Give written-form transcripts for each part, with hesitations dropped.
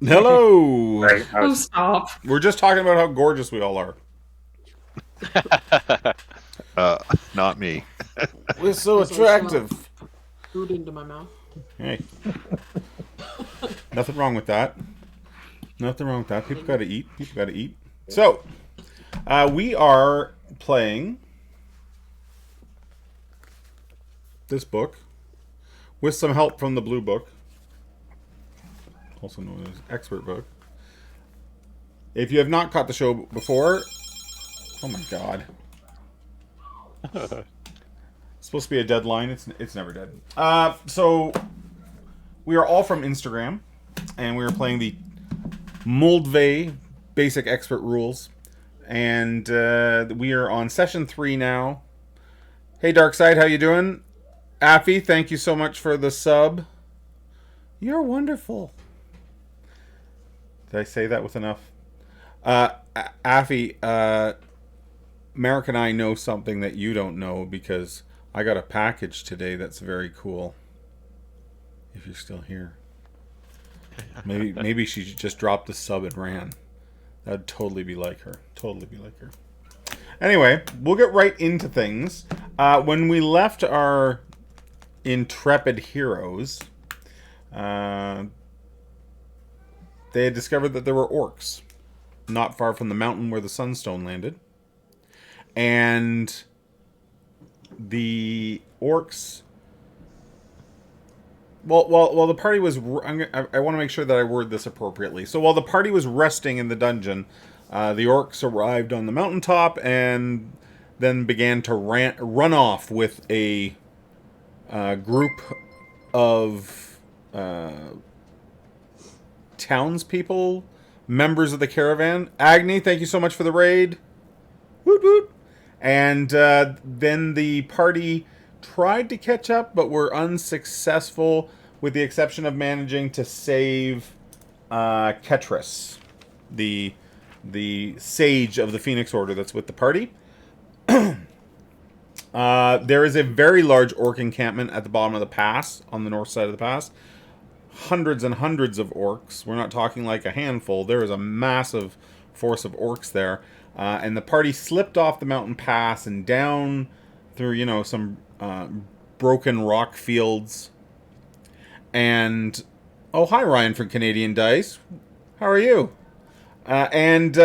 Hello! Right. Oh, stop. We're just talking about how gorgeous we all are. uh, Not me. We're so As I shove attractive. food into my mouth. Hey, nothing wrong with that. Nothing wrong with that. People gotta eat. People gotta eat. So, we are playing this book with some help from the Blue Book, also known as Expert Book. If you have not caught the show before, oh my god. It's supposed to be a deadline. It's never dead. So we are all from Instagram, and we are playing the Moldvay Basic Expert Rules, and we are on session 3 now. Hey, Darkside, how you doing? Affy, thank you so much for the sub. You're wonderful. Did I say that with enough? Affy, Merrick and I know something that you don't know because I got a package today that's very cool. If you're still here. Maybe she just dropped the sub and ran. That'd totally be like her. Totally be like her. Anyway, we'll get right into things. When we left our intrepid heroes, they had discovered that there were orcs not far from the mountain where the sunstone landed. And the orcs... Well, the party was... I want to make sure that I word this appropriately. So while the party was resting in the dungeon, the orcs arrived on the mountaintop and then began to run off with a group of townspeople, members of the caravan. Agni, thank you so much for the raid. Woot woot. And then the party tried to catch up, but were unsuccessful, with the exception of managing to save Ketris, the sage of the Phoenix Order that's with the party. There is a very large orc encampment at the bottom of the pass, on the north side of the pass. Hundreds and hundreds of orcs. We're not talking like a handful. There is a massive force of orcs there. And the party slipped off the mountain pass and down through, some broken rock fields. And, oh, hi, Ryan from Canadian Dice. How are you? And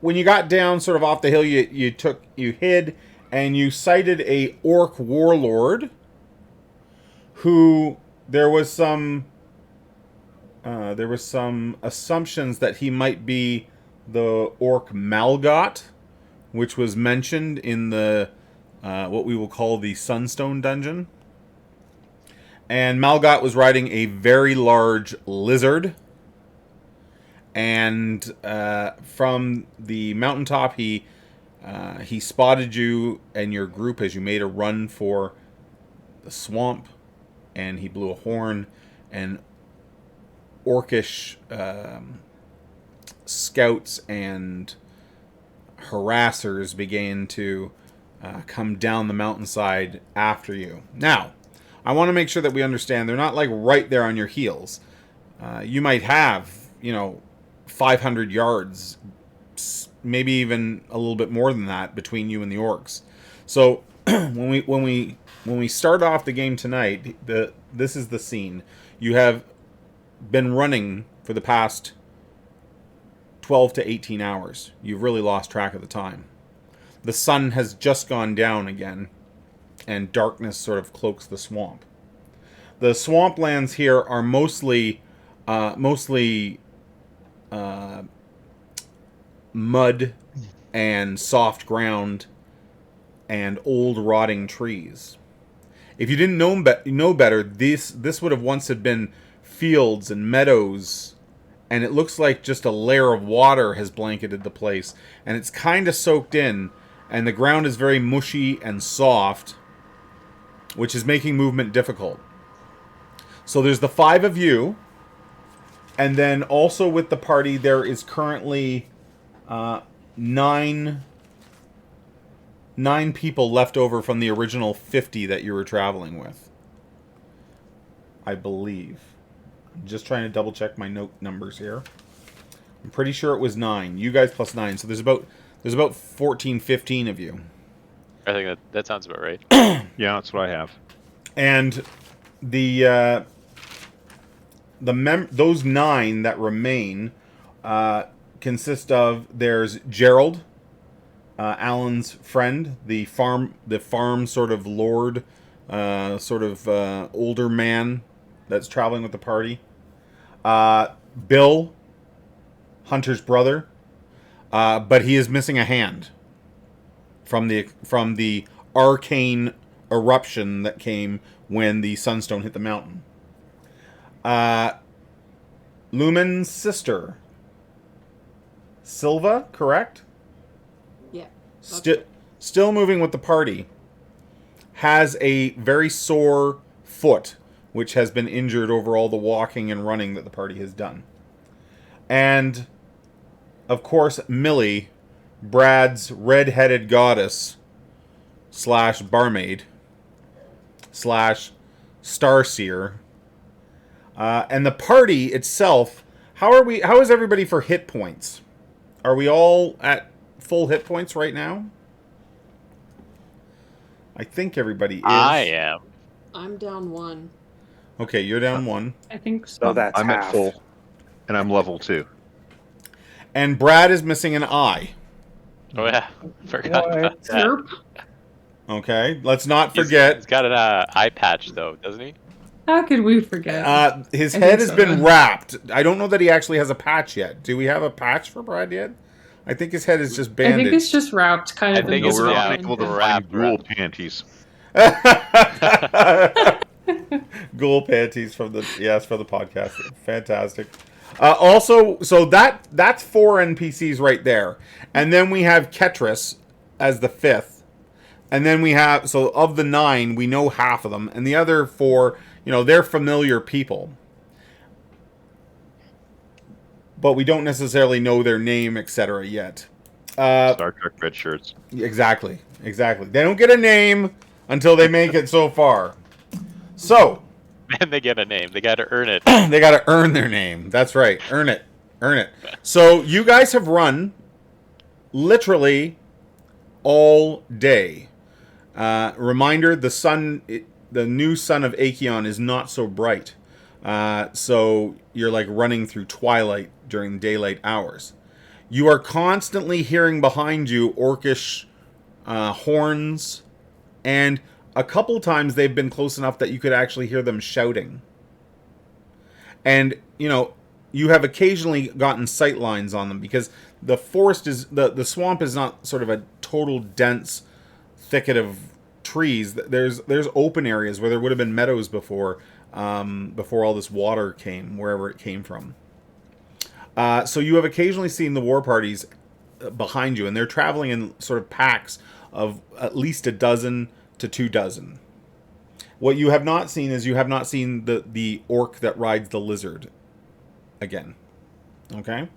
when you got down sort of off the hill, you hid, and you sighted a orc warlord who there was some assumptions that he might be the orc Malgot, which was mentioned in the what we will call the Sunstone Dungeon. And Malgot was riding a very large lizard. And from the mountaintop, he spotted you and your group as you made a run for the swamp. And he blew a horn, and orcish scouts and harassers began to come down the mountainside after you. Now, I want to make sure that we understand they're not like right there on your heels. You might have, 500 yards, maybe even a little bit more than that between you and the orcs. So when we start off the game tonight, this is the scene. You have been running for the past 12 to 18 hours. You've really lost track of the time. The sun has just gone down again, and darkness sort of cloaks the swamp. The swamplands here are mostly mud and soft ground and old rotting trees. If you didn't know better, this would have once had been fields and meadows, and it looks like just a layer of water has blanketed the place, and it's kind of soaked in, and the ground is very mushy and soft, which is making movement difficult. So there's the 5 of you, and then also with the party there is currently 9 people left over from the original 50 that you were traveling with. I believe. Just trying to double check my note numbers here. I'm pretty sure it was 9. You guys plus 9. So there's about 14, 15 of you. I think that sounds about right. Yeah, that's what I have. And those 9 that remain consist of, there's Gerald, Alan's friend, the farm sort of lord, older man that's traveling with the party. Bill, Hunter's brother, but he is missing a hand from the arcane eruption that came when the sunstone hit the mountain. Lumen's sister, Silva, correct? Yeah. Still moving with the party, has a very sore foot, which has been injured over all the walking and running that the party has done. And, of course, Millie, Brad's red-headed goddess / barmaid / starseer. And the party itself, how is everybody for hit points? Are we all at full hit points right now? I think everybody is. I am. I'm down 1. Okay, you're down 1. I think so. So that's I'm half. at full, and I'm level 2. And Brad is missing an eye. Oh yeah, forgot about that. Derp. Okay, let's not forget. He's got an eye patch though, doesn't he? How could we forget? His I head think has so. been wrapped. I don't know that he actually has a patch yet. Do we have a patch for Brad yet? I think his head is just I bandaged. think it's just wrapped, kind I of. think in it's the We're yeah, spine. able to wrap, find ghoul panties. Ghoul panties from the podcast. Fantastic. Also, so that's 4 NPCs right there, and then we have Ketris as the 5th, and then we have, so of the 9, we know half of them, and the other 4, they're familiar people, but we don't necessarily know their name, etc. yet. Star Trek red shirts. Exactly. They don't get a name until they make it so far. So. And they get a name. They got to earn it. They got to earn their name. That's right. Earn it. So you guys have run literally all day. Reminder, the new sun of Aikeon is not so bright. So you're like running through twilight during daylight hours. You are constantly hearing behind you orcish horns, and a couple times they've been close enough that you could actually hear them shouting. And, you have occasionally gotten sight lines on them because the forest is, the swamp is not sort of a total dense thicket of trees. There's open areas where there would have been meadows before all this water came, wherever it came from. So you have occasionally seen the war parties behind you, and they're traveling in sort of packs of at least a dozen to 2 dozen. What you have not seen is you have not seen the orc that rides the lizard again. Okay?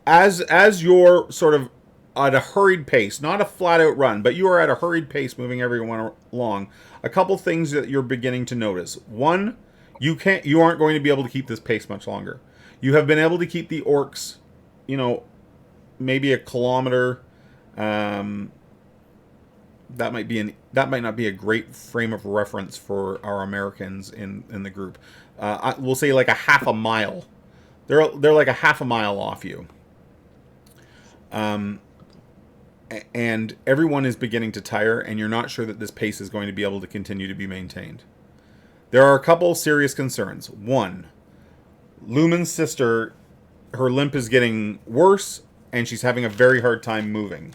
As you're sort of at a hurried pace, not a flat out run, but you are at a hurried pace moving everyone along, a couple things that you're beginning to notice. One, you aren't going to be able to keep this pace much longer. You have been able to keep the orcs, maybe a kilometer. That might not be a great frame of reference for our Americans in the group. We'll say like a half a mile. They're like a half a mile off you. And everyone is beginning to tire, and you're not sure that this pace is going to be able to continue to be maintained. There are a couple serious concerns. One, Lumen's sister, her limp is getting worse, and she's having a very hard time moving.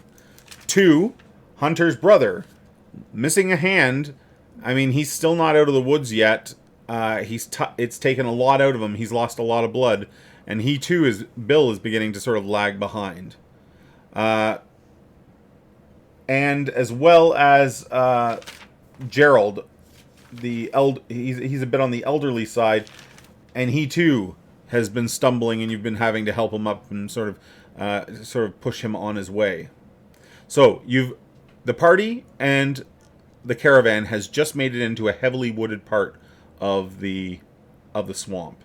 2, Hunter's brother, missing a hand. I mean, he's still not out of the woods yet. It's taken a lot out of him. He's lost a lot of blood, and he too Bill is beginning to sort of lag behind. And as well as Gerald, he's a bit on the elderly side, and he too has been stumbling, and you've been having to help him up and sort of push him on his way. So the party and the caravan has just made it into a heavily wooded part of the the swamp.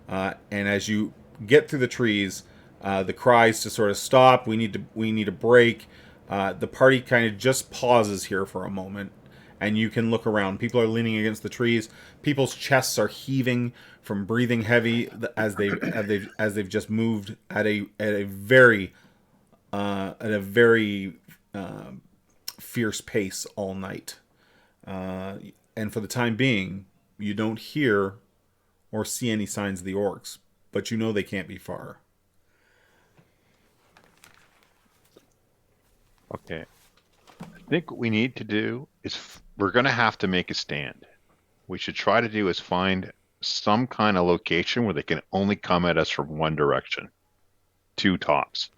And as you get through the trees, the cries to sort of stop. We need a break. The party kind of just pauses here for a moment, and you can look around. People are leaning against the trees. People's chests are heaving from breathing heavy as they've just moved at a very fierce pace all night. And for the time being, you don't hear or see any signs of the orcs, but you know they can't be far. Okay. I think what we need to do is we're going to have to make a stand. We should try to do is find some kind of location where they can only come at us from one direction. 2 tops.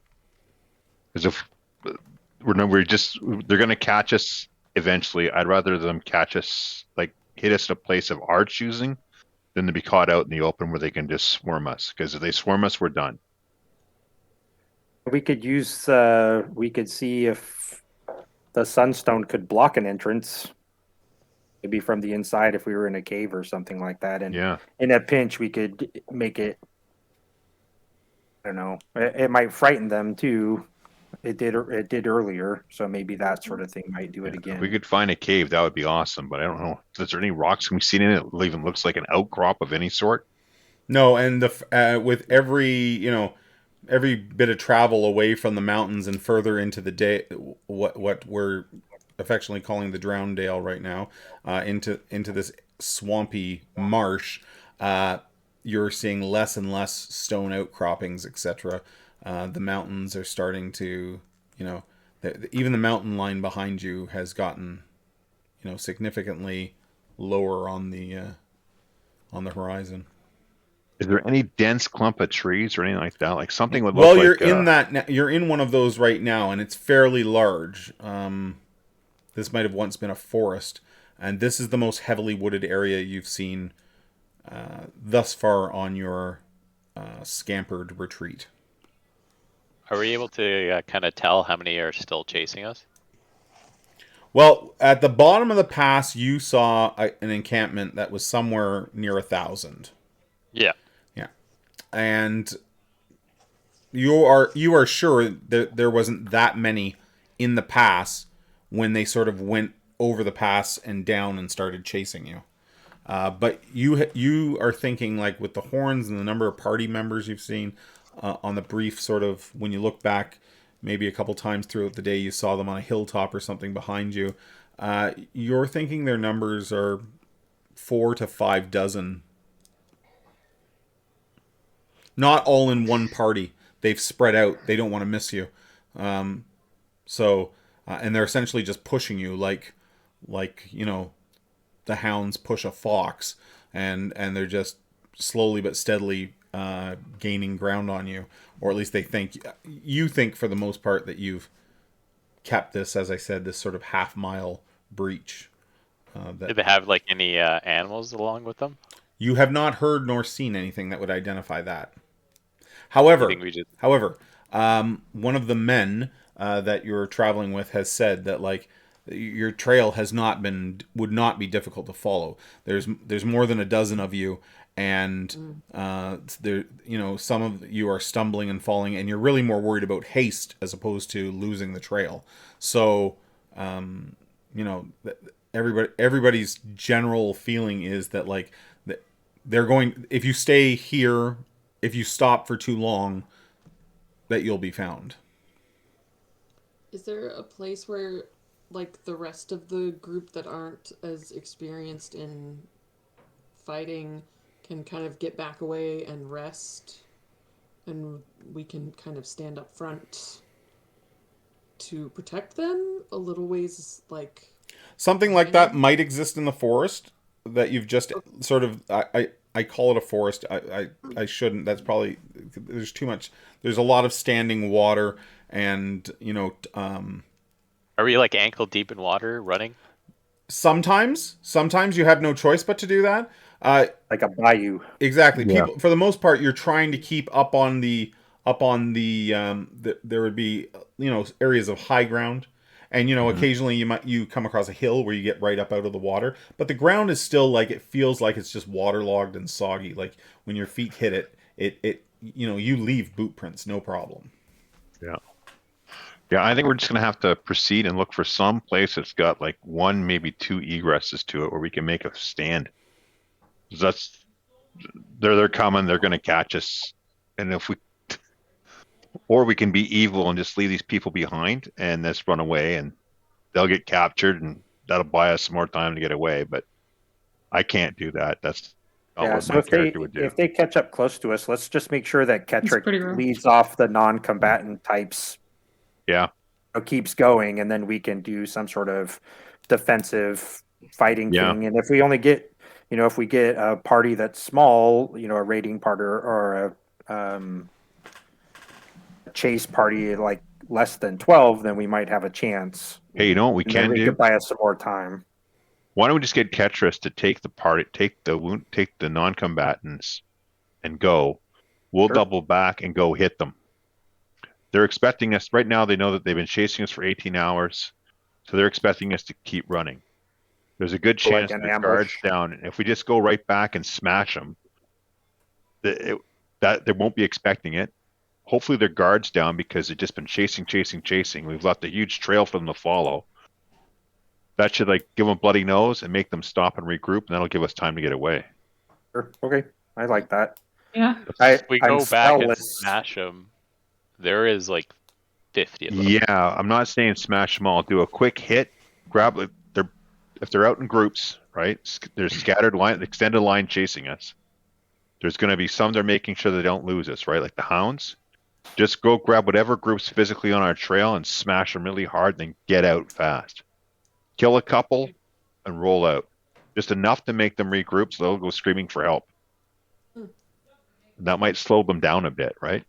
Because if they're going to catch us eventually. I'd rather them catch us, like hit us in a place of our choosing, than to be caught out in the open where they can just swarm us. Because if they swarm us, we're done. We could use. We could see if the sunstone could block an entrance. Maybe from the inside, if we were in a cave or something like that, and in a pinch, we could make it. I don't know. It might frighten them too. It did earlier, so maybe that sort of thing might do it again. If we could find a cave, that would be awesome. But I don't know. Is there any rocks can we see in it that even looks like an outcrop of any sort? No, and with every bit of travel away from the mountains and further into the day, what we're affectionately calling the Drowndale right now, into this swampy marsh, you're seeing less and less stone outcroppings, etc. The mountains are starting to, even the mountain line behind you has gotten, significantly lower on the horizon. Is there any dense clump of trees or anything like that? Like something would look well, like... you're in one of those right now, and it's fairly large. This might have once been a forest, and this is the most heavily wooded area you've seen thus far on your scampered retreat. Are we able to kind of tell how many are still chasing us? Well, at the bottom of the pass, you saw an encampment that was somewhere near 1,000. Yeah. Yeah. And you are sure that there wasn't that many in the pass when they sort of went over the pass and down and started chasing you. But you are thinking, like, with the horns and the number of party members you've seen on the brief sort of, when you look back maybe a couple times throughout the day, you saw them on a hilltop or something behind you. You're thinking their numbers are 4 to 5 dozen. Not all in one party. They've spread out. They don't want to miss you. And they're essentially just pushing you like the hounds push a fox, and they're just slowly but steadily gaining ground on you, or at least you think for the most part that you've kept this, as I said, this sort of half-mile breach. Did they have like any animals along with them? You have not heard nor seen anything that would identify that. However, one of the men that you're traveling with has said that, like, your trail would not be difficult to follow. There's more than a dozen of you, and some of you are stumbling and falling, and you're really more worried about haste as opposed to losing the trail. So, everybody's general feeling is that, like, they're going, if you stay here, if you stop for too long, that you'll be found. Is there a place where, like, the rest of the group that aren't as experienced in fighting can kind of get back away and rest, and we can kind of stand up front to protect them a little ways, like... Something like that might exist in the forest that you've just sort of... I call it a forest. I shouldn't. That's probably... There's too much... There's a lot of standing water, and, Are we like ankle deep in water running? Sometimes you have no choice but to do that. Like a bayou. Exactly. Yeah. People, for the most part, you're trying to keep up on the there would be, areas of high ground, And occasionally you come across a hill where you get right up out of the water, but the ground is still like, it feels like it's just waterlogged and soggy. Like when your feet hit it you leave boot prints, no problem. Yeah. Yeah, I think we're just going to have to proceed and look for some place that's got like 1, maybe 2 egresses to it where we can make a stand. That's they're coming, they're going to catch us, and or we can be evil and just leave these people behind and just run away, and they'll get captured, and that'll buy us some more time to get away. But I can't do that. That's not what so my character would do. if they catch up close to us, let's just make sure that pretty Ketris rough. leads off the non-combatant types. Yeah. Keeps going, and then we can do some sort of defensive fighting Yeah. thing. And if we only get, if we get a party that's small, a raiding party or a chase party like less than 12, then we might have a chance. Hey, you know what we And can then we do? could buy us some more time. Why don't we just get Ketris to take the non-combatants and go? We'll Sure. double back and go hit them. They're expecting us right now. They know that they've been chasing us for 18 hours, so they're expecting us to keep running. There's a good chance an that their ambush. guards down, and if we just go right back and smash them, that they won't be expecting it. Hopefully their guards down because they've just been chasing. We've left a huge trail for them to follow. That should give them a bloody nose and make them stop and regroup, and that'll give us time to get away. Sure. Okay, I like that. Yeah. If we I'm go back and spellless. smash them, there is 50 of them. Yeah, I'm not saying smash them all. Do a quick hit, grab if they're out in groups, right? There's scattered line, extended line chasing us. There's going to be some that are making sure they don't lose us, right? Like the hounds. Just go grab whatever group's physically on our trail and smash them really hard, then get out fast. Kill a couple and roll out. Just enough to make them regroup so they'll go screaming for help. That might slow them down a bit, right?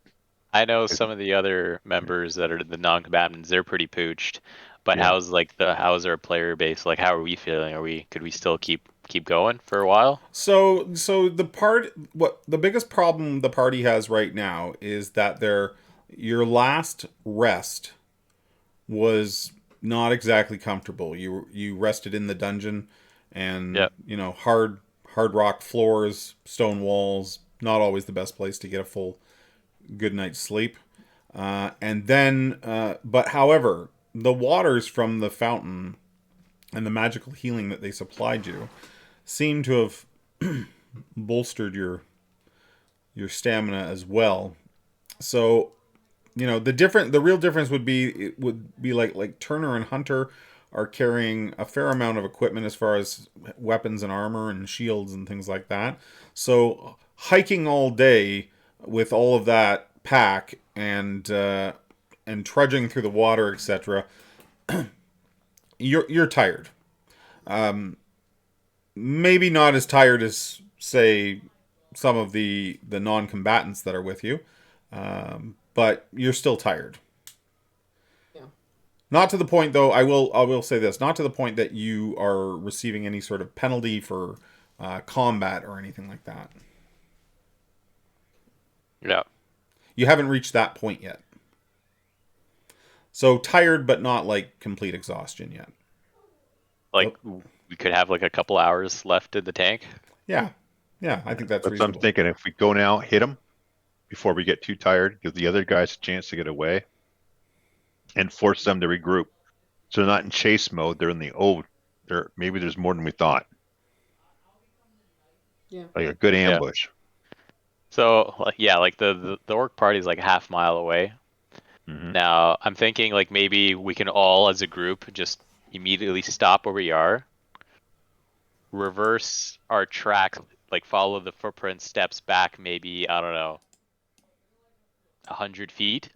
I know some of the other members that are the non-combatants, they're pretty pooched. But Yeah. how's our player base? How are we feeling? Could we still keep going for a while? So the biggest problem the party has right now is that your last rest was not exactly comfortable. You rested in the dungeon, and Yep. hard rock floors, stone walls, not always the best place to get a full good night's sleep. And then, but however, the waters from the fountain and the magical healing that they supplied you seem to have bolstered your stamina as well. So, the real difference would be like Turner and Hunter are carrying a fair amount of equipment as far as weapons and armor and shields and things like that. So hiking all day with all of that pack and trudging through the water, etc., you're tired. Maybe not as tired as, say, some of the non-combatants that are with you, but you're still tired. Yeah. Not to the point, though. I will say this: not to the point that you are receiving any sort of penalty for combat or anything like that. Yeah. You haven't reached that point yet. So tired, but not complete exhaustion yet. We could have a couple hours left in the tank. Yeah, I think that's But reasonable. I'm thinking if we go now, hit them before we get too tired, give the other guys a chance to get away, and force them to regroup. So they're not in chase mode. They're in the maybe there's more than we thought. Yeah. Like a good ambush. So the orc party is a half mile away. Mhm. Now I'm thinking maybe we can all as a group just immediately stop where we are, reverse our track, follow the footprint steps back maybe, I don't know, 100 feet.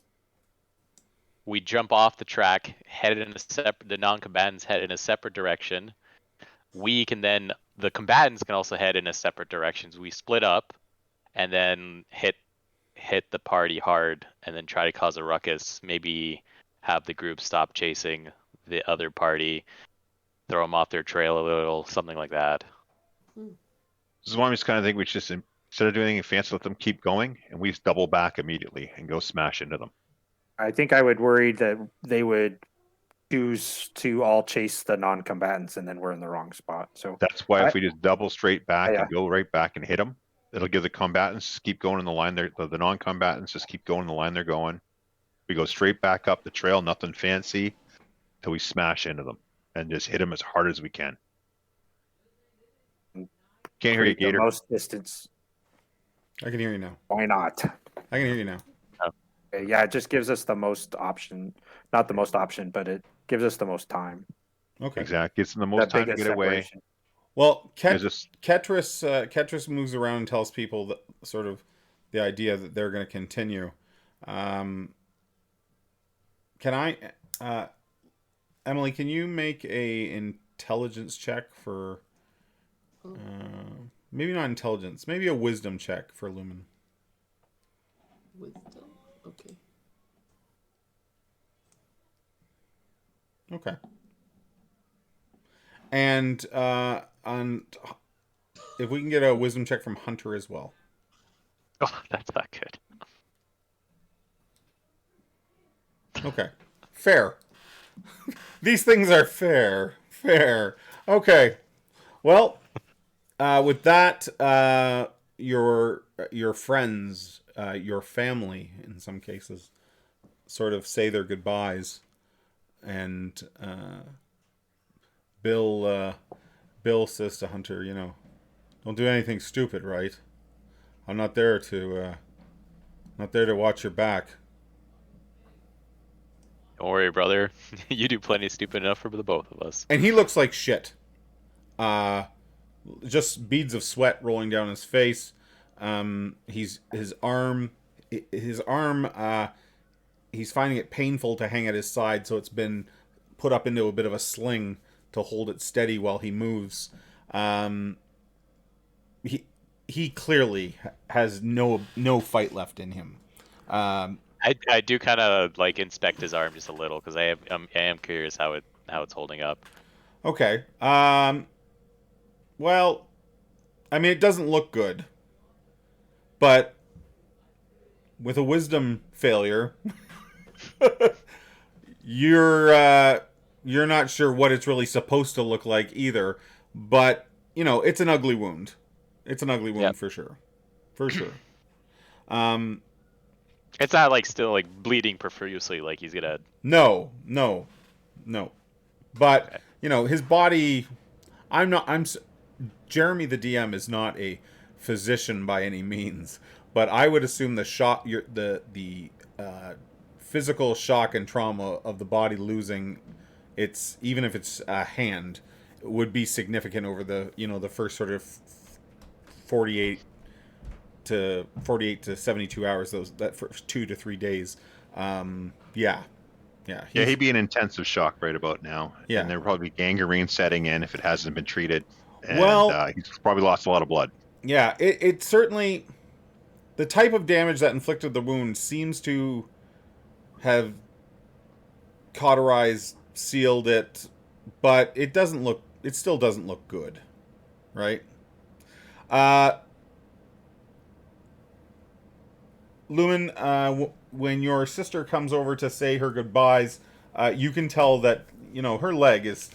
We jump off the track, the non-combatants head in a separate direction. The combatants can also head in a separate directions. We split up and then hit the party hard and then try to cause a ruckus. Maybe have the group stop chasing the other party, throw them off their trail a little, something like that. This is why I just kind of think we should just, instead of doing anything fancy, let them keep going, and we just double back immediately and go smash into them. I think I would worry that they would choose to all chase the non-combatants, and then we're in the wrong spot. So That's why if we just double straight back Yeah. and go right back and hit them, it'll give the combatants just keep going in the line. The non-combatants just keep going in the line they're going. We go straight back up the trail, nothing fancy, till we smash into them and just hit them as hard as we can. Can't hear you, create the Gator. most distance. I can hear you now. Why not? I can hear you now. Okay, yeah, it just gives us the most option. Not the most option, but it gives us the most time. Okay. Exactly. It's the most That time to biggest get away. separation. Well, There's this- Ketris moves around and tells people that sort of the idea that they're going to continue. Can I, Emily? Can you make a intelligence check for? Maybe not intelligence. Maybe a wisdom check for Lumen. Wisdom. Okay. Okay. And if we can get a wisdom check from Hunter as well. Oh, that's not good. Okay. Fair. These things are fair. Fair. Okay. Well, with that, your friends, your family, in some cases, sort of say their goodbyes, and Bill says to Hunter, don't do anything stupid, right? I'm not there to watch your back. Don't worry, brother. You do plenty stupid enough for the both of us. And he looks like shit. Just beads of sweat rolling down his face. His arm. He's finding it painful to hang at his side, so it's been put up into a bit of a sling to hold it steady while he moves. He clearly has no fight left in him. I do kind of like inspect his arm just a little because I am curious how it's holding up. Okay. Well, I mean, it doesn't look good, but with a wisdom failure, you're not sure what it's really supposed to look like either. But it's an ugly wound. It's an ugly wound. Yep. For sure. It's not like still like bleeding profusely, like he's gonna. No. But okay. His body. Jeremy the DM is not a physician by any means, but I would assume the physical shock and trauma of the body losing its, even if it's a hand, would be significant over the the first sort of 48 to 72 hours, that first 2 to 3 days. Yeah, he'd be in intensive shock right about now. Yeah, and there'd probably be gangrene setting in if it hasn't been treated. And, he's probably lost a lot of blood. Yeah, it certainly, the type of damage that inflicted the wound seems to have cauterized, sealed it, but it still doesn't look good, right? Lumen, when your sister comes over to say her goodbyes, you can tell that her leg is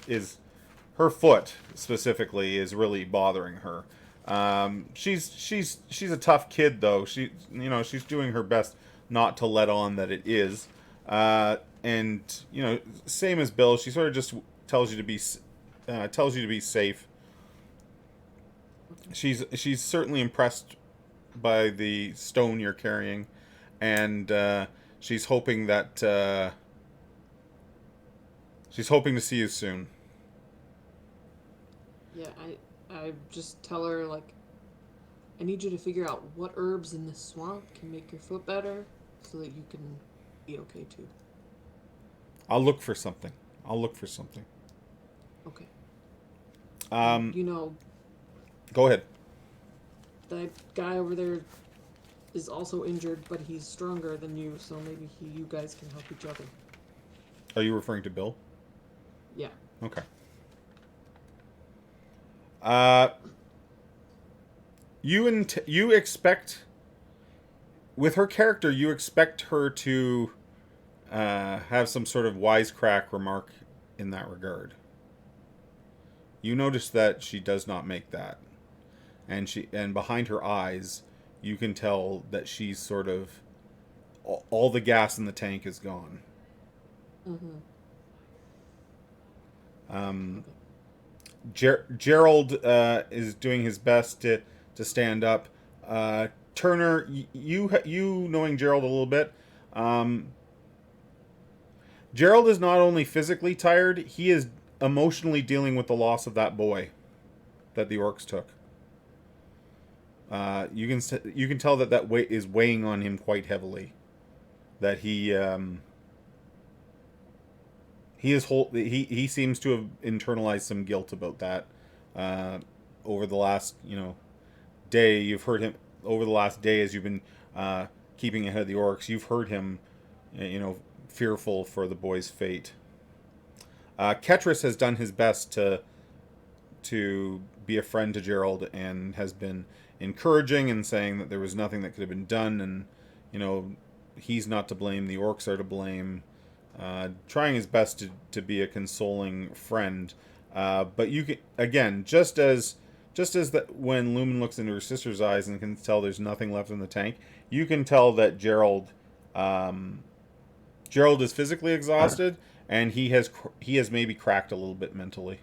her foot specifically is really bothering her. She's a tough kid though. She's doing her best not to let on that it is. And same as Bill, she sort of just tells you to be safe. She's certainly impressed by the stone you're carrying, and she's hoping to see you soon. Yeah, I just tell her, like, I need you to figure out what herbs in this swamp can make your foot better so that you can be okay too. I'll look for something. Okay. Go ahead. That guy over there is also injured, but he's stronger than you, so maybe you guys can help each other. Are you referring to Bill? Yeah. Okay. You expect, with her character, you expect her to have some sort of wisecrack remark in that regard. You notice that she does not make that. And behind her eyes, you can tell that she's sort of, all the gas in the tank is gone. Gerald is doing his best to stand up. Turner, you knowing Gerald a little bit, Gerald is not only physically tired, he is emotionally dealing with the loss of that boy that the orcs took. You can tell that weight is weighing on him quite heavily. That he seems to have internalized some guilt about that over the last day. You've heard him over the last day as you've been keeping ahead of the orcs. You've heard him fearful for the boy's fate. Ketris has done his best to be a friend to Gerald and has been encouraging and saying that there was nothing that could have been done, and he's not to blame, the orcs are to blame. Trying his best to be a consoling friend, but you can, again, just as that when Lumen looks into her sister's eyes and can tell there's nothing left in the tank, you can tell that Gerald is physically exhausted, and he has maybe cracked a little bit mentally.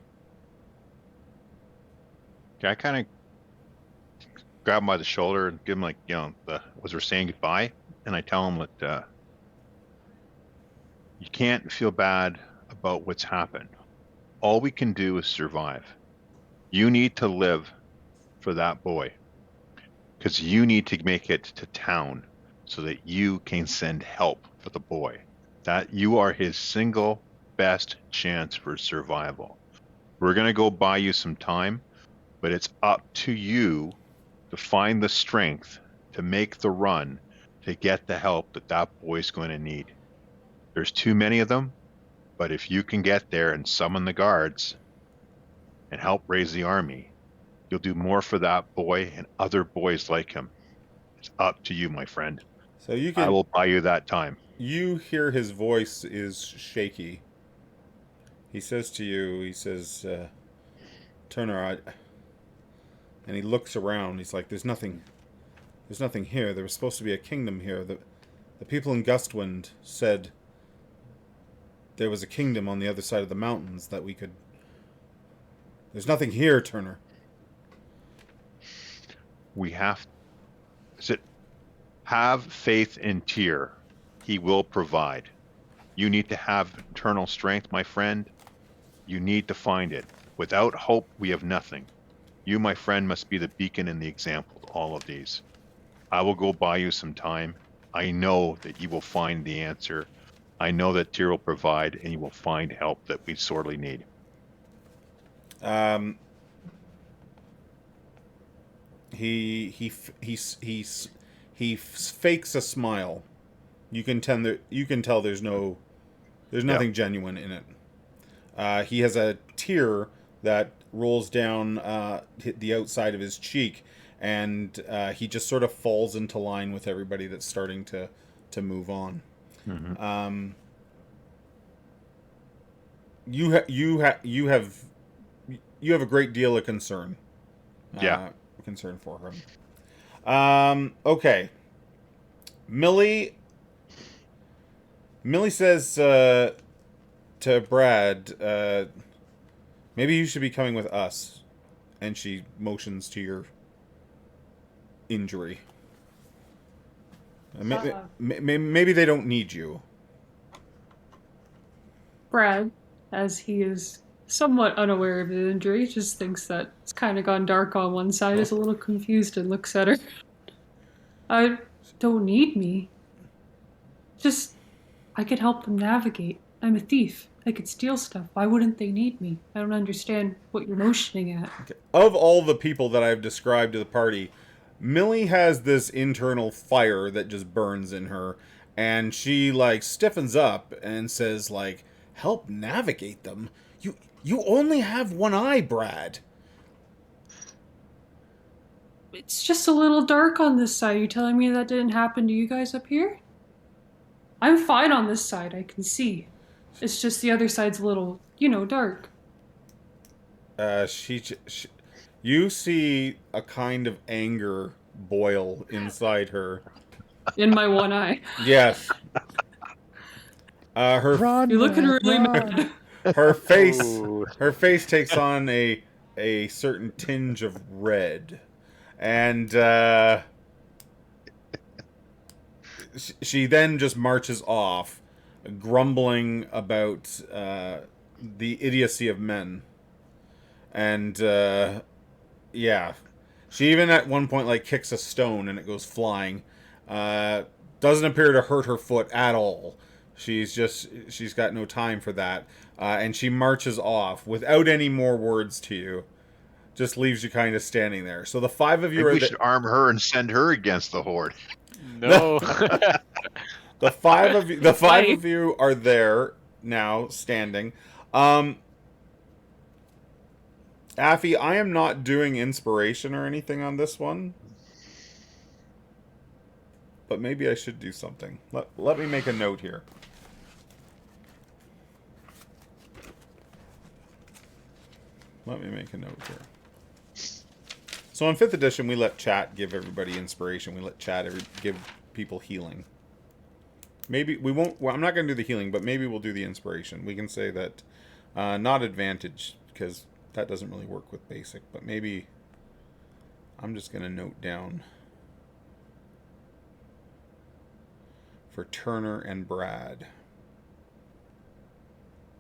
Okay, I kind of grab him by the shoulder and give him as we're saying goodbye, and I tell him that you can't feel bad about what's happened. All we can do is survive. You need to live for that boy, because you need to make it to town so that you can send help for the boy. That you are his single best chance for survival. We're going to go buy you some time, but it's up to you to find the strength to make the run to get the help that boy's going to need. There's too many of them, but if you can get there and summon the guards and help raise the army, you'll do more for that boy and other boys like him. It's up to you, my friend. So I will buy you that time. You hear his voice is shaky. He says to you, Turner, and he looks around. He's like, there's nothing here. There was supposed to be a kingdom here. The people in Gustwind said there was a kingdom on the other side of the mountains that we could... There's nothing here, Turner. Have faith in Tyr. He will provide. You need to have internal strength, my friend. You need to find it. Without hope, we have nothing. You, my friend, must be the beacon and the example to all of these. I will go buy you some time. I know that you will find the answer. I know that Tyr will provide, and you will find help that we sorely need. He fakes a smile. You can tell there's nothing genuine in it. He has a tear that rolls down the outside of his cheek, and he just sort of falls into line with everybody that's starting to move on. Mm-hmm. You have a great deal of concern. Concern for him. Okay. Millie says to Brad, maybe you should be coming with us. And she motions to your injury. Maybe they don't need you. Brad, as he is somewhat unaware of the injury, just thinks that it's kind of gone dark on one side, is a little confused and looks at her. I don't need me. Just, I could help them navigate. I'm a thief. I could steal stuff. Why wouldn't they need me? I don't understand what you're motioning at. Okay. Of all the people that I've described to the party, Millie has this internal fire that just burns in her, and she stiffens up and says help navigate them? You only have one eye, Brad. It's just a little dark on this side. You telling me that didn't happen to you guys up here? I'm fine on this side. I can see. It's just the other side's a little dark. You see a kind of anger boil inside her. In my one eye. Yes. Run, You're looking really run. mad. Her face Ooh. her face takes on a certain tinge of red. And she then just marches off, grumbling about the idiocy of men. And yeah, she even at one point like kicks a stone and it goes flying. Doesn't appear to hurt her foot at all. She's got no time for that, and she marches off without any more words to you. Just leaves you kind of standing there. So the five of you Maybe we should arm her and send her against the horde. No. The five of you are there now, standing. Affy, I am not doing inspiration or anything on this one. But maybe I should do something. Let me make a note here. Let me make a note here. So in 5th edition, we let chat give everybody inspiration. We let chat give people healing. Maybe we won't... Well, I'm not going to do the healing, but maybe we'll do the inspiration. We can say that not advantage, because that doesn't really work with basic. But maybe I'm just going to note down for Turner and Brad.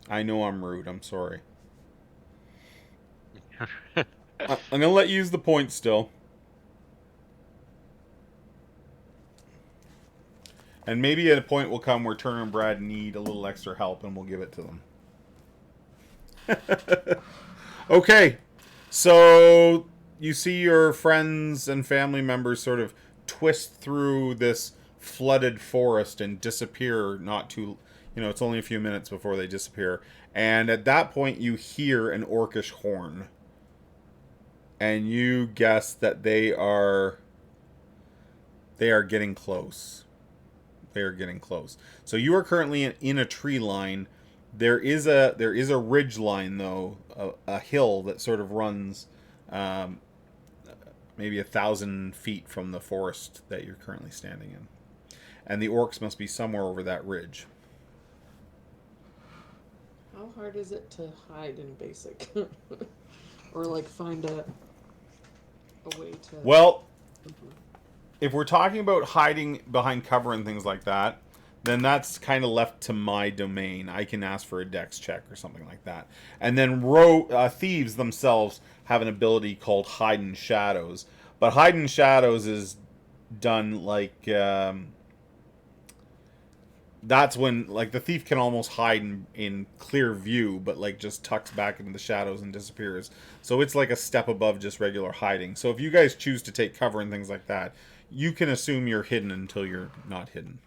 I know I'm rude. I'm sorry. I'm going to let you use the points still. And maybe a point will come where Turner and Brad need a little extra help, and we'll give it to them. Okay. So you see your friends and family members sort of twist through this flooded forest and disappear it's only a few minutes before they disappear. And at that point you hear an orcish horn. And you guess that they are getting close. They are getting close. So you are currently in a tree line. There is a ridge line though, a hill that sort of runs maybe 1,000 feet from the forest that you're currently standing in. And the orcs must be somewhere over that ridge. How hard is it to hide in basic? Or like find a way to... Well, if we're talking about hiding behind cover and things like that, then that's kind of left to my domain. I can ask for a dex check or something like that. And then thieves themselves have an ability called Hide in Shadows. But Hide in Shadows is done like... that's when, like, the thief can almost hide in clear view, but, like, just tucks back into the shadows and disappears. So it's like a step above just regular hiding. So if you guys choose to take cover and things like that, you can assume you're hidden until you're not hidden.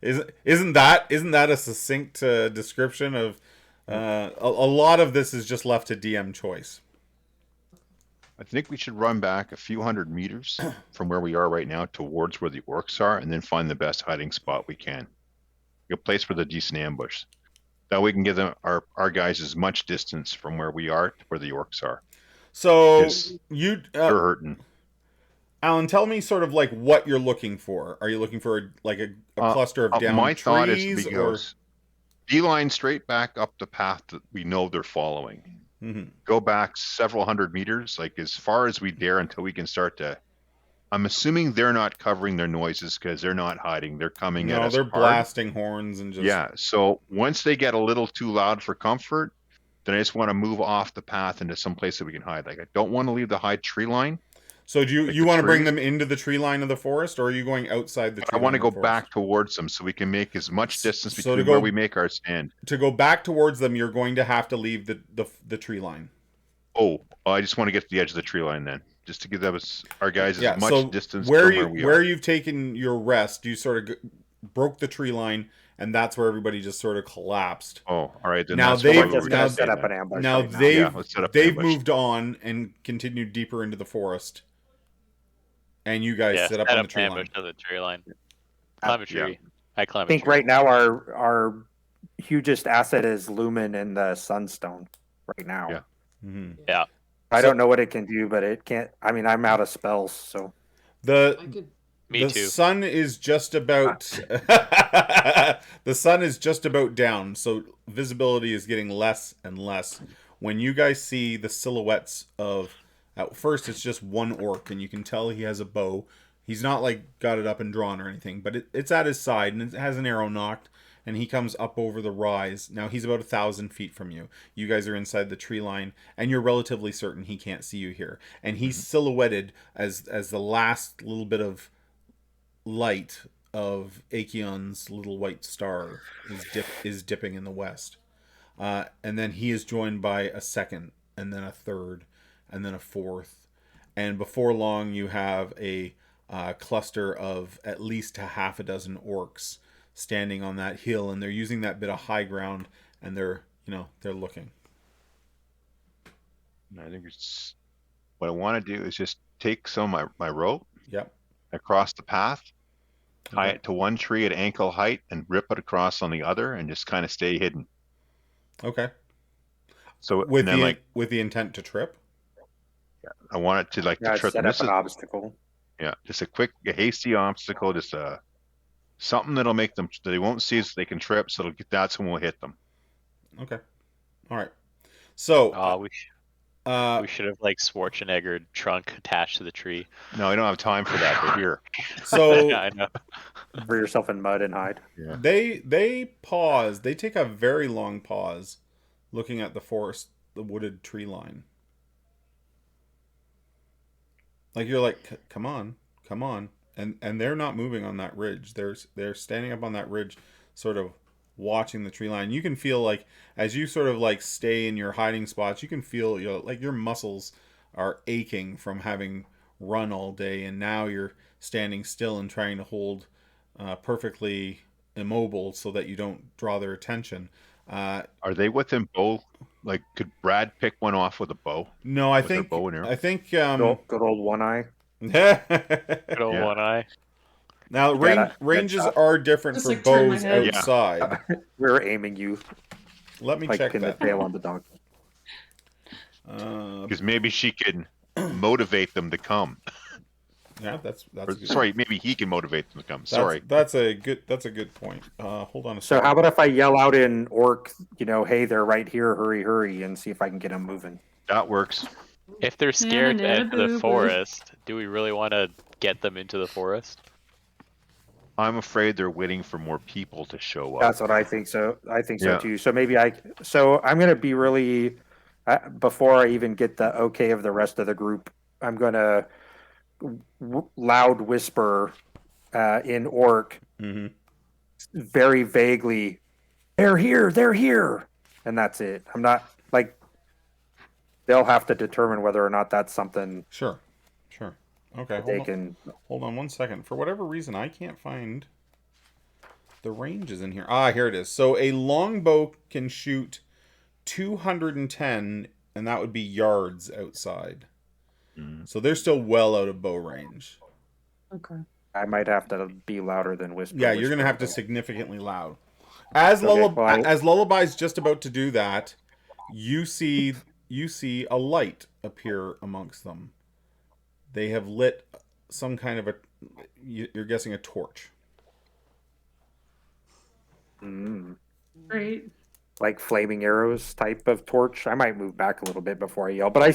Isn't that a succinct description of... a lot of this is just left to DM choice. I think we should run back a few hundred meters from where we are right now towards where the orcs are, and then find the best hiding spot we can. A place with a decent ambush. That way we can give them our guys as much distance from where we are to where the orcs are. So they're hurting. Alan, tell me sort of like what you're looking for. Are you looking for a cluster of downed my trees? Thought is to go beeline straight back up the path that we know they're following. Mm-hmm. Go back several hundred meters, like as far as we dare, until we can start to... I'm assuming they're not covering their noises because they're not hiding. They're coming at us. No, they're hard. blasting horns and just... Yeah, so once they get a little too loud for comfort, then I just want to move off the path into some place that we can hide. Like, I don't want to leave the high tree line. So do you want to bring them into the tree line of the forest, or are you going outside the tree line? I want to go back towards them so we can make as much distance between where we make our stand. To go back towards them, you're going to have to leave the tree line. Oh, I just want to get to the edge of the tree line then, just to give us our guys as much distance from where we are. Where you've taken your rest, you sort of broke the tree line, and that's where everybody just sort of collapsed. Oh, all right. Then now they've set up an ambush. Now right they've moved on and continued deeper into the forest, and you guys set up on the tree line. To the tree line. Climb a tree. Yeah. I climb. I think right now our hugest asset is Lumen and the Sunstone right now. Yeah. Mhm. Yeah. I So- don't know what it can do, but it can't. I mean, I'm out of spells, so The I could. Me the too. sun is just about the sun is just about down, so visibility is getting less and less. When you guys see the silhouettes of, at first it's just one orc, and you can tell he has a bow. He's not like got it up and drawn or anything, but it's at his side and it has an arrow nocked, and he comes up over the rise. Now he's about 1,000 feet from you. You guys are inside the tree line, and you're relatively certain he can't see you here. And he's silhouetted as the last little bit of light of Aikeon's little white star is dipping in the west. And then he is joined by a second, and then a third, and then a fourth. And before long, you have a cluster of at least a half a dozen orcs standing on that hill, and they're using that bit of high ground, and they're looking. I think it's what I want to do is just take some of my rope Yep. across the path, tie Okay. it to one tree at ankle height, and rip it across on the other, and just kind of stay hidden. Okay. So With and then the with the intent to trip. I want it to like yeah, to trip. set And up this an is obstacle. just a hasty obstacle, just something that'll make them that they won't see so they can trip. So that's when we'll hit them. Okay. All right. So We should have like Schwarzenegger trunk attached to the tree. No, I don't have time for that. But here, so Yeah, I know. Cover yourself in mud and hide. yeah. they pause. They take a very long pause, looking at the forest, the wooded tree line. Like you're like, come on, and they're not moving on that ridge. They're standing up on that ridge, sort of watching the tree line. You can feel like as you sort of like stay in your hiding spots, you can feel like your muscles are aching from having run all day, and now you're standing still and trying to hold perfectly immobile so that you don't draw their attention. Are they within bow? Like, could Brad pick one off with a bow? No, I With their think bow and arrow? I think Good old one eye. Good old Yeah. one eye. now ranges shot. are different Just, for like, turn my bows head. Yeah. outside. We were aiming you Let me like check pin the that. tail on the dog. Because maybe she can motivate them to come. Yeah, that's Or, good. sorry, maybe he can motivate them to come. That's, Sorry. that's a good point. Hold on a So second. how about if I yell out in orc, hey, they're right here, hurry, hurry, and see if I can get them moving. That works. If they're scared to enter the Na-na-na-boo-boo. forest, do we really want to get them into the forest? I'm afraid they're waiting for more people to show up. That's what I think. So I think so Yeah. too. So maybe So I'm gonna be really before I even get the okay of the rest of the group. I'm gonna loud whisper in orc, Mm-hmm. very vaguely, they're here, and that's it. I'm not like they'll have to determine whether or not that's something Sure. Okay, that they can. hold on one second. For whatever reason, I can't find the ranges in here. Ah, here it is. So a longbow can shoot 210, and that would be yards outside. Mhm. So they're still well out of bow range. Okay. I might have to be louder than whisper. Yeah, you're gonna have to significantly loud. As Okay, Lullaby's just about to do that, you see a light appear amongst them. They have lit some kind of you're guessing a torch. Great. Like flaming arrows type of torch. I might move back a little bit before I yell, but I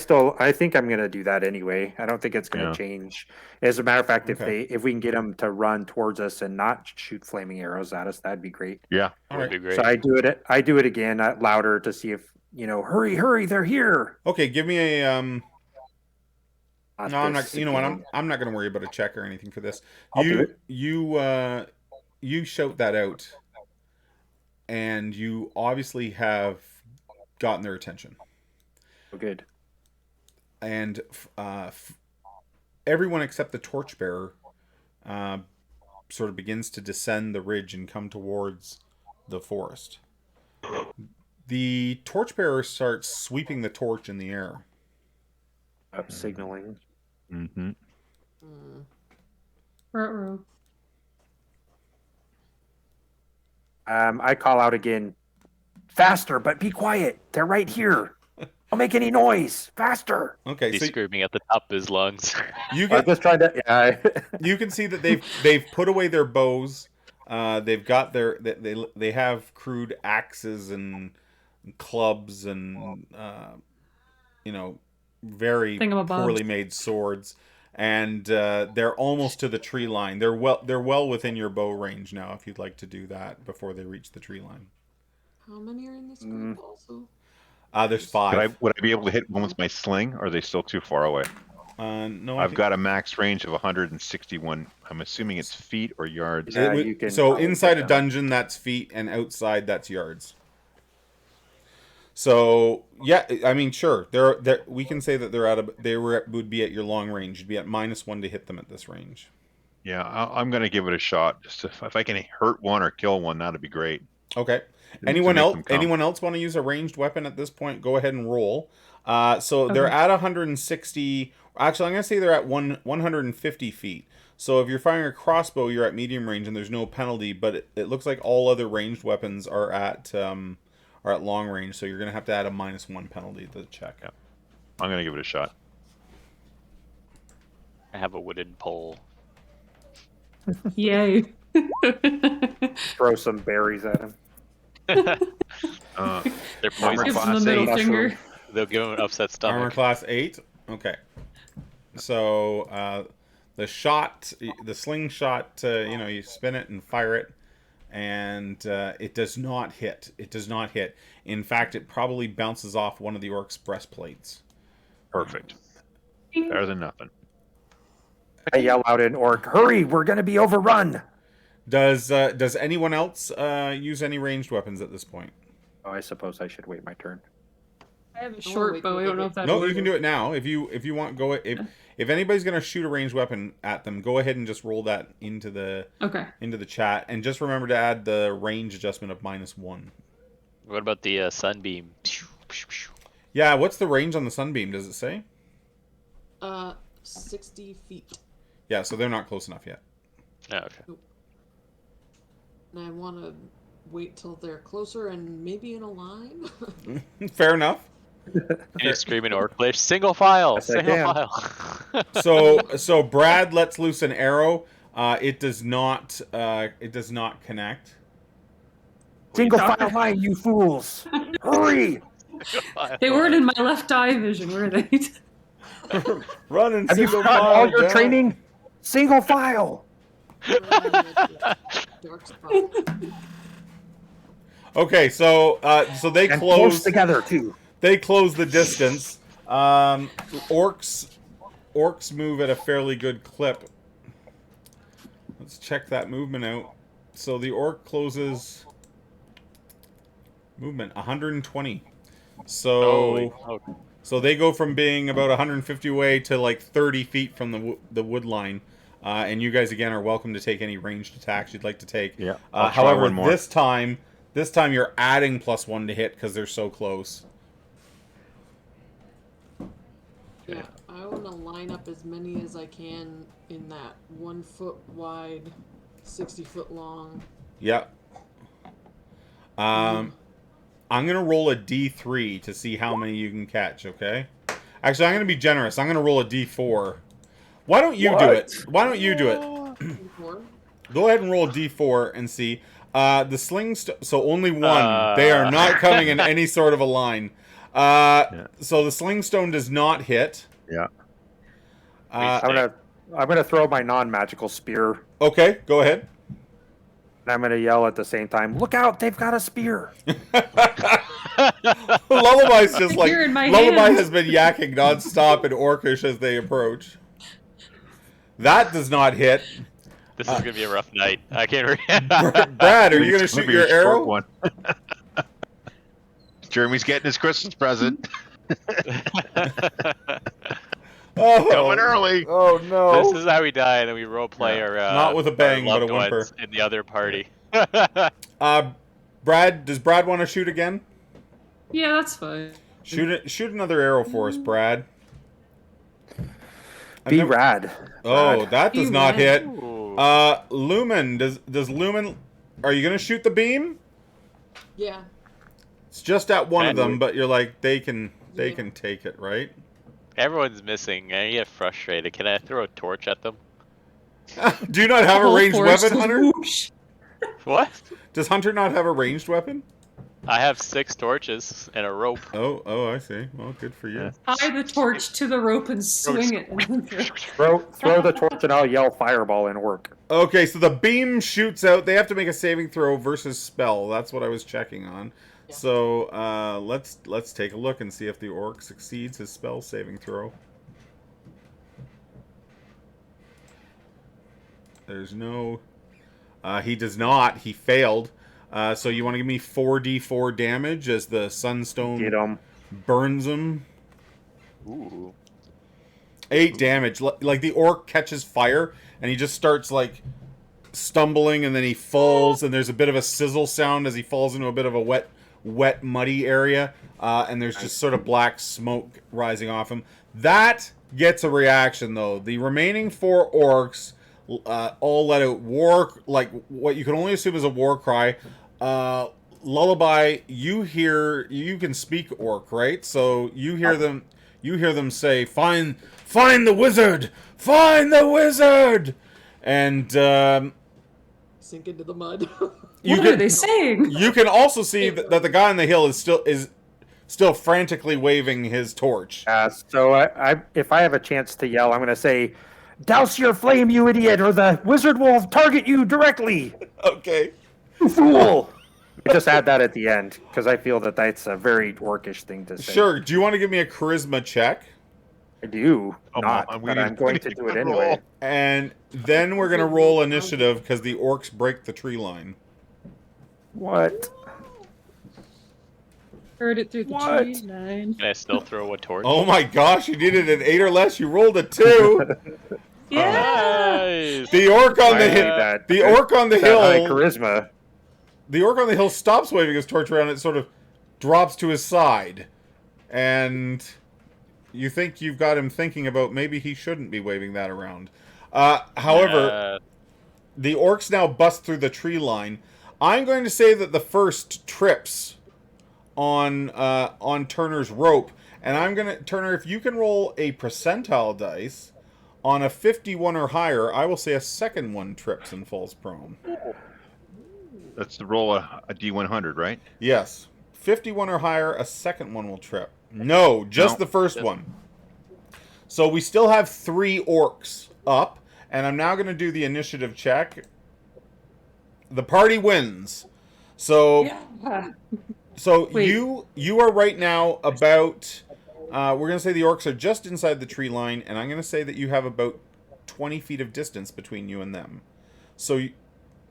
think I'm gonna do that anyway. I don't think it's gonna Yeah. change. As a matter of fact, Okay. if we can get them to run towards us and not shoot flaming arrows at us, that'd be great. Yeah. All Would right. be great. So I do it again louder to see if hurry, they're here. Okay, give me a Not No, I'm this not. You know what? again. I'm not going to worry about a check or anything for this. I'll do it. You shout that out, and you obviously have gotten their attention. Oh, good. And everyone except the torchbearer sort of begins to descend the ridge and come towards the forest. The torchbearer starts sweeping the torch in the air. Signaling. Mm-hmm. Ruh-roh. I call out again. Faster, but be quiet. They're right here. Don't make any noise. Faster. Okay, He's so screaming at the top of his lungs. you I'm get just trying to. Yeah. you can see that they've put away their bows. They've got they have crude axes and clubs and very Thingamabobs. poorly made swords, and they're almost to the tree line. They're well within your bow range now. If you'd like to do that before they reach the tree line. How many are in this group also? There's 5. Would I be able to hit one with my sling, or are they still too far away? No, I've got a max range of 161. I'm assuming it's feet or yards. Yeah, you can so probably inside get a them. dungeon, that's feet, and outside, that's yards. So yeah, I mean, sure, we can say that would be at your long range. You'd be at -1 to hit them at this range. Yeah, I'm going to give it a shot. Just if I can hurt one or kill one, that'd be great. Okay. To Anyone make else? them come. Anyone else want to use a ranged weapon at this point? Go ahead and roll. So they're Okay. at 160. Actually, I'm going to say they're at 150 feet. So if you're firing a crossbow, you're at medium range, and there's no penalty. But it looks like all other ranged weapons are at long range. So you're going to have to add a -1 penalty to the check. Yeah. I'm going to give it a shot. I have a wooden pole. Yay. Throw some berries at him. Uh, They're Armor poison. Gives them class the middle 8. finger. They'll give him an upset Armor stomach. class 8. Okay. So the slingshot, you spin it and fire it, and it does not hit. It does not hit. In fact, it probably bounces off one of the orc's breastplates. Perfect. Better than nothing. I yell out in orc, "Hurry! We're going to be overrun!" Does anyone else use any ranged weapons at this point? Oh, I suppose I should wait my turn. I have a wait short bow. till I don't know if that. No, you can do it now. If you want, go. If anybody's gonna shoot a ranged weapon at them, go ahead and just roll that into the Okay. chat, and just remember to add the range adjustment of -1. What about the sunbeam? Yeah, what's the range on the sunbeam? Does it say? 60 feet. Yeah, so they're not close enough yet. Oh, okay. And I want to wait till they're closer and maybe in a line. Fair enough. You scream in Orcish, single file, Yes, I Oh, can. file. So Brad lets loose an arrow. It does not connect. Single file line, you fools! Hurry! They weren't in my left eye vision, were they? Run and Have you single forgotten file all your down. training? Single file! Dark spot. Okay, so they And close close. together, too. They close the distance. Orcs move at a fairly good clip. Let's check that movement out. So the orc closes movement 120. So Okay. so they go from being about 150 away to like 30 feet from the wood line. And you guys again are welcome to take any ranged attacks you'd like to take. Yeah, I'll try However, one more. this time you're adding +1 to hit because they're so close. Yeah, I want to line up as many as I can in that 1 foot wide, 60 foot long. Yep. I'm gonna roll a D3 to see how many you can catch. Okay. Actually, I'm gonna be generous. I'm gonna roll a D4. Why don't you do it? Why don't you do it? Four. Go ahead and roll a D4 and see. The sling. So only one. They are not coming in any sort of a line. So the sling stone does not hit. Yeah. I'm gonna throw my non-magical spear, Okay, go ahead. and I'm gonna yell at the same time, "Look out! They've got a spear!" Lullaby's just like Spear in my Lullaby hand. has been yakking nonstop in Orcish as they approach. That does not hit. This is gonna be a rough night. I can't read. Brad, are you gonna It's gonna shoot be your a short arrow? one. Jeremy's getting his Christmas present. Oh, Going early. Oh no! This is how we die, and then we roleplay our Not with a bang, our but a loved whimper. ones in the other party. Brad, does Brad want to shoot again? Yeah, that's fine. Shoot another arrow for us, Brad. Be rad. Oh, Rad. that does Be not rad. hit. Ooh. Lumen, does Lumen? Are you gonna shoot the beam? Yeah. It's just at one of And- them, but you're like, they can take it, right? Everyone's missing. I get frustrated. Can I throw a torch at them? Do you not have a Whole ranged forest weapon, is Hunter? whoosh. What? Does Hunter not have a ranged weapon? I have 6 torches and a rope. Oh, I see. Well, good for you. Yeah. Tie the torch to the rope and swing it. And then Throw the torch and I'll yell fireball and work. Okay, so the beam shoots out. They have to make a saving throw versus spell. That's what I was checking on. Yeah. So let's take a look and see if the orc succeeds his spell saving throw. There's no... he does not. He failed. So you want to give me 4d4 damage as the sunstone Get him. burns him? Ooh. 8 damage. Like the orc catches fire and he just starts like stumbling and then he falls and there's a bit of a sizzle sound as he falls into a bit of a wet muddy area and there's just sort of black smoke rising off him. That gets a reaction though. The remaining 4 orcs all let out like what you can only assume is a war cry. Lullaby, you can speak orc, right? So you hear them say, find the wizard! Find the wizard! And Sink into the mud. what are they saying? you can also see that the guy on the hill is still frantically waving his torch. So if I have a chance to yell, I'm going to say, "Douse your flame, you idiot, or the wizard will target you directly." Okay. You fool! I just add that at the end because I feel that that's a very orcish thing to say. Sure. Do you want to give me a charisma check? I do Come not, on, but I'm going to do it anyway. roll. And then we're going to roll initiative because the orcs break the tree line. What? Heard it through the What? tree line. Can I still throw a torch? Oh my gosh, you needed an 8 or less. You rolled a 2. Yeah. Nice. The orc on the I hill. hate that. The orc on the That high hill. charisma. The orc on the hill stops waving his torch around. It sort of drops to his side, and you think you've got him thinking about maybe he shouldn't be waving that around. However, the orcs now bust through the tree line. I'm going to say that the first trips on Turner's rope, and I'm gonna Turner, if you can roll a percentile dice on a 51 or higher, I will say a second one trips and falls prone. That's the roll a D100, right? Yes. 51 or higher, a second one will trip. No, just No. the first one. So we still have 3 orcs up, and I'm now going to do the initiative check. The party wins. So Yeah. so Wait. you are right now about we're going to say the orcs are just inside the tree line, and I'm going to say that you have about 20 feet of distance between you and them. So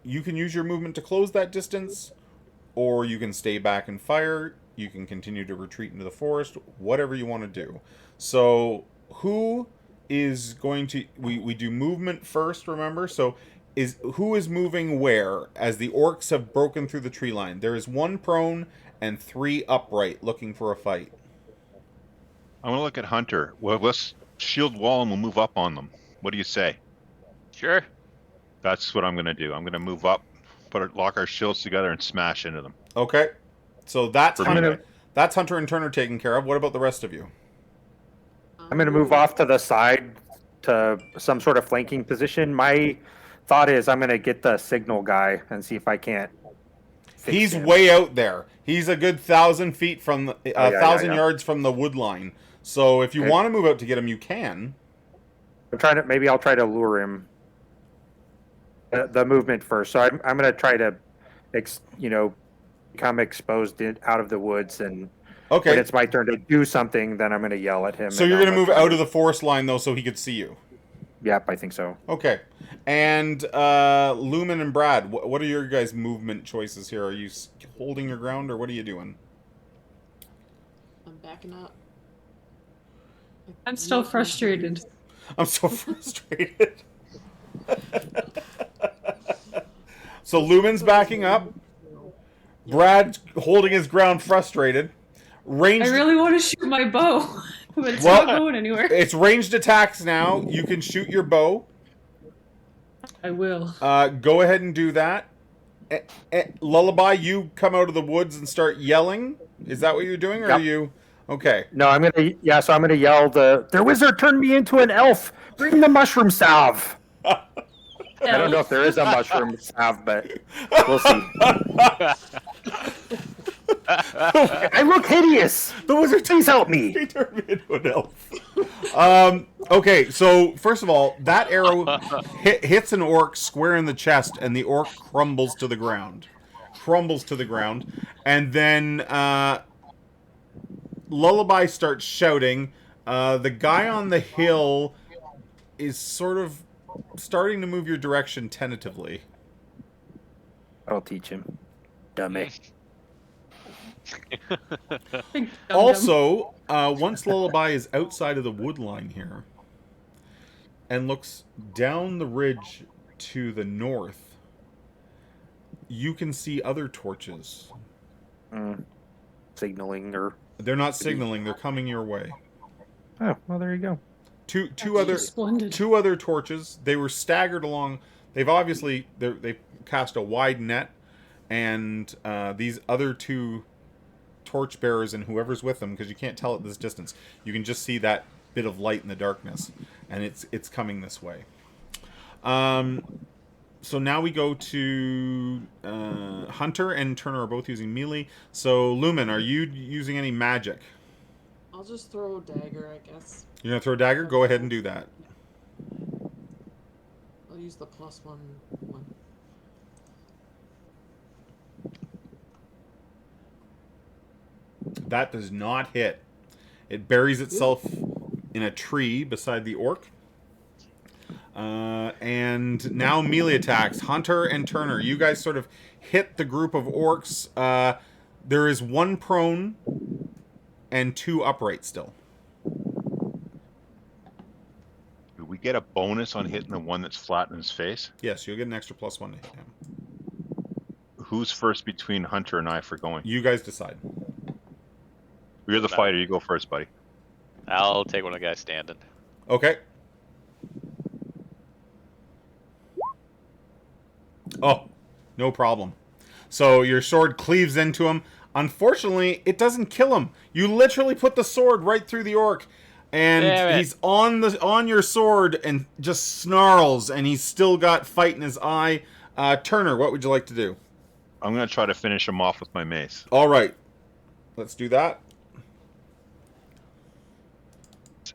you can use your movement to close that distance, or you can stay back and fire. You can continue to retreat into the forest, whatever you want to do. So who is going to... We do movement first, remember? So who is moving where as the orcs have broken through the tree line? There is 1 prone and 3 upright looking for a fight. I want to look at Hunter. Well, let's shield wall and we'll move up on them. What do you say? Sure. That's what I'm going to do. I'm going to move up, lock our shields together, and smash into them. Okay. So that's For me. Hunter and Turner taken care of. What about the rest of you? I'm going to move off to the side to some sort of flanking position. My thought is I'm going to get the signal guy and see if I can't. fix He's him. way out there. He's a good 1,000 feet from the, yeah, 1,000 yeah. yards from the wood line. So if you Okay. want to move out to get him, you can. I'm trying to. Maybe I'll try to lure him. The movement first. So I'm going to try to, become exposed out of the woods, and when Okay. it's my turn to do something, then I'm going to yell at him. So and you're I'll going to move let him- out of the forest line though, so he could see you. Yep, I think so. Okay. And Lumen and Brad, what are your guys' movement choices here? Are you holding your ground, or what are you doing? I'm backing up. I'm still frustrated. I'm so frustrated. So Lumen's backing up. Brad holding his ground, frustrated. Ranged. I really want to shoot my bow, but it's Well- not going anywhere. It's ranged attacks now. You can shoot your bow. I will. Go ahead and do that. Lullaby, you come out of the woods and start yelling. Is that what you're doing, or Yep. are you... Okay. No, I'm gonna. So I'm gonna yell. Their wizard turned me into an elf. Bring the mushroom salve. I don't know if there is a mushroom salve, but we'll see. I look hideous. The wizard, please help me. He turned me into an elf. Okay, so first of all, that arrow hits an orc square in the chest, and the orc crumbles to the ground. And then Lullaby starts shouting. The guy on the hill is sort of starting to move your direction tentatively. I'll teach him. Dummy. Also, once Lullaby is outside of the wood line here and looks down the ridge to the north, you can see other torches. Signaling or... They're not signaling, they're coming your way. Oh, well, there you go. Two other torches. They were staggered along. They've cast a wide net, and these other two torch bearers and whoever's with them, because you can't tell at this distance, you can just see that bit of light in the darkness, and it's coming this way. So now we go to Hunter and Turner are both using melee. So Lumen, are you using any magic? I'll just throw a dagger, I guess. You're gonna throw a dagger? Go ahead and do that. I'll use the +1 one. That does not hit. It buries itself in a tree beside the orc. And now melee attacks. Hunter and Turner, you guys sort of hit the group of orcs. There is one prone and two upright still. Do we get a bonus on hitting the one that's flat in his face? Yes, you'll get an extra +1 to hit him. Who's first between Hunter and I for going? You guys decide. You're the fighter. You go first, buddy. I'll take one of the guys standing. Okay. Oh, no problem. So your sword cleaves into him. Unfortunately, it doesn't kill him. You literally put the sword right through the orc, and he's on your sword and just snarls, and he's still got fight in his eye. Turner, what would you like to do? I'm going to try to finish him off with my mace. All right. Let's do that.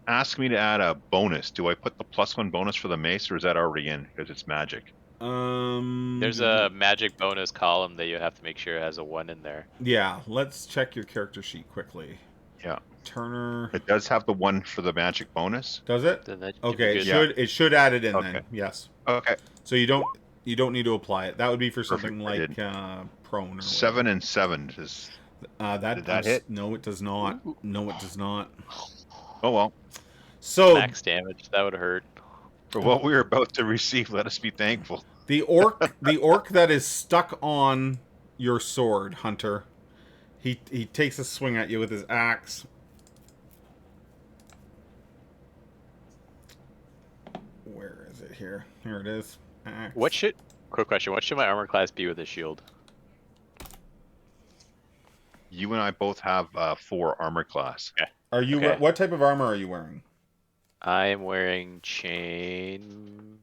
Ask me to add a bonus. Do I put the +1 bonus for the mace, or is that already in because it's magic? There's a magic bonus column that you have to make sure has a 1 in there. Yeah, let's check your character sheet quickly. Yeah. Turner. It does have the 1 for the magic bonus. Does it? Okay, it should add it in then. Yes. Okay. So you don't need to apply it. That would be for something like prone or 7 and 7 is. Did that hit? No, it does not. No, it does not. Oh well. So max damage, that would hurt. For what we were about to receive, let us be thankful. The orc that is stuck on your sword, Hunter, he takes a swing at you with his axe. Where is it here? Here it is. Axe. Quick question, what should my armor class be with a shield? You and I both have 4 armor class. Okay. Are you what type of armor are you wearing? I am wearing chain.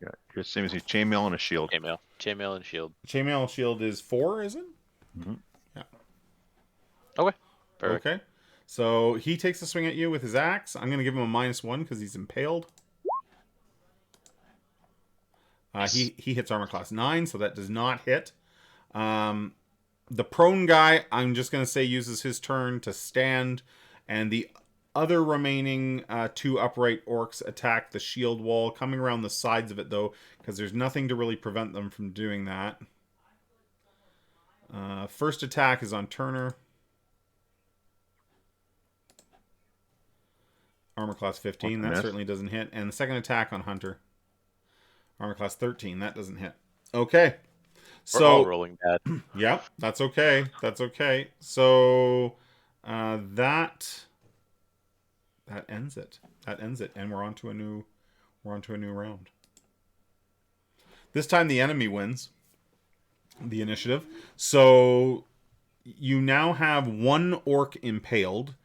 Yeah, you're the same as you. Chainmail and a shield. Chainmail and shield. Chainmail and shield is 4, is it? Mm-hmm. Yeah. Okay. Perfect. Okay. So he takes a swing at you with his axe. I'm going to give him a -1 because he's impaled. He hits armor class 9, so that does not hit. The prone guy, I'm just going to say, uses his turn to stand, and the other remaining 2 upright orcs attack the shield wall, coming around the sides of it, though, because there's nothing to really prevent them from doing that. First attack is on Turner. Armor class 15, that certainly doesn't hit. And the second attack on Hunter. Armor class 13, that doesn't hit. Okay. We're all rolling bad. Yeah, that's okay. That's okay. So that ends it. That ends it, and we're on to a new round. This time the enemy wins the initiative. So you now have 1 orc impaled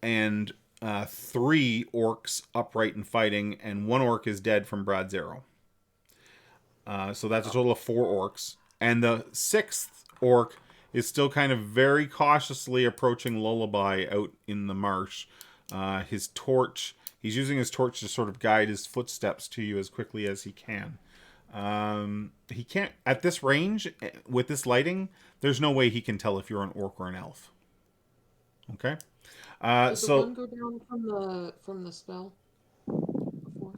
and 3 orcs upright and fighting, and 1 orc is dead from Brad's arrow. So that's a total of 4 orcs. And the 6th orc is still kind of very cautiously approaching Lullaby out in the marsh. His torch, he's using his torch to sort of guide his footsteps to you as quickly as he can. He can't, at this range, with this lighting, there's no way he can tell if you're an orc or an elf. Okay? Did the one go down from the spell before?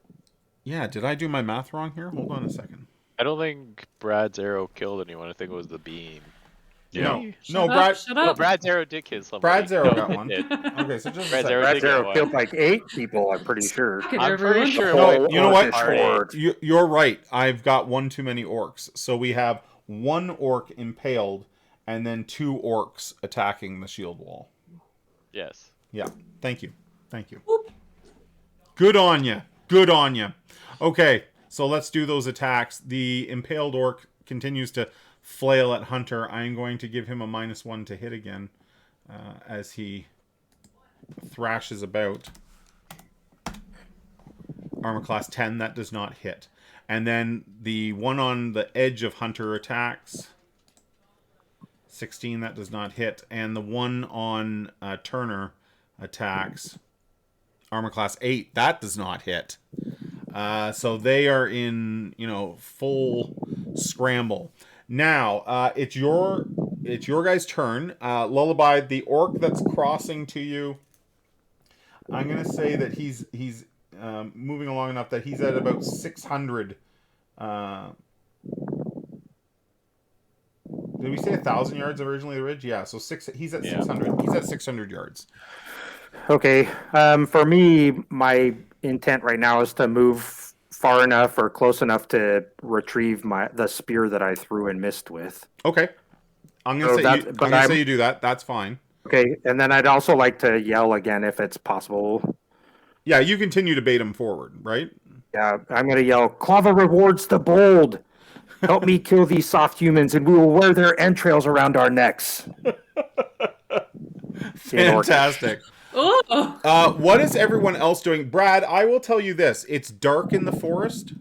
Yeah, did I do my math wrong here? Hold on a second. I don't think Brad's arrow killed anyone. I think it was the beam. Yeah. No, Shut No, up. Brad's arrow did kill somebody. Brad's arrow No, got it one. did. Okay, so just a Brad's second. arrow Brad's did get arrow one. killed like 8 people, I'm pretty sure. Okay, I'm everyone. pretty sure. No, you know what? Horde. You're right. I've got 1 too many orcs. So we have 1 orc impaled and then 2 orcs attacking the shield wall. Yes. Yeah. Thank you. Thank you. Good on you. Good on you. Okay, so let's do those attacks. The impaled orc continues to flail at Hunter. I'm going to give him a -1 to hit again as he thrashes about. Armor class 10, that does not hit. And then the one on the edge of Hunter attacks. 16, that does not hit. And the one on Turner attacks. Armor class 8, that does not hit. So they are in, full scramble. Now, it's your guys' turn. Lullaby, the orc that's crossing to you, I'm gonna say that he's moving along enough that he's at about 600. Did we say 1,000 yards originally, the ridge? Yeah, so he's at 600. He's at 600 yards. Okay. For me, my intent right now is to move far enough or close enough to retrieve the spear that I threw and missed with. Okay. I'm gonna say you do that. That's fine. Okay, and then I'd also like to yell again if it's possible. Yeah, you continue to bait him forward, right? Yeah, I'm gonna yell, Clava rewards the bold. Help me kill these soft humans and we will wear their entrails around our necks. Fantastic. Oh. What is everyone else doing? Brad, I will tell you this. It's dark in the forest.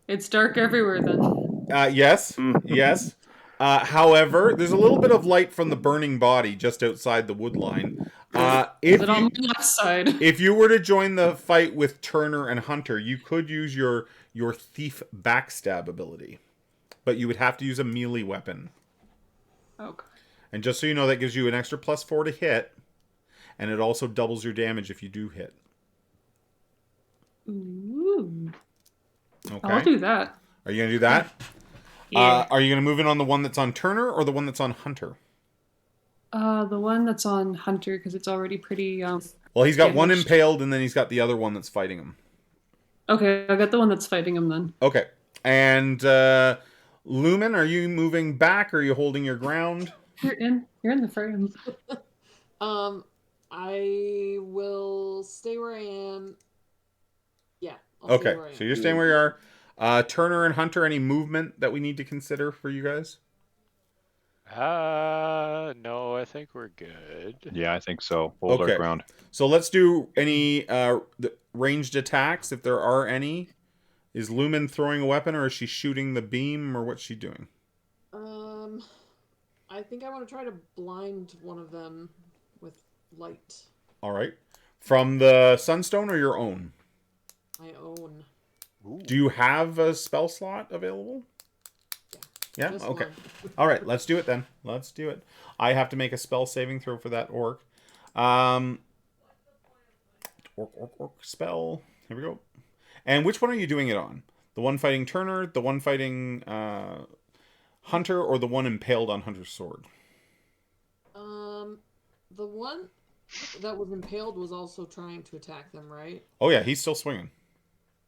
It's dark everywhere then. Yes. Yes. However, there's a little bit of light from the burning body just outside the wood line. Is it on the left side? If you were to join the fight with Turner and Hunter, you could use your thief backstab ability. But you would have to use a melee weapon. Okay. And just so you know, that gives you an extra +4 to hit. And it also doubles your damage if you do hit. Ooh. Okay. I'll do that. Are you going to do that? Yeah. Are you going to move in on the one that's on Turner or the one that's on Hunter? The one that's on Hunter, because it's already pretty, Well, he's got one damaged. impaled, and then he's got the other one that's fighting him. Okay, I got the one that's fighting him then. Okay. And, Lumen, are you moving back, or are you holding your ground? You're in the frame. I will stay where I am. Yeah. I'll stay Okay, where I am. so you're staying where you are. Turner and Hunter, any movement that we need to consider for you guys? No, I think we're good. Yeah, I think so. Hold our ground. So let's do any ranged attacks, if there are any. Is Lumen throwing a weapon, or is she shooting the beam, or what's she doing? I think I want to try to blind one of them with light. All right. From the Sunstone or your own? My own. Ooh. Do you have a spell slot available? Yeah? Just Okay. one. All right, let's do it then. Let's do it. I have to make a spell saving throw for that orc. Orc spell. Here we go. And which one are you doing it on? The one fighting Turner, the one fighting Hunter, or the one impaled on Hunter's sword? The one that was impaled was also trying to attack them, right? Oh yeah, he's still swinging.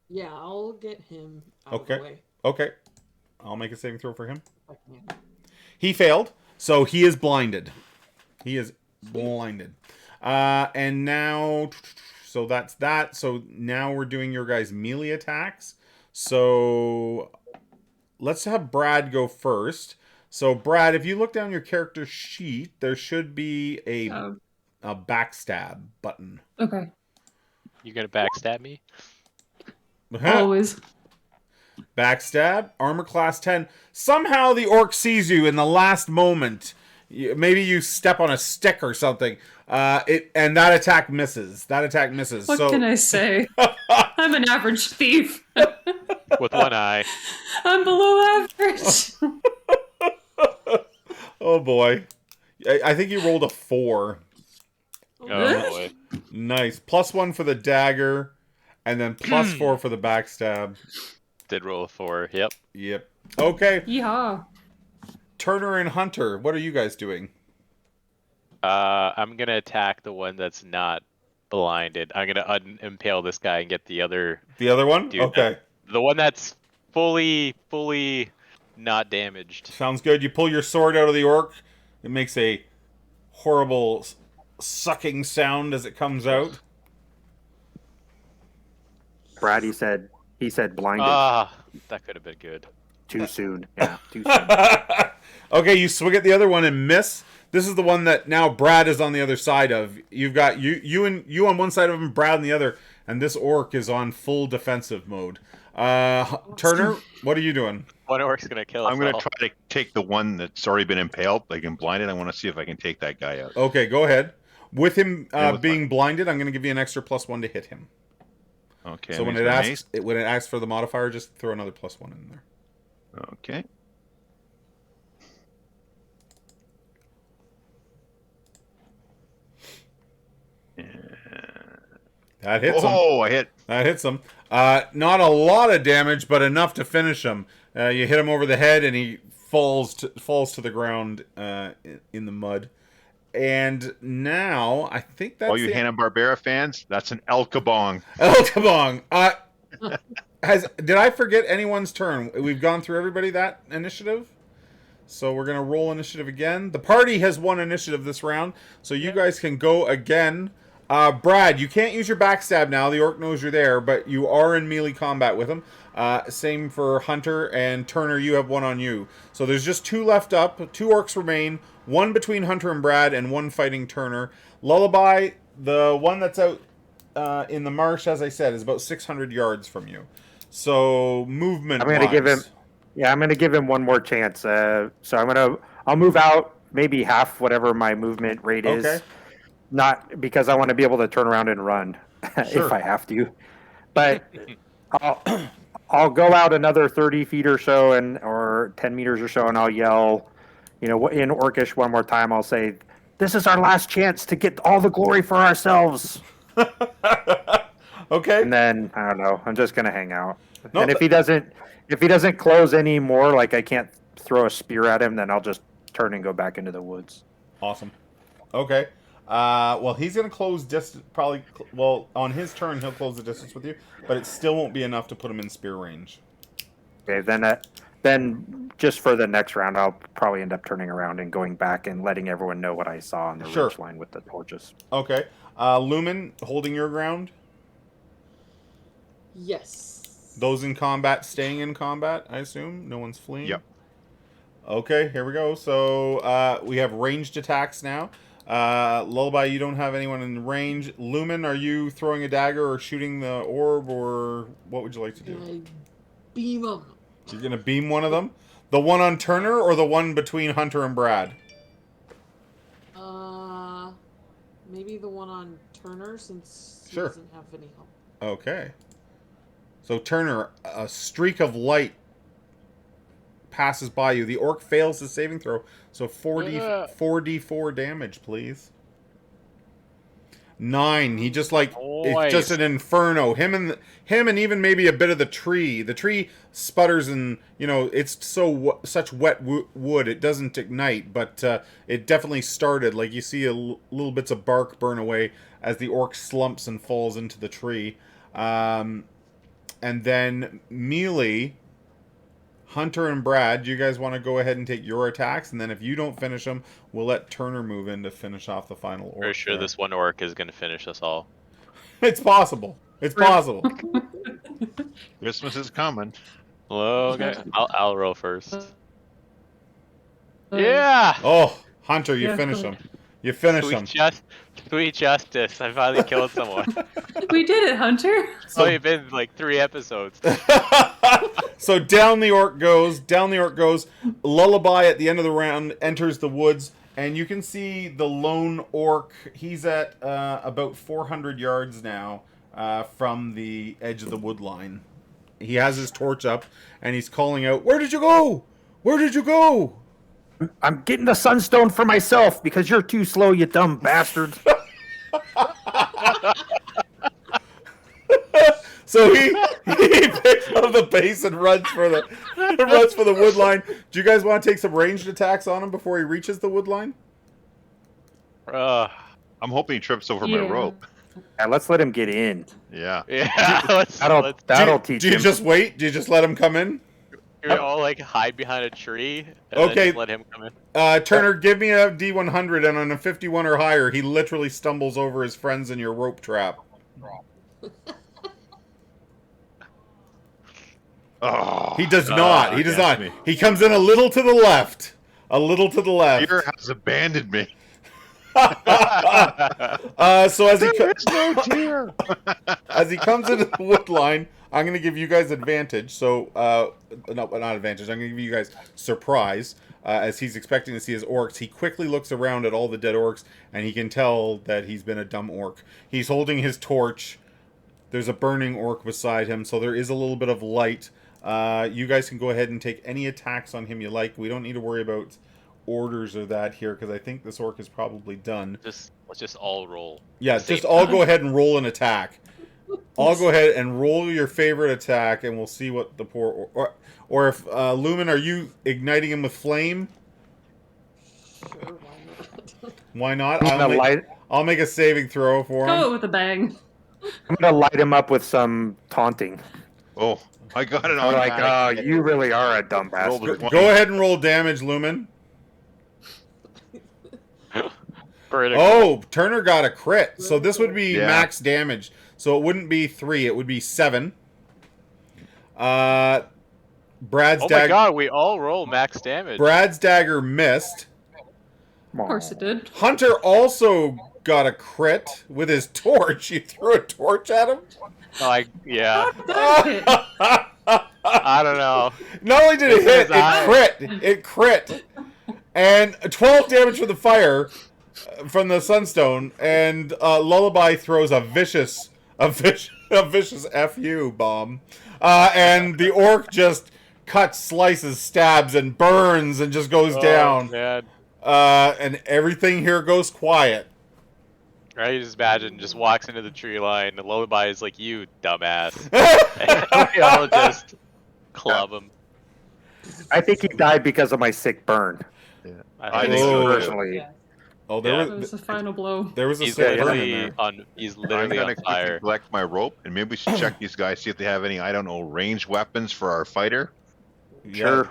Yeah, I'll get him out of the way. Okay. I'll make a saving throw for him. I can. He failed, so he is blinded. He is blinded. And now, so that's that. So now we're doing your guys' melee attacks. So let's have Brad go first. So, Brad, if you look down your character sheet, there should be a backstab button. Okay. You gonna backstab me? Always. Backstab, armor class 10. Somehow the orc sees you in the last moment. Maybe you step on a stick or something. And that attack misses. What can I say? I'm an average thief. With one eye. I'm below average. Oh boy. I think you rolled a 4. Oh boy. Nice. +1 for the dagger, and then +4 for the backstab. Did roll a 4. Yep. Okay. Yeehaw. Turner and Hunter, what are you guys doing? I'm gonna attack the one that's not blinded. I'm gonna impale this guy and get the other. The other one? Dude, okay. The one that's fully not damaged. Sounds good. You pull your sword out of the orc. It makes a horrible sucking sound as it comes out. Brad, he said blinded. That could have been good. Too soon. Yeah, too soon. Okay, you swing at the other one and miss. This is the one that now Brad is on the other side of. You've got you on one side of him, Brad on the other, and this orc is on full defensive mode. Turner, what are you doing? One orc's gonna kill us. I'm gonna try to take the one that's already been impaled, like and blinded. I want to see if I can take that guy out. Okay, go ahead. With him being blinded, I'm gonna give you an extra +1 to hit him. Okay. So when it asks for the modifier, just throw another +1 in there. Okay. That hits him. Oh, I hit. That hits him. Not a lot of damage, but enough to finish him. You hit him over the head, and he falls to the ground in the mud. And now, I think that's all you Hanna-Barbera fans, that's an El Kabong. El Kabong. Did I forget anyone's turn? We've gone through everybody that initiative. So we're going to roll initiative again. The party has won initiative this round, so you guys can go again. Brad, you can't use your backstab now. The orc knows you're there, but you are in melee combat with him. Same for Hunter and Turner. You have one on you. So there's just 2 left up. 2 orcs remain. 1 between Hunter and Brad, and 1 fighting Turner. Lullaby, the one that's out in the marsh, as I said, is about 600 yards from you. So movement. I'm going to give him. Yeah, I'm going to give him one more chance. So I'll move out maybe half whatever my movement rate is. Okay. Not because I want to be able to turn around and run if I have to, but I'll go out another 30 feet or so or 10 meters or so, and I'll yell, in Orcish one more time. I'll say, "This is our last chance to get all the glory for ourselves." Okay. And then I don't know. I'm just gonna hang out. No, and if he doesn't close anymore, like I can't throw a spear at him, then I'll just turn and go back into the woods. Awesome. Okay. Well, he's going to close distance, probably, on his turn, he'll close the distance with you, but it still won't be enough to put him in spear range. Okay, then just for the next round, I'll probably end up turning around and going back and letting everyone know what I saw on the ridge line with the torches. Okay. Lumen, holding your ground? Yes. Those in combat, staying in combat, I assume? No one's fleeing? Yep. Okay, here we go. So, we have ranged attacks now. Lullaby, you don't have anyone in range. Lumen, are you throwing a dagger or shooting the orb, or what would you like to do? I beam them. You're going to beam one of them? The one on Turner or the one between Hunter and Brad? Maybe the one on Turner, since he Sure. doesn't have any help. Okay. So Turner, a streak of light passes by you. The orc fails his saving throw. So 4d4 damage, please. 9. He just it's just an inferno. Him and even maybe a bit of the tree. The tree sputters and it's such wet wood it doesn't ignite, but it definitely started. Like you see little bits of bark burn away as the orc slumps and falls into the tree. And then melee. Hunter and Brad, you guys want to go ahead and take your attacks, and then if you don't finish them, we'll let Turner move in to finish off the final orc. Pretty sure this one orc is going to finish us all. It's possible. It's possible. Christmas is coming. Well, okay. I'll roll first. Yeah. Oh, Hunter, you Yeah, finish good. him. You finish him. Sweet justice. I finally killed someone. We did it, Hunter. It's only been like 3 episodes. So down the orc goes. Lullaby at the end of the round enters the woods, and you can see the lone orc. He's at about 400 yards now from the edge of the wood line. He has his torch up, and he's calling out, "Where did you go? Where did you go?" I'm getting the sunstone for myself because you're too slow, you dumb bastard. So he picks up the pace and runs for the wood line. Do you guys want to take some ranged attacks on him before he reaches the wood line? I'm hoping he trips over my rope. Yeah, let's let him get in. Yeah. Yeah. That'll teach Do you him. just wait? Do you just let him come in? You're all like hide behind a tree and Okay. then just let him come in. Turner, give me a D100, and on a 51 or higher, he literally stumbles over his friends in your rope trap. Oh, He does not. He does not. me. He comes in a little to the left. A little to the left. Fear has abandoned me. So as he There's no deer. as he comes into the wood line, I'm going to give you guys advantage. So, no, not advantage. I'm going to give you guys surprise. As he's expecting to see his orcs, he quickly looks around at all the dead orcs, and he can tell that he's been a dumb orc. He's holding his torch. There's a burning orc beside him, so there is a little bit of light. You guys can go ahead and take any attacks on him you like. We don't need to worry about orders or that here, because I think this orc is probably done. Let's just all roll. Yeah, just all go ahead and roll an attack. I'll go ahead and roll your favorite attack, and we'll see what the poor... Or if, Lumen, are you igniting him with flame? Sure, why not? Why not? I'll make a saving throw for him. Go with a bang. I'm gonna light him up with some taunting. Oh, I got it I'm on. like, oh, you really are a dumb bastard. Rolled a 20. Go ahead and roll damage, Lumen. Critical. Oh, Turner got a crit. So this would be Yeah. max damage. So it wouldn't be 3, it would be 7. Brad's Oh my dagger. god, we all roll max damage. Brad's dagger missed. Of course it did. Hunter also got a crit with his torch. You threw a torch at him? Yeah. That hit. I don't know. Not only did it hit, His eye. it crit. And 12 damage from the fire from the sunstone, and Lullaby throws a vicious FU bomb. And the orc just cuts, slices, stabs, and burns and just goes down. Man. And everything here goes quiet. Right, you just imagine, just walks into the tree line, the Lullaby is like, you dumbass. And we all just club him. I think he died because of my sick burn. I think think so, too. Personally. Yeah. Oh, Yeah. That was the final blow. there was a He's sick burn in literally there. on. He's I'm literally gonna on quickly fire. collect my rope, and maybe we should check these guys, see if they have any, I don't know, ranged weapons for our fighter. Sure.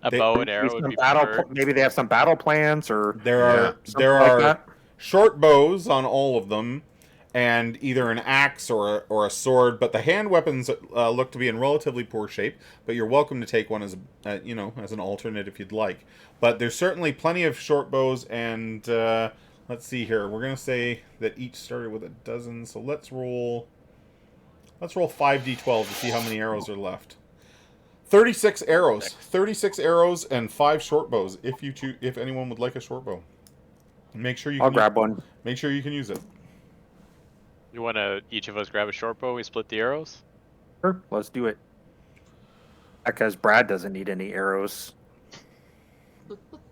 A They- bow and arrow would be preferred. Maybe they have some battle plans or There are something there like are that. short bows on all of them, and either an axe or a sword. But the hand weapons look to be in relatively poor shape. But you're welcome to take one as as an alternate if you'd like. But there's certainly plenty of short bows, and let's see here. We're gonna say that each started with a dozen. So let's roll 5d12 to see how many arrows are left. 36 arrows. 36 arrows and 5 short bows. If anyone would like a short bow, make sure you. I'll can grab one. Make sure you can use it. You want to each of us grab a short bow? We split the arrows. Sure, let's do it. Because Brad doesn't need any arrows.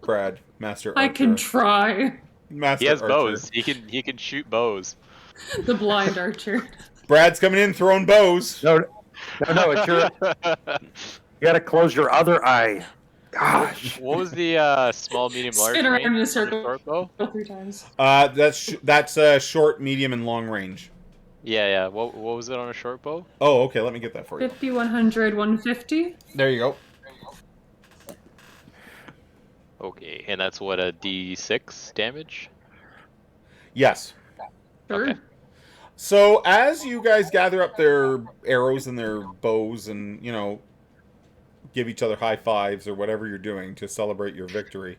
Brad, master I archer. can try. Master He has archer. bows. He can shoot bows. The blind archer. Brad's coming in throwing bows. No, it's your. You gotta close your other eye. Gosh. What was the small, medium, large Spin around range in a for the circle. short bow? 3 times. That's short, medium, and long range. Yeah. What was it on a short bow? Oh, okay. Let me get that for you. 50, 100, 150. There you go. Okay, and that's what, a D6 damage? Yes. Sure. Okay. So as you guys gather up their arrows and their bows, and give each other high fives or whatever you're doing to celebrate your victory,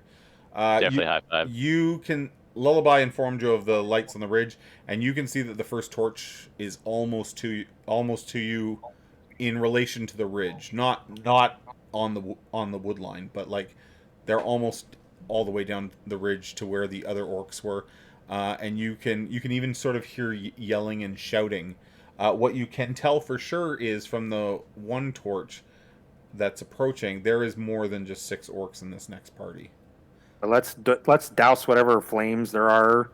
Definitely high five. You can. Lullaby informed you of the lights on the ridge, and you can see that the first torch is almost to you in relation to the ridge. Not on the wood line, but like they're almost all the way down the ridge to where the other orcs were. And you can even sort of hear yelling and shouting. What you can tell for sure is from the one torch that's approaching, there is more than just 6 orcs in this next party. Let's douse whatever flames there are,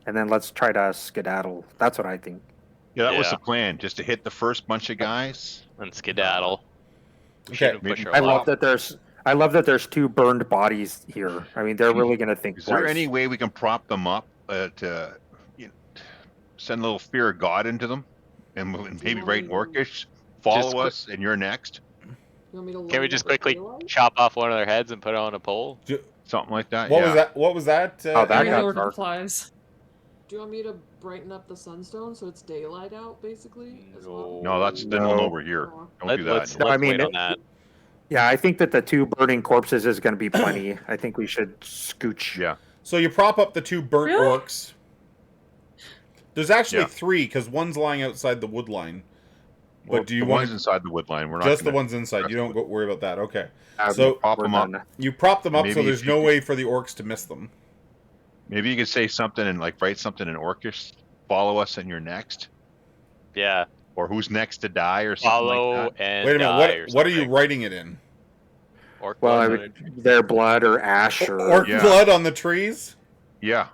and then let's try to skedaddle. That's what I think. Yeah, that was the plan, just to hit the first bunch of guys and skedaddle. Okay. I love that there's 2 burned bodies here. I mean, they're really going to think. Is there any way we can prop them up to send a little fear of God into them, and maybe write Orcish, follow us, and you're next? Can we just quickly chop off one of their heads and put it on a pole? Something like that. What was that? Oh, that got dark. Flies. Do you want me to brighten up the sunstone so it's daylight out, basically? As well? No, then we'll know we're here. Don't do that. Let's wait on that. Yeah, I think that the 2 burning corpses is going to be plenty. I think we should scooch. Yeah. So you prop up the 2 burnt orcs. There's actually 3 because one's lying outside the wood line. But Well, do you the want ones inside the wood line? We're not just the ones inside? You don't worry about that. Okay. So prop them up. You prop them up Maybe so there's no way for the orcs to miss them. Maybe you could say something and write something in Orcish. Follow us, and you're next. Yeah. Or who's next to die, or something Follow like that. and Wait a die minute. What are you writing it in? Orc Well, blood. their blood or ash or Orc blood on the trees. Yeah.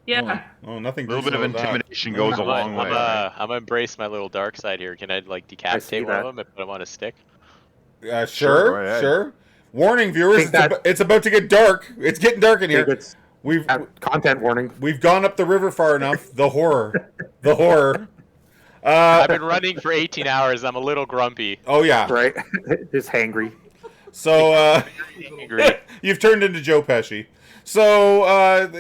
Yeah. Oh, nothing. A little bit of intimidation goes a long way. I'm gonna embrace my little dark side here. Can I decapitate one of them and put them on a stick? Sure. Warning, viewers! It's about to get dark. It's getting dark in here. We've content warning. We've gone up the river far enough. The horror. I've been running for 18 hours. I'm a little grumpy. Oh yeah. Right. Just hangry. So you've turned into Joe Pesci. So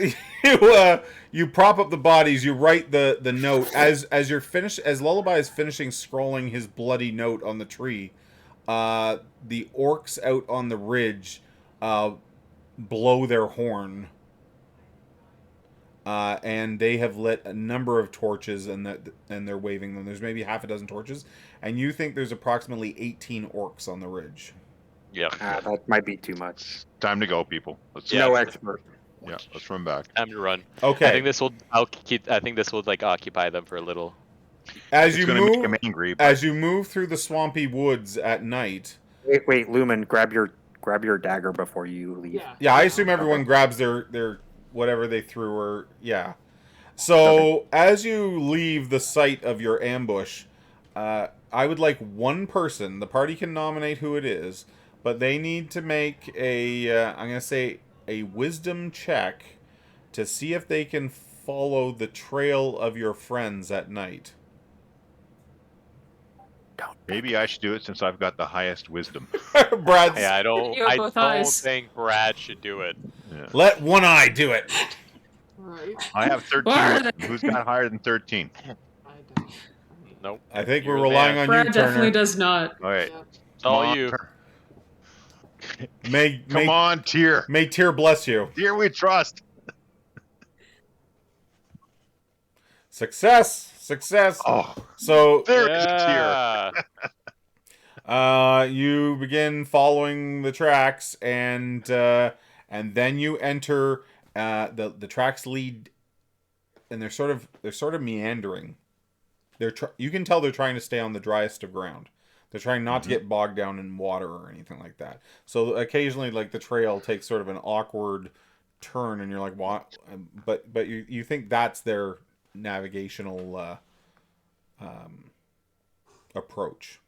you prop up the bodies. You write the note as you're finished. As Lullaby is finishing scrolling his bloody note on the tree. The orcs out on the ridge blow their horn. And they have lit a number of torches, and they're waving them. There's maybe half a dozen torches, and you think there's approximately 18 orcs on the ridge. Yep. That might be too much. Time to go, people. No expert. Yeah, let's run back. Time to run. Okay. I think this will. I think this will occupy them for a little. As you make them angry, as you move through the swampy woods at night. Wait, Lumen, grab your dagger before you leave. Yeah, I assume everyone grabs their whatever they threw, or So as you leave the site of your ambush, I would like one person. The party can nominate who it is, but they need to make I'm gonna say a wisdom check to see if they can follow the trail of your friends at night. Maybe I should do it since I've got the highest wisdom. Brad's. Yeah, I don't think Brad should do it. Yeah. Let one eye do it. Right. I have 13. Who's got higher than 13? I don't. Nope. I think You're we're the relying man. on Brad you, definitely Turner. does not. All right. Yeah. It's all you. Come on, Tyr. May Tyr bless you. Tyr, we trust. Success. Oh, So there is Tyr. you begin following the tracks, and then you enter. The tracks lead, and they're sort of meandering. You can tell they're trying to stay on the driest of ground. They're trying not to get bogged down in water or anything like that. So occasionally, the trail takes sort of an awkward turn, and you're like, "What?" But you think that's their navigational approach.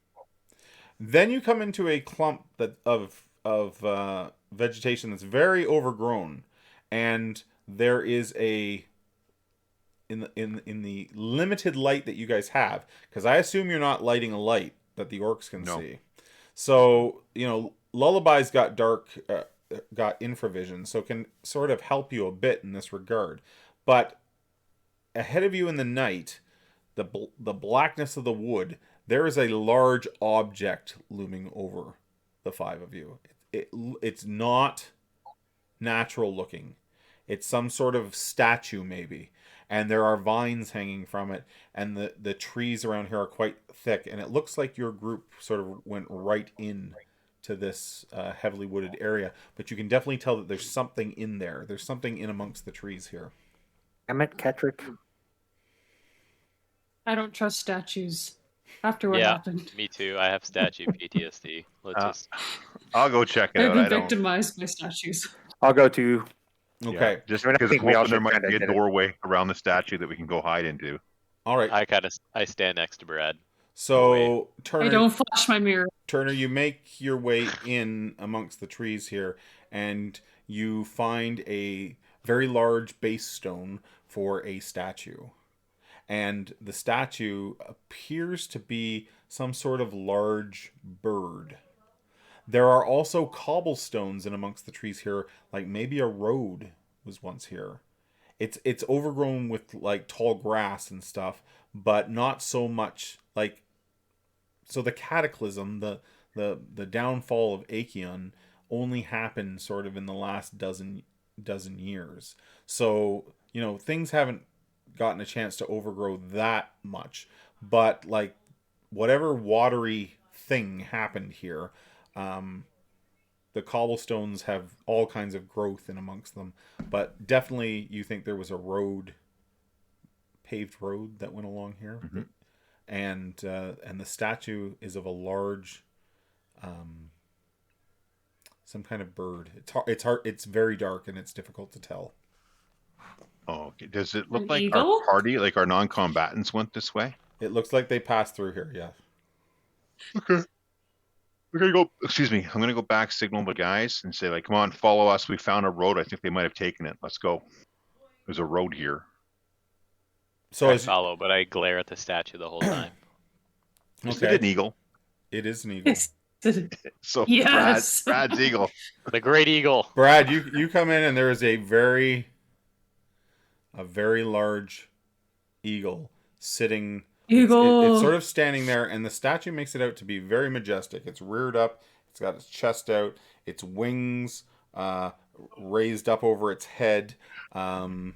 Then you come into a clump of vegetation that's very overgrown, and there is in the limited light that you guys have, because I assume you're not lighting a light that the orcs can see. So Lullaby's got got infravision, so can sort of help you a bit in this regard. But ahead of you in the night, the blackness of the wood, there is a large object looming over the 5 of you. It's not natural looking. It's some sort of statue maybe. And there are vines hanging from it, and the trees around here are quite thick, and it looks like your group sort of went right in to this heavily wooded area, but you can definitely tell that there's something in there. There's something in amongst the trees here. Damn it, Ketrick. I don't trust statues after what Yeah, happened. me too. I have statue PTSD. Let's just. I'll go check it I've out. been I don't. victimized by statues. I'll go to. Okay. Yeah, just I mean, I because think I'm we all hoping there should might kinda be a get it. doorway around the statue that we can go hide into. All right. I stand next to Brad. So I Turner, don't flash my mirror. you make your way in amongst the trees here, and you find a very large base stone for a statue. And the statue appears to be some sort of large bird. There are also cobblestones in amongst the trees here, like maybe a road was once here. It's overgrown with like tall grass and stuff, but not so much like. So the cataclysm, the downfall of Aikeon, only happened sort of in the last dozen years. So things haven't gotten a chance to overgrow that much, but like whatever watery thing happened here, the cobblestones have all kinds of growth in amongst them, but definitely you think there was a paved road that went along here. Mm-hmm. And the statue is of a large some kind of bird. It's hard, it's very dark, and it's difficult to tell. Oh, okay. Does it look An like eagle? our party, like our non-combatants, went this way? It looks like they passed through here, yeah. Okay. We're gonna go. Excuse me. I'm gonna go back, signal the guys, and say, like, "Come on, follow us. We found a road. I think they might have taken it. Let's go. There's a road here." So I follow, but I glare at the statue the whole time. Is it an eagle? It is an eagle. So Yes. Brad's eagle. The great eagle. Brad, you come in and there is a very large eagle sitting. Eagle. It's sort of standing there, and the statue makes it out to be very majestic. It's reared up. It's got its chest out. Its wings raised up over its head, and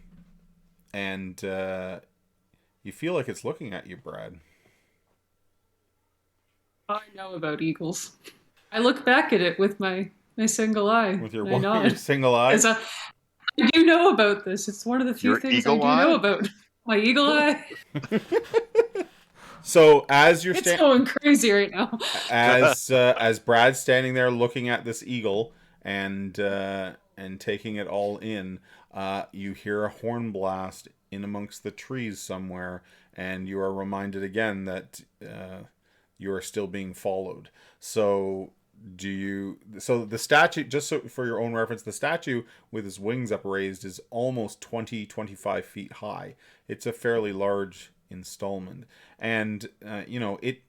you feel like it's looking at you, Brad. I know about eagles. I look back at it with my single eye. With your I nod. your single eye. I do know about this. It's one of the few Your things I eagle do eye? know about. My eagle eye. So as you're It's going crazy right now. as Brad's standing there looking at this eagle and taking it all in, you hear a horn blast in amongst the trees somewhere, and you are reminded again that you are still being followed. So the statue, just so for your own reference, the statue with its wings upraised is almost 20-25 feet high. It's a fairly large installment, and it,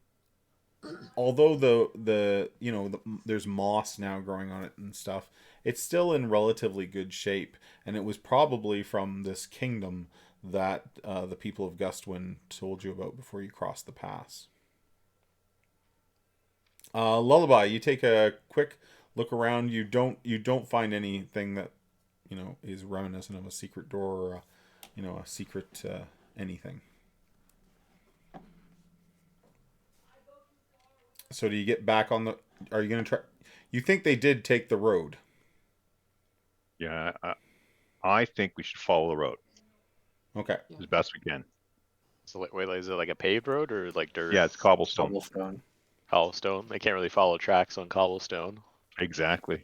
although there's moss now growing on it and stuff, it's still in relatively good shape, and it was probably from this kingdom that the people of Gustwind told you about before you crossed the pass. Lullaby, you take a quick look around. You don't find anything that is reminiscent of a secret door or a secret anything. So do you get back on the? Are you going to try? You think they did take the road? Yeah, I think we should follow the road Okay. as best we can. So wait, is it like a paved road or like dirt? Yeah, it's cobblestone. Cobblestone. They can't really follow tracks on cobblestone. Exactly.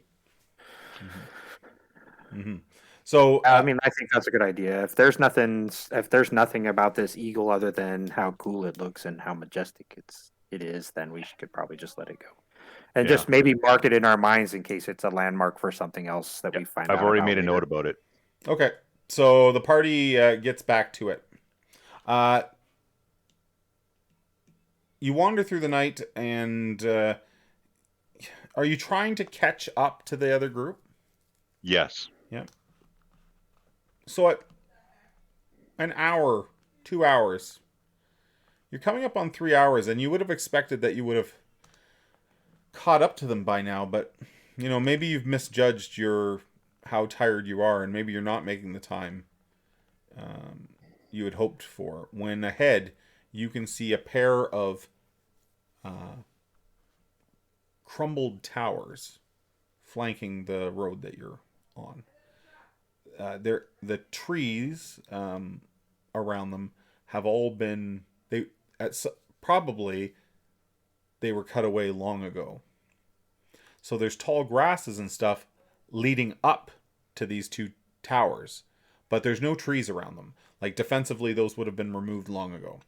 Mm-hmm. Mm-hmm. So I mean, I think that's a good idea. If there's nothing about this eagle other than how cool it looks and how majestic it is, then we could probably just let it go, and just maybe mark it in our minds in case it's a landmark for something else that we find out. I've already made a note about it. Okay, so the party gets back to it. You wander through the night, and are you trying to catch up to the other group? Yes. Yeah. So at an hour, 2 hours, you're coming up on 3 hours, and you would have expected that you would have caught up to them by now, but maybe you've misjudged how tired you are, and maybe you're not making the time you had hoped for, when ahead you can see a pair of crumbled towers flanking the road that you're on. The trees around them have all been probably they were cut away long ago. So there's tall grasses and stuff leading up to these two towers, but there's no trees around them. Like defensively, those would have been removed long ago.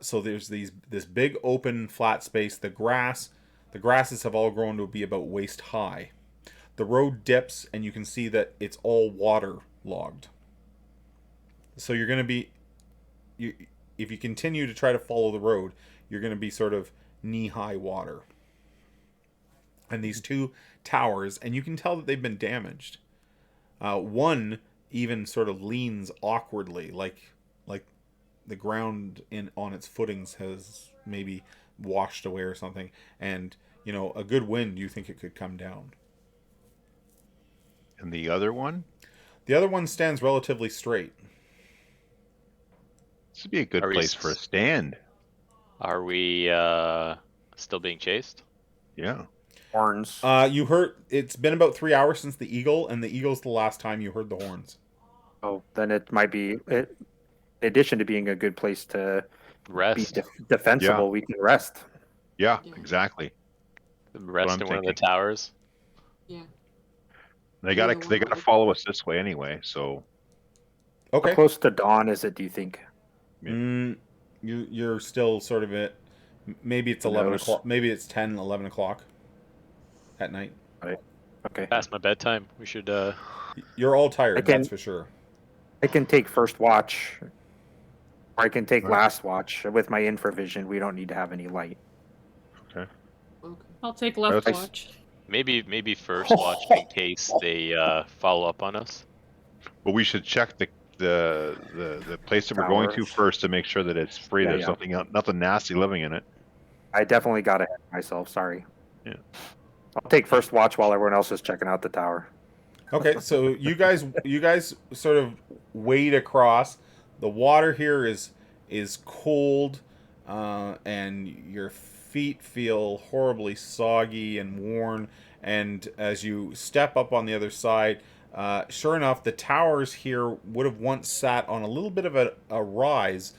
So there's this big open flat space. The grasses have all grown to be about waist high. The road dips, and you can see that it's all waterlogged. So you're going to be, if you continue to try to follow the road, you're going to be sort of knee-high water. And these two towers, and you can tell that they've been damaged. One even sort of leans awkwardly, like the ground on its footings has maybe washed away or something. And a good wind, you think it could come down. And the other one? The other one stands relatively straight. This would be a good place for a stand. Are we still being chased? Yeah. Horns. You heard, it's been about 3 hours since the eagle, and the eagle's the last time you heard the horns. Oh, then it might be, in addition to being a good place to Rest. be defensible, we can rest. Yeah, exactly. Rest in one of the towers. Yeah. They gotta follow us this way anyway, so. Okay. How close to dawn is it, do you think? You're still sort of at, maybe it's 11 o'clock, maybe it's 10, 11 o'clock at night. Right. Okay. Past my bedtime. We should You're all tired, that's for sure. I can take first watch, or I can take last watch. With my infravision, we don't need to have any light. Okay. I'll take left watch. Maybe first watch in case they follow up on us. But we should check the place that we're going to first to make sure that it's free. There's nothing nasty living in it. I definitely got ahead of myself. Sorry. Yeah. I'll take first watch while everyone else is checking out the tower. Okay, so you guys sort of wade across. The water here is cold, and your feet feel horribly soggy and worn. And as you step up on the other side, sure enough, the towers here would have once sat on a little bit of a rise,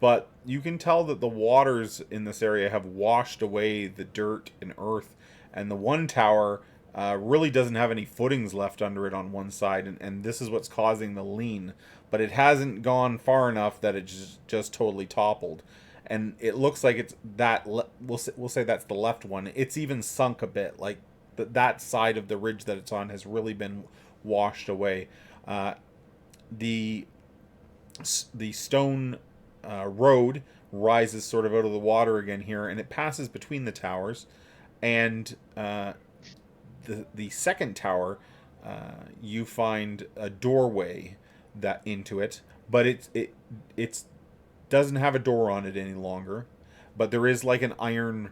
but you can tell that the waters in this area have washed away the dirt and earth, and the one tower really doesn't have any footings left under it on one side, and this is what's causing the lean. But it hasn't gone far enough that it's just totally toppled. And it looks like it's that, we'll say that's the left one. It's even sunk a bit, like that side of the ridge that it's on has really been washed away. The stone road rises sort of out of the water again here, and it passes between the towers. And the second tower, you find a doorway into it, but it doesn't have a door on it any longer. But there is like an iron,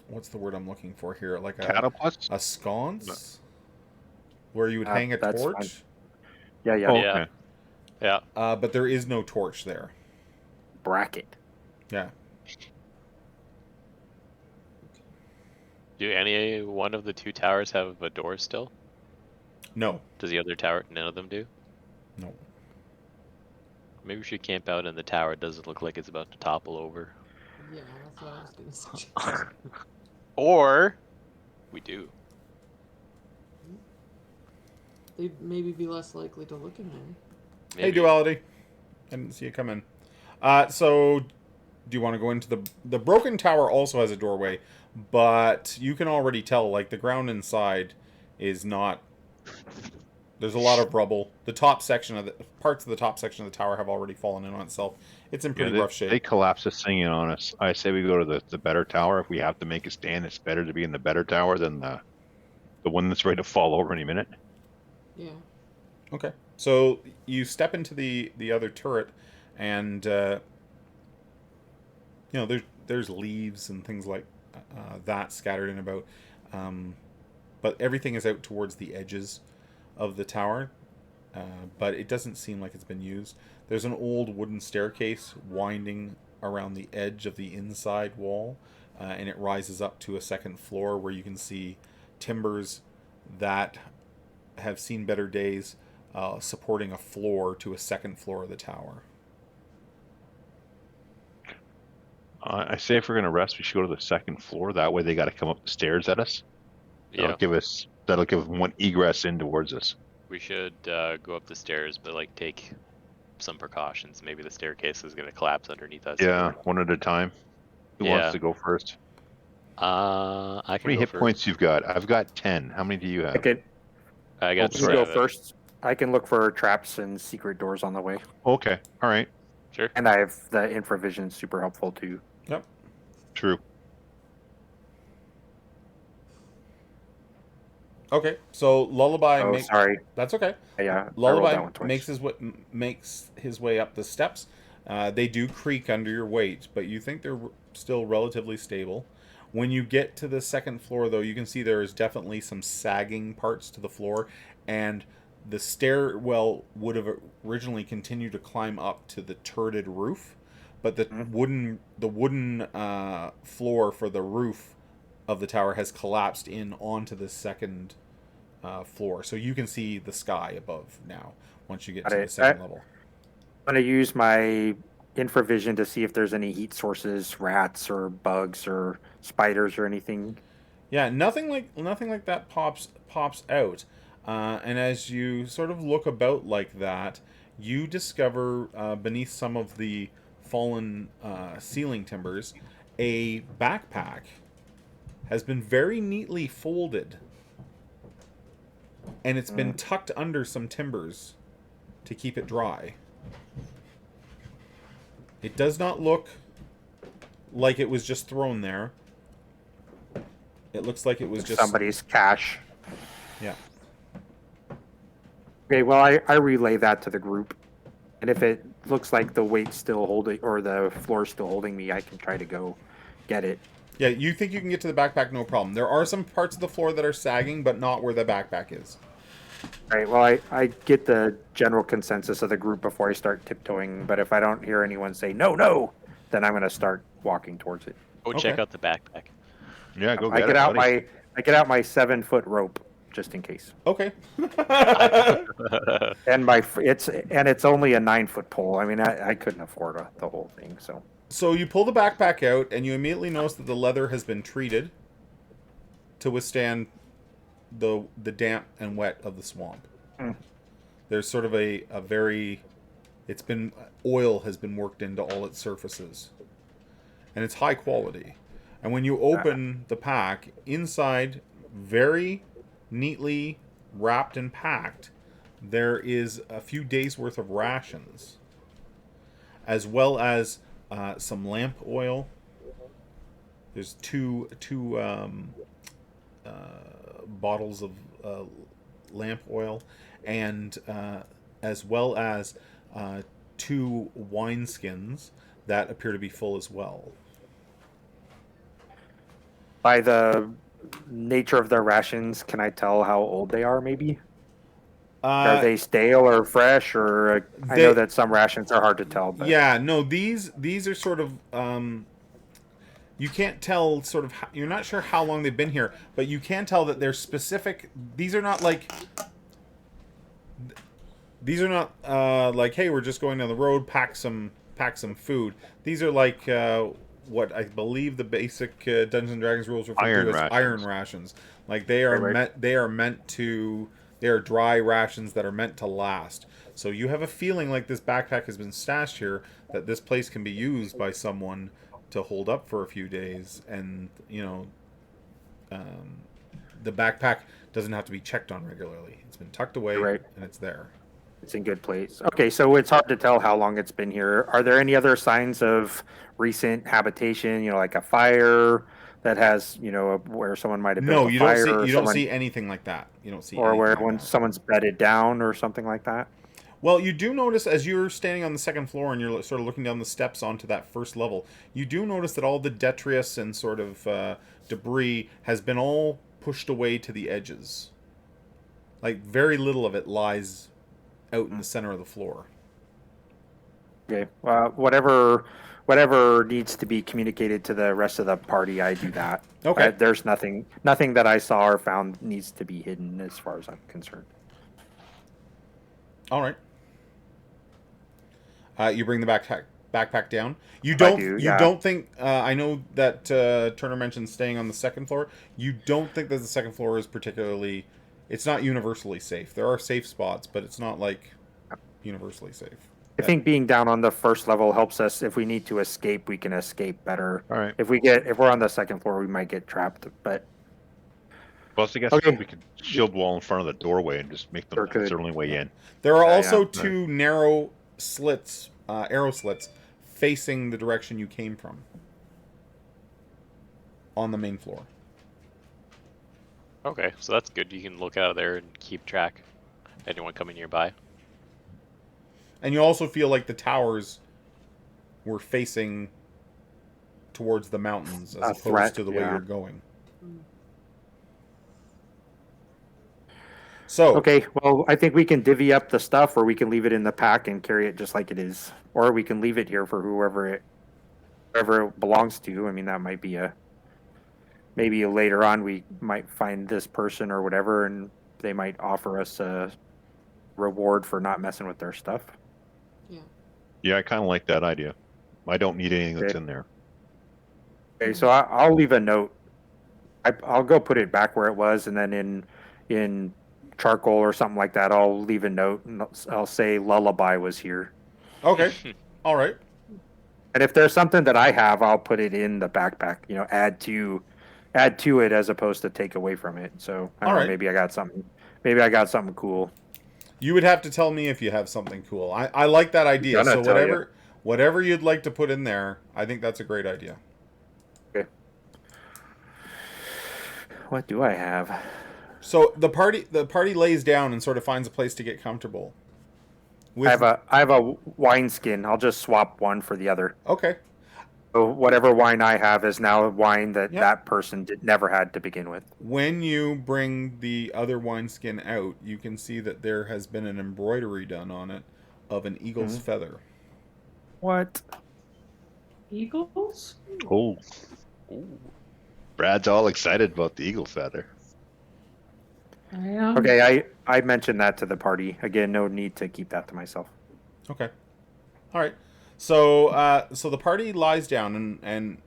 what's the word I'm looking for here? Like a sconce, where you would hang a torch. Fine. Yeah. Okay. Yeah. But there is no torch there. Bracket. Yeah. Do any one of the two towers have a door still? No. Does the other tower? None of them do? No. Maybe we should camp out in the tower. It doesn't look like it's about to topple over. Yeah, that's what I was going to suggest. Or we do. They'd maybe be less likely to look in there. Maybe. Hey, Duality. I didn't see you come in. So, do you want to go into the broken tower? Also has a doorway, but you can already tell, like, the ground inside is not. There's a lot of rubble. The top section of parts of the top section of the tower have already fallen in on itself. It's in pretty rough shape. They collapse this thing in on us. I say we go to the better tower. If we have to make a stand, it's better to be in the better tower than the one that's ready to fall over any minute. Yeah. Okay. So you step into the other turret, and there's leaves and things like that scattered in about. but everything is out towards the edges of the tower. But it doesn't seem like it's been used. There's an old wooden staircase winding around the edge of the inside wall, and it rises up to a second floor where you can see timbers that have seen better days, supporting a floor to a second floor of the tower. I say if we're going to rest, we should go to the second floor. That way they got to come up the stairs at us. That'll give us one egress in towards us. We should go up the stairs, but like take some precautions. Maybe the staircase is going to collapse underneath us. Yeah, one at a time. Who wants to go first? I can. How many hit points you've got? I've got 10. How many do you have? I got You go first. I can look for traps and secret doors on the way. Okay, all right. Sure. And I have the infravision, super helpful too. Yep. True. Okay, so Lullaby. Sorry. That's okay. Yeah. Lullaby makes his way up the steps. They do creak under your weight, but you think they're still relatively stable. When you get to the second floor, though, you can see there is definitely some sagging parts to the floor, and the stairwell would have originally continued to climb up to the turreted roof, but the wooden floor for the roof of the tower has collapsed in onto the second floor, so you can see the sky above now once you get to the second level. I'm going to use my infravision to see if there's any heat sources, rats or bugs or spiders or anything. Yeah, nothing like that pops out. And as you sort of look about like that, you discover beneath some of the fallen ceiling timbers, a backpack has been very neatly folded, and it's been tucked under some timbers to keep it dry. It does not look like it was just thrown there. It looks like it was just somebody's cash. Yeah. Okay, well, I relay that to the group. And if it looks like the weight's still holding, or the floor's still holding me, I can try to go get it. Yeah, you think you can get to the backpack, no problem. There are some parts of the floor that are sagging, but not where the backpack is. All right, well, I get the general consensus of the group before I start tiptoeing, but if I don't hear anyone say, no, then I'm going to start walking towards it. Go check out the backpack. Yeah, go I get get it, out buddy. I get out my 7-foot rope just in case. Okay. And it's only a 9-foot pole. I mean, I couldn't afford the whole thing, so. So you pull the backpack out, and you immediately notice that the leather has been treated to withstand the damp and wet of the swamp. There's sort of a very, oil has been worked into all its surfaces, and it's high quality. And when you open the pack, inside, very neatly wrapped and packed, there is a few days worth of rations, as well as some lamp oil. There's two bottles of lamp oil, and as well as 2 wineskins that appear to be full as well. By the nature of their rations, can I tell how old they are, maybe? Are they stale or fresh, or I know that some rations are hard to tell. But... Yeah, no, these are sort of you can't tell sort of you're not sure how long they've been here, but you can tell that they're specific. These are not like hey, we're just going down the road, pack some food. These are like what I believe the basic Dungeons and Dragons rules refer to as iron rations. Like they are dry rations that are meant to last. So you have a feeling like this backpack has been stashed here, that this place can be used by someone to hold up for a few days, and the backpack doesn't have to be checked on regularly. It's been tucked away and it's there. It's in good place. Okay, so it's hard to tell how long it's been here. Are there any other signs of recent habitation? Like a fire that has, where someone might have built a fire? No, you don't see anything like that. You don't see. Or where someone's bedded down or something like that. Well, you do notice as you're standing on the second floor and you're sort of looking down the steps onto that first level, you do notice that all the detritus and sort of debris has been all pushed away to the edges. Like, very little of it lies out in the center of the floor. Okay. Whatever needs to be communicated to the rest of the party, I do that. Okay. There's nothing that I saw or found needs to be hidden as far as I'm concerned. All right. You bring the backpack down. You don't think? I know that Turner mentioned staying on the second floor. You don't think that the second floor is particularly? It's not universally safe. There are safe spots, but it's not like universally safe. I think being down on the first level helps us. If we need to escape, we can escape better. All right. If we're on the second floor, we might get trapped. But plus, I guess we could shield wall in front of the doorway and just make them that's their only way in. There are also two narrow slits, arrow slits, facing the direction you came from. On the main floor. Okay, so that's good. You can look out of there and keep track. Anyone coming nearby. And you also feel like the towers were facing towards the mountains as opposed to the way you're going. So okay, well, I think we can divvy up the stuff, or we can leave it in the pack and carry it just like it is, or we can leave it here for whoever it belongs to. I mean, that might be maybe later on we might find this person or whatever, and they might offer us a reward for not messing with their stuff. Yeah, I kind of like that idea. I don't need anything that's in there. Okay, so I'll leave a note. I'll go put it back where it was, and then in charcoal or something like that, I'll leave a note and I'll say Lullaby was here. Okay. All right. And if there's something that I have, I'll put it in the backpack. Add to it as opposed to take away from it. So I don't know, maybe I got something cool. You would have to tell me if you have something cool. I like that idea. So whatever you'd like to put in there, I think that's a great idea. Okay. What do I have? So the party lays down and sort of finds a place to get comfortable. I have a wine skin. I'll just swap one for the other. Okay. So whatever wine I have is now a wine that person never had to begin with. When you bring the other wineskin out, you can see that there has been an embroidery done on it of an eagle's feather. What? Eagles? Oh. Brad's all excited about the eagle feather. I am. Okay, I mentioned that to the party. Again, no need to keep that to myself. Okay. All right. So the party lies down, and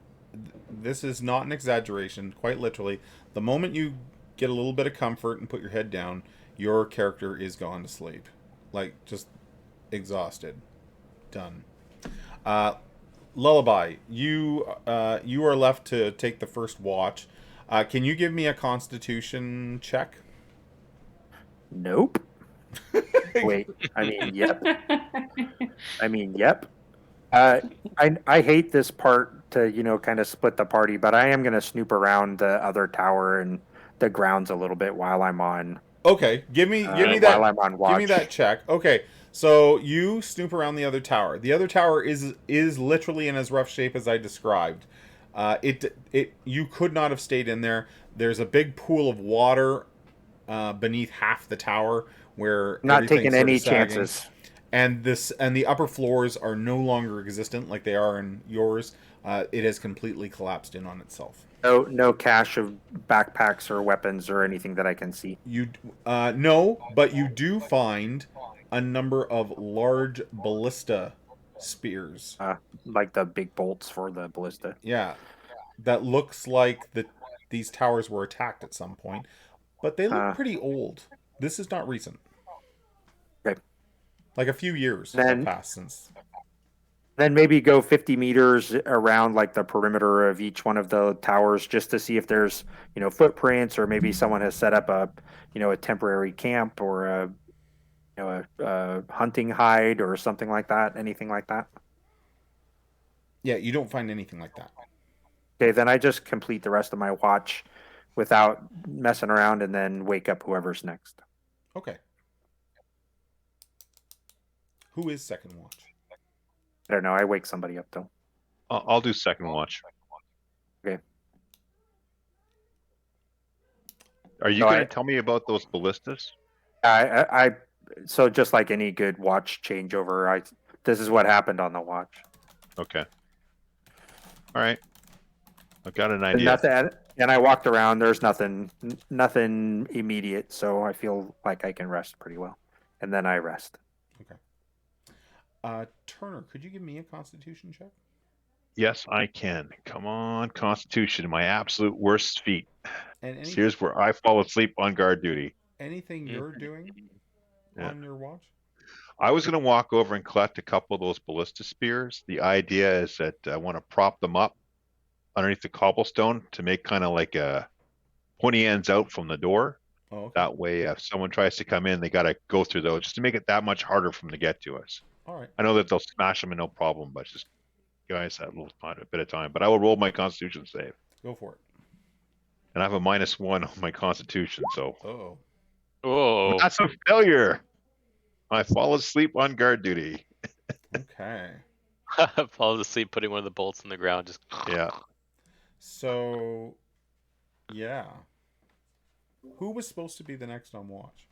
this is not an exaggeration. Quite literally, the moment you get a little bit of comfort and put your head down, your character is gone to sleep, like just exhausted, done. Lullaby, you are left to take the first watch. Can you give me a Constitution check? Nope. Wait. Yep. Yep. I hate this part to kind of split the party, but I am gonna snoop around the other tower and the grounds a little bit while I'm on. Okay, give me that. While I'm on watch. Give me that check. Okay, so you snoop around the other tower. The other tower is literally in as rough shape as I described. You could not have stayed in there. There's a big pool of water beneath half the tower where not taking any chances. And the upper floors are no longer existent like they are in yours. It has completely collapsed in on itself. No cache of backpacks or weapons or anything that I can see. No, but you do find a number of large ballista spears. Like the big bolts for the ballista. Yeah, that looks like these towers were attacked at some point, but they look pretty old. This is not recent. Okay. Like a few years have passed since. Then maybe go 50 meters around like the perimeter of each one of the towers just to see if there's, footprints, or maybe someone has set up a temporary camp or a hunting hide or something like that. Anything like that. Yeah, you don't find anything like that. Okay, then I just complete the rest of my watch without messing around and then wake up whoever's next. Okay. Who is second watch? I don't know. I wake somebody up, though. I'll do second watch. Okay. Are you No, going I- to tell me about those ballistas? I so just like any good watch changeover, this is what happened on the watch. Okay. All right. I've got an And idea. nothing, and I walked around. There's nothing immediate, so I feel like I can rest pretty well. And then I rest. Okay. Turner, could you give me a Constitution check? Yes, I can. Come on, Constitution, my absolute worst feat. And Here's where I fall asleep on guard duty. anything you're doing on your watch? I was going to walk over and collect a couple of those ballista spears. The idea is that I want to prop them up underneath the cobblestone to make kind of like a pointy ends out from the door. Oh, okay. That way, if someone tries to come in, they got to go through those just to make it that much harder for them to get to us. All right. I know that they'll smash them and no problem, but just guys have a bit of time. But I will roll my Constitution save. Go for it. And I have a -1 on my Constitution, so Oh. Oh, that's a failure. I fall asleep on guard duty. Okay. falls asleep putting one of the bolts in the ground. Just Yeah. So, yeah. Who was supposed to be the next on watch?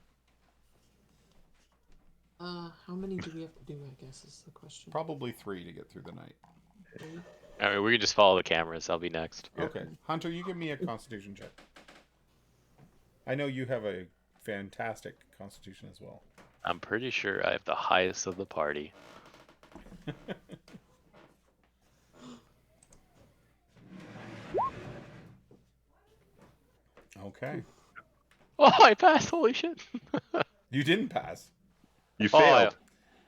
How many do we have to do, I guess, is the question. Probably 3 to get through the night. I mean, we can just follow the cameras. I'll be next. Okay. Hunter, you give me a Constitution check. I know you have a fantastic Constitution as well. I'm pretty sure I have the highest of the party. Okay. Oh, I passed! Holy shit! You didn't pass. You Oh, failed.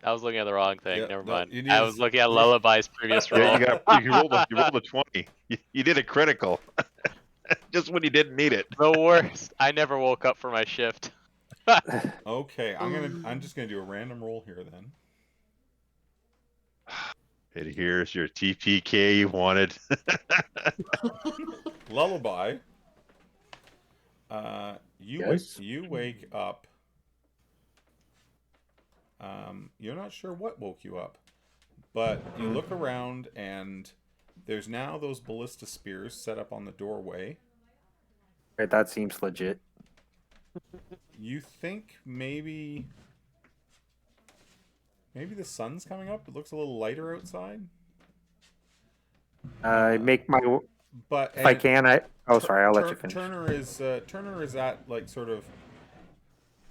I was looking at the wrong thing. Yeah, Never no, mind. you need I to was looking at Lullaby's previous roll. Yeah, you rolled a 20. You did a critical. Just when you didn't need it. The worst. I never woke up for my shift. Okay, I'm just gonna do a random roll here then. And here's your TPK you wanted. Lullaby. Yes? You wake up. You're not sure what woke you up, but you look around and there's now those ballista spears set up on the doorway. Right, that seems legit. You think maybe the sun's coming up? It looks a little lighter outside. I make my. But If I can, Oh, sorry. I'll let you finish. Turner is at like sort of.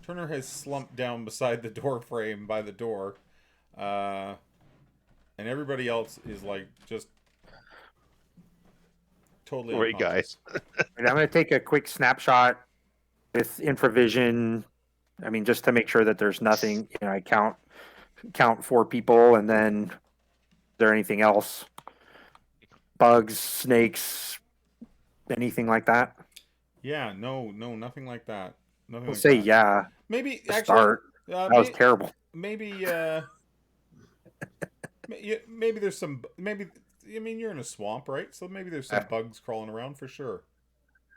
Turner has slumped down beside the door frame by the door, and everybody else is like just totally. Great unconscious. guys. I'm going to take a quick snapshot with infravision. I mean, just to make sure that there's nothing. I count 4 people, and then is there anything else? Bugs, snakes, anything like that? Yeah, no, nothing like that. Nothing We'll like say that. yeah. Maybe To actually, start. That was terrible. maybe maybe there's some I mean you're in a swamp, right? So maybe there's some bugs crawling around for sure.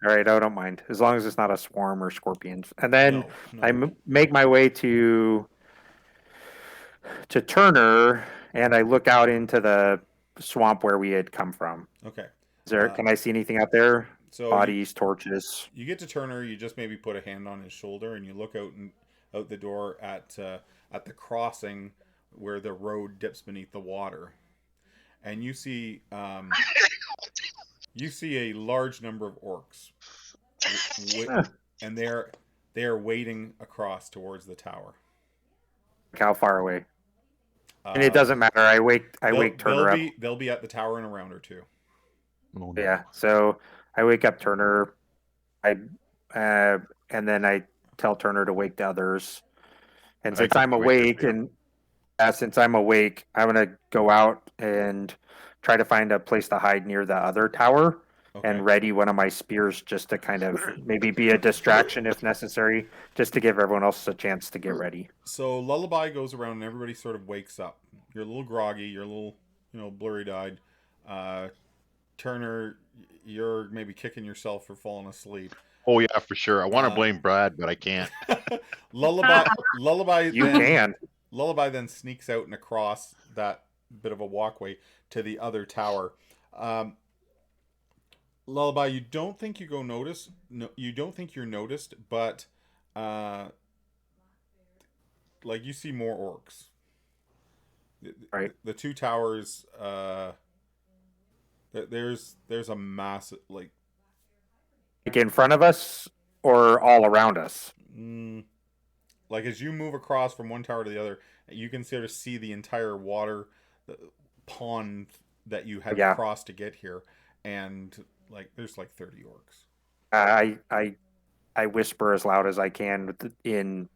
All right, I don't mind as long as it's not a swarm or scorpions. And then No. I make my way to Turner, and I look out into the swamp where we had come from. Okay. Is there? Can I see anything out there? So Bodies, torches. You get to Turner. You just maybe put a hand on his shoulder, and you look out the door at the crossing where the road dips beneath the water, and you see a large number of orcs, and they are wading across towards the tower. How far away? And it doesn't matter. I wake Turner up. They'll be at the tower in a round or two. Oh, no. Yeah. So I wake up Turner. And then I tell Turner to wake the others. And since I'm awake, I'm gonna go out and try to find a place to hide near the other tower. Okay. And ready one of my spears just to kind of maybe be a distraction if necessary, just to give everyone else a chance to get ready. So Lullaby goes around and everybody sort of wakes up. You're a little groggy. You're a little, blurry-eyed. Turner, you're maybe kicking yourself for falling asleep. Oh yeah, for sure. I want to blame Brad, but I can't. Lullaby. You can. Lullaby then sneaks out and across that bit of a walkway to the other tower. Lullaby, you don't think you go notice? No, you don't think you're noticed, but like you see more orcs. Right. The two towers. There's a massive like in front of us or all around us? Like as you move across from one tower to the other, you can sort of see the entire water pond that you had to cross to get here, and like there's like 30 orcs. I whisper as loud as I can in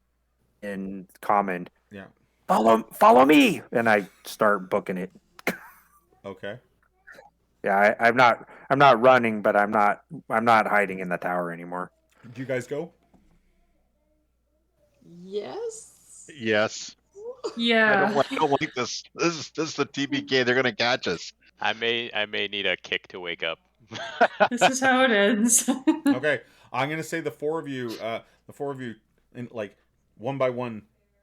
common. Yeah. Follow me, and I start booking it. Okay. Yeah, I'm not running, but I'm not hiding in the tower anymore. Do you guys go? Yes. Yes. Yeah. I don't like this. This is the TBK. They're gonna catch us. I may need a kick to wake up. This is how it ends. Okay, I'm gonna say the four of you, in like one by one,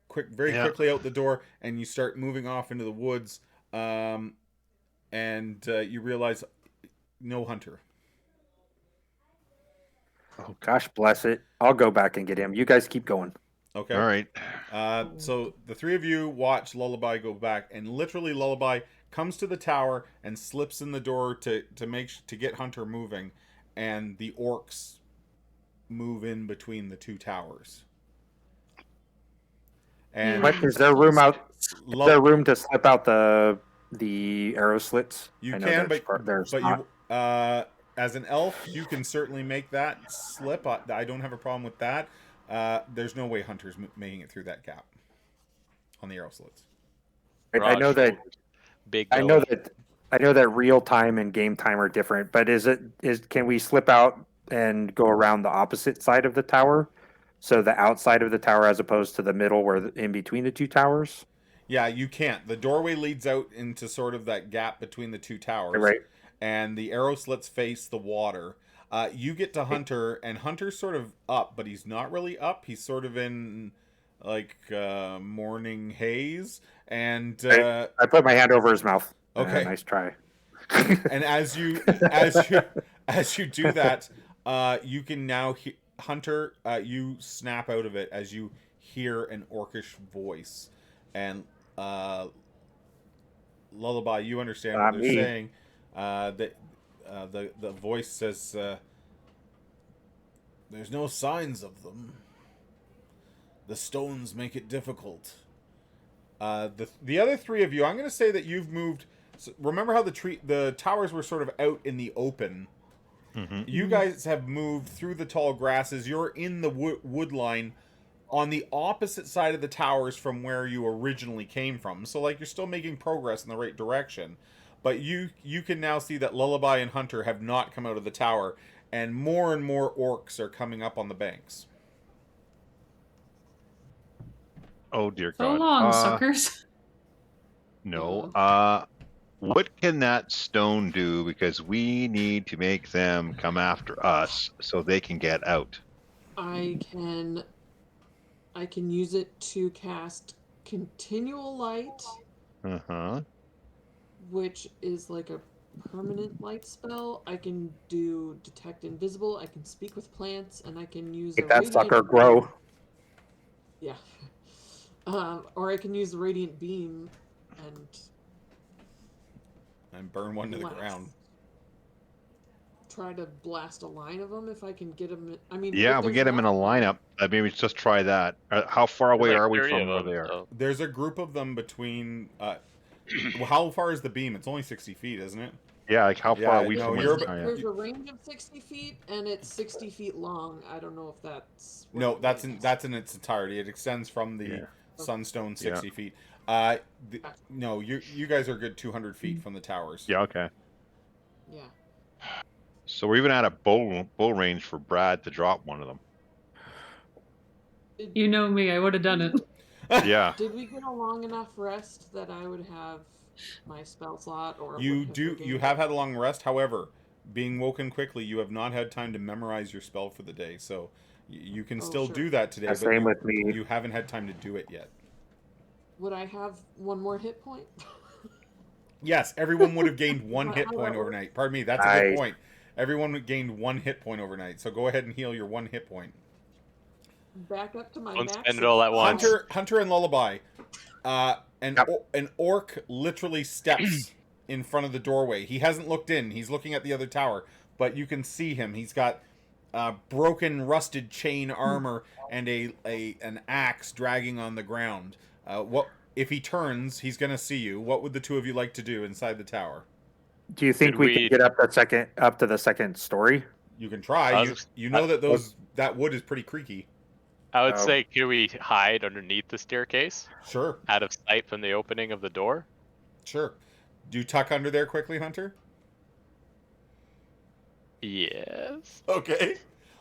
quickly out the door, and you start moving off into the woods, and you realize no hunter. Oh gosh, bless it! I'll go back and get him. You guys keep going. Okay. All right. So the three of you watch Lullaby go back, and literally Lullaby comes to the tower and slips in the door to get Hunter moving, and the orcs move in between the two towers. And what is there room out? Is there room to slip out the arrow slits? You can, but you as an elf, you can certainly make that slip. I don't have a problem with that. There's no way Hunter's making it through that gap on the arrow slits. I know that. I know that real time and game time are different, but can we slip out and go around the opposite side of the tower? So the outside of the tower as opposed to the middle where in between the two towers? Yeah, you can't. The doorway leads out into sort of that gap between the two towers. Right. And the arrow slits face the water. You get to Hunter, and Hunter's sort of up, but he's not really up. He's sort of in like morning haze. And I put my hand over his mouth. Okay, nice try. And as you do that, you can now Hunter. You snap out of it as you hear an orcish voice, and Lullaby. You understand what they're saying. That the voice says, "There's no signs of them. The stones make it difficult." The other three of you, I'm going to say that you've moved. So remember how the towers were sort of out in the open. Mm-hmm. You guys have moved through the tall grasses. You're in the wood line on the opposite side of the towers from where you originally came from. So like you're still making progress in the right direction. But you can now see that Lullaby and Hunter have not come out of the tower, and more orcs are coming up on the banks. Oh dear So God! long, suckers. No. What can that stone do? Because we need to make them come after us so they can get out. I can use it to cast continual light. Which is like a permanent light spell. I can do detect invisible. I can speak with plants, and I can use make that sucker grow. Yeah. Or I can use the radiant beam and burn one to the ground. Try to blast a line of them if I can get them. I mean, yeah, we get them in a lineup. Maybe just try that. How far away are we from where they are? So. There's a group of them between. How far is the beam? It's only 60 feet, isn't it? Yeah, like how far are we from? There's a range of 60 feet, and it's 60 feet long. I don't know if that's. No, that's in its entirety. It extends from the Sunstone 60 feet. No, you guys are a good 200 feet from the towers. Yeah. Okay. Yeah. So we're even at a bow range for Brad to drop one of them. You know me, I would have done it. Yeah. Did we get a long enough rest that I would have my spell slot? Or you have had a long rest. However, being woken quickly, you have not had time to memorize your spell for the day. So you can still do that today. But same with me. You haven't had time to do it yet. Would I have one more hit point? Yes, everyone would have gained one hit point overnight. Pardon me, that's a good point. Everyone gained 1 hit point overnight, so go ahead and heal your 1 hit point. Back up to my Don't max. spend it all at once. Hunter and Lullaby. An orc literally steps in front of the doorway. He hasn't looked in. He's looking at the other tower, but you can see him. He's got broken, rusted chain armor and an axe dragging on the ground. What if he turns? He's going to see you. What would the two of you like to do inside the tower? Do you think we can get up to the second story? You can try. You know that that wood is pretty creaky. I would say, can we hide underneath the staircase? Sure. Out of sight from the opening of the door? Sure. Do you tuck under there quickly, Hunter? Yes. Okay.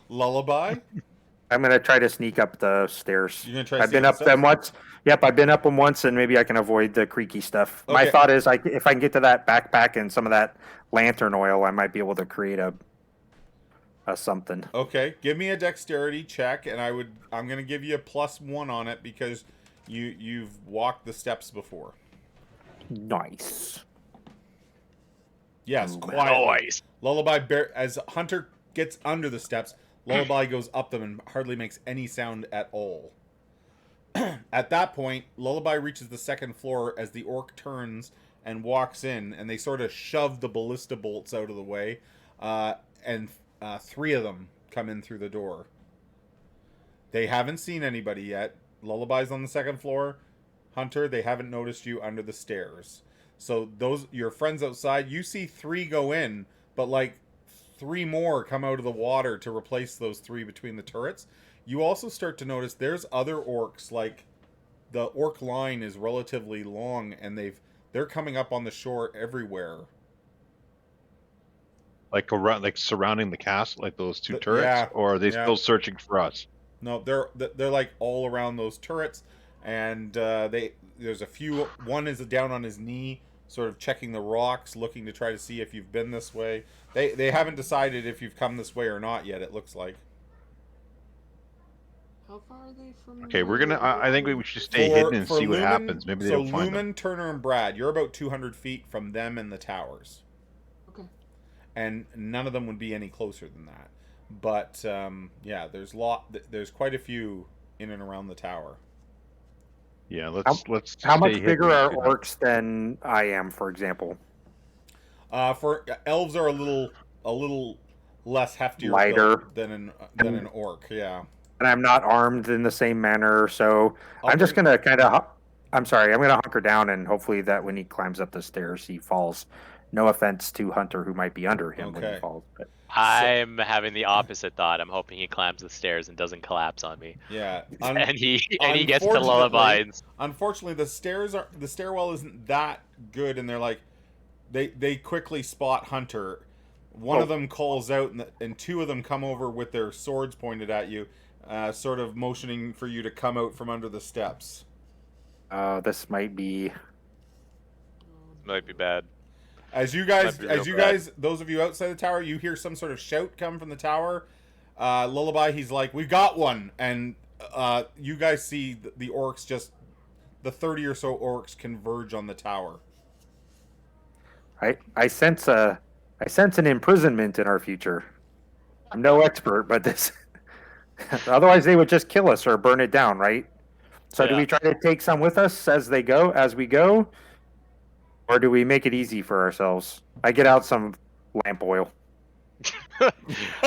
Lullaby? I'm going to try to sneak up the stairs. You're going to try to I've been up them once. Yep, I've been up them once, and maybe I can avoid the creaky stuff. Okay. My thought is, if I can get to that backpack and some of that lantern oil, I might be able to create a something. Okay, give me a dexterity check, and I'm going to give you a +1 on it because you've walked the steps before. Nice. Yes, quietly. Nice. Lullaby, as Hunter gets under the steps, Lullaby goes up them and hardly makes any sound at all. At that point, Lullaby reaches the second floor as the orc turns and walks in, and they sort of shove the ballista bolts out of the way, and 3 of them come in through the door. They haven't seen anybody yet. Lullaby's on the second floor. Hunter, they haven't noticed you under the stairs. So your friends outside, you see 3 go in, but like 3 more come out of the water to replace those 3 between the turrets. You also start to notice there's other orcs, like the orc line is relatively long, and they're coming up on the shore everywhere. Like surrounding the castle, like those 2 turrets, yeah, or are they still searching for us? No, they're like all around those turrets, and there's a few. One is down on his knee, sort of checking the rocks, looking to try to see if you've been this way. They haven't decided if you've come this way or not yet. It looks like. How far are they from? Okay, we're gonna. I think we should stay hidden and see what happens. Maybe they'll find them. Lumen, Turner, and Brad, you're about 200 feet from them and the towers. Okay. And none of them would be any closer than that. But yeah, there's quite a few in and around the tower. Yeah, let's. How much bigger are orcs than I am, for example? For elves are a little less heftier, lighter than an orc. Yeah. And I'm not armed in the same manner, so I'm just gonna kind of. I'm sorry, I'm gonna hunker down, and hopefully that when he climbs up the stairs, he falls. No offense to Hunter, who might be under him when he falls. But. I'm having the opposite thought. I'm hoping he climbs the stairs and doesn't collapse on me. Yeah, and he gets to Lullaby. Unfortunately, the stairwell isn't that good, and they're like, they quickly spot Hunter. One of them calls out, and 2 of them come over with their swords pointed at you, sort of motioning for you to come out from under the steps. This might be bad. As you guys, those of you outside the tower, you hear some sort of shout come from the tower. Lullaby, he's like, "We got one!" And you guys see the orcs, just the 30 or so orcs converge on the tower. I sense an imprisonment in our future. I'm no expert, but this. Otherwise, they would just kill us or burn it down, right? So, do we try to take some with us as we go? Or do we make it easy for ourselves? I get out some lamp oil.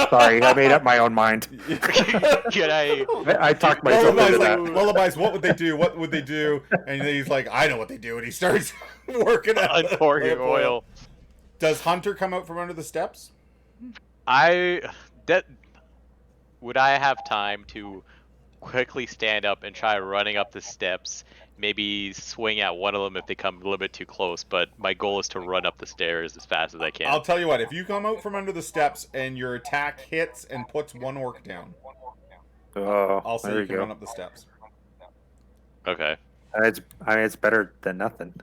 Sorry, I made up my own mind. I talked myself into that. Lullaby's, what would they do? What would they do? And he's like, I know what they do. And he starts working on pouring oil. Does Hunter come out from under the steps? Would I have time to quickly stand up and try running up the steps? Maybe swing at one of them if they come a little bit too close, but my goal is to run up the stairs as fast as I can. I'll tell you what, if you come out from under the steps and your attack hits and puts 1 orc down, I'll say you can run up the steps. Okay. It's better than nothing.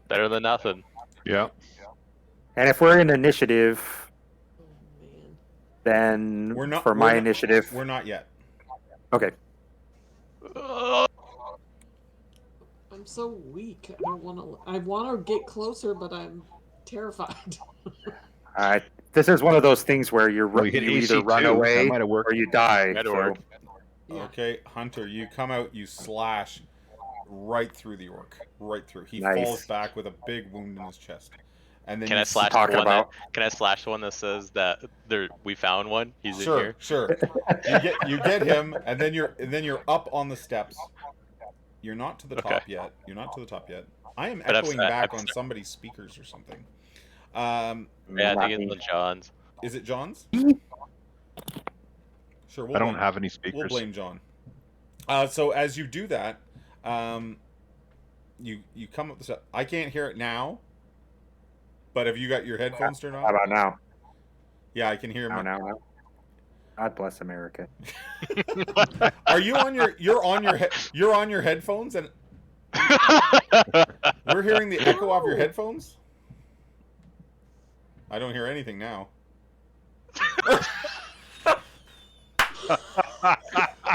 Better than nothing. Yeah. And if we're in initiative, then my initiative... We're not yet. Okay. I'm so weak. I don't want to. I want to get closer, but I'm terrified. This is one of those things where you hit either AC run too. That away might have worked. or you die. That'd So work. Yeah. Okay, Hunter, you come out, you slash right through the orc, right through. He Nice. falls back with a big wound in his chest. And then Can you I slash talk the one about- Can I slash the one that says that we found one? He's in Sure, here. sure. You get him, and then you're up on the steps. You're not to the top yet. You're not to the top yet. I am But echoing back on somebody's speakers or something. Yeah, I not think me. it's on John's. Is it John's? Sure, I don't have any speakers. We'll blame John. So as you do that, you come up the step. I can't hear it now, but have you got your headphones turned How on? about now? Yeah, I can hear him. Now. God bless America. Are you on your? You're on your headphones, and we're hearing the echo of your headphones. I don't hear anything now.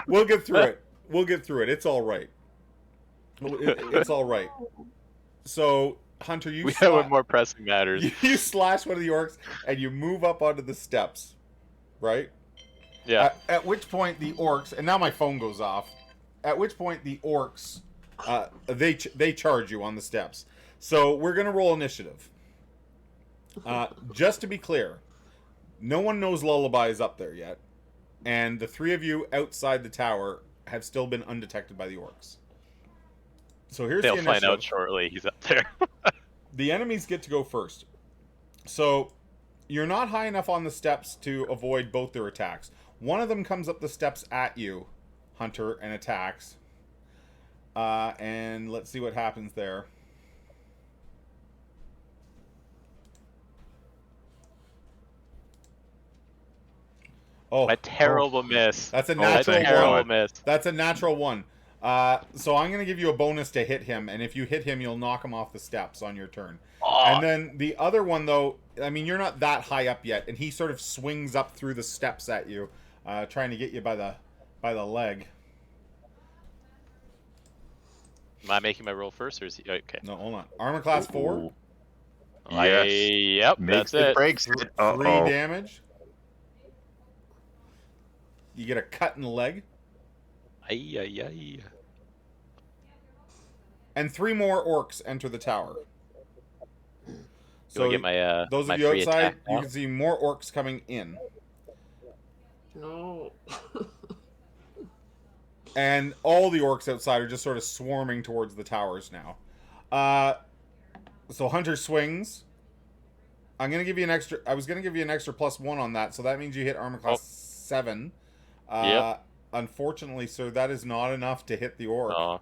We'll get through it. It's all right. It's all right. So, Hunter, We have one more pressing matters. You slash one of the orcs and you move up onto the steps, right? Yeah. At which point the orcs, and now my phone goes off. At which point the orcs, they charge you on the steps. So we're gonna roll initiative. Just to be clear, no one knows Lullaby is up there yet, and the three of you outside the tower have still been undetected by the orcs. So here's They'll the find initiative. out shortly. He's up there. The enemies get to go first. So you're not high enough on the steps to avoid both their attacks. One of them comes up the steps at you, Hunter, and attacks. And let's see what happens there. Oh, A terrible miss. that's a Oh, natural thank Terrible God. miss. That's a natural one. So I'm going to give you a bonus to hit him, and if you hit him, you'll knock him off the steps on your turn. Oh, And then the other one, though, I mean, you're not that high up yet, and he sort of swings up through the steps at you, trying to get you by the leg. am I making my roll first, or is he okay? No, hold on. Armor class 4, Ooh. Yep, Yes. Makes that's it. breaks. 3 Uh-oh. damage. You get a cut in the leg, Ay, ay, ay. and 3 more orcs enter the tower. So I get my those my of you free outside, attack you now? can see more orcs coming in. No. And all the orcs outside are just sort of swarming towards the towers now. So Hunter swings. I'm gonna give you an extra. I was gonna give you an extra +1 on that, so that means you hit armor class 7. Yep. Unfortunately, sir, that is not enough to hit the orc. Oh,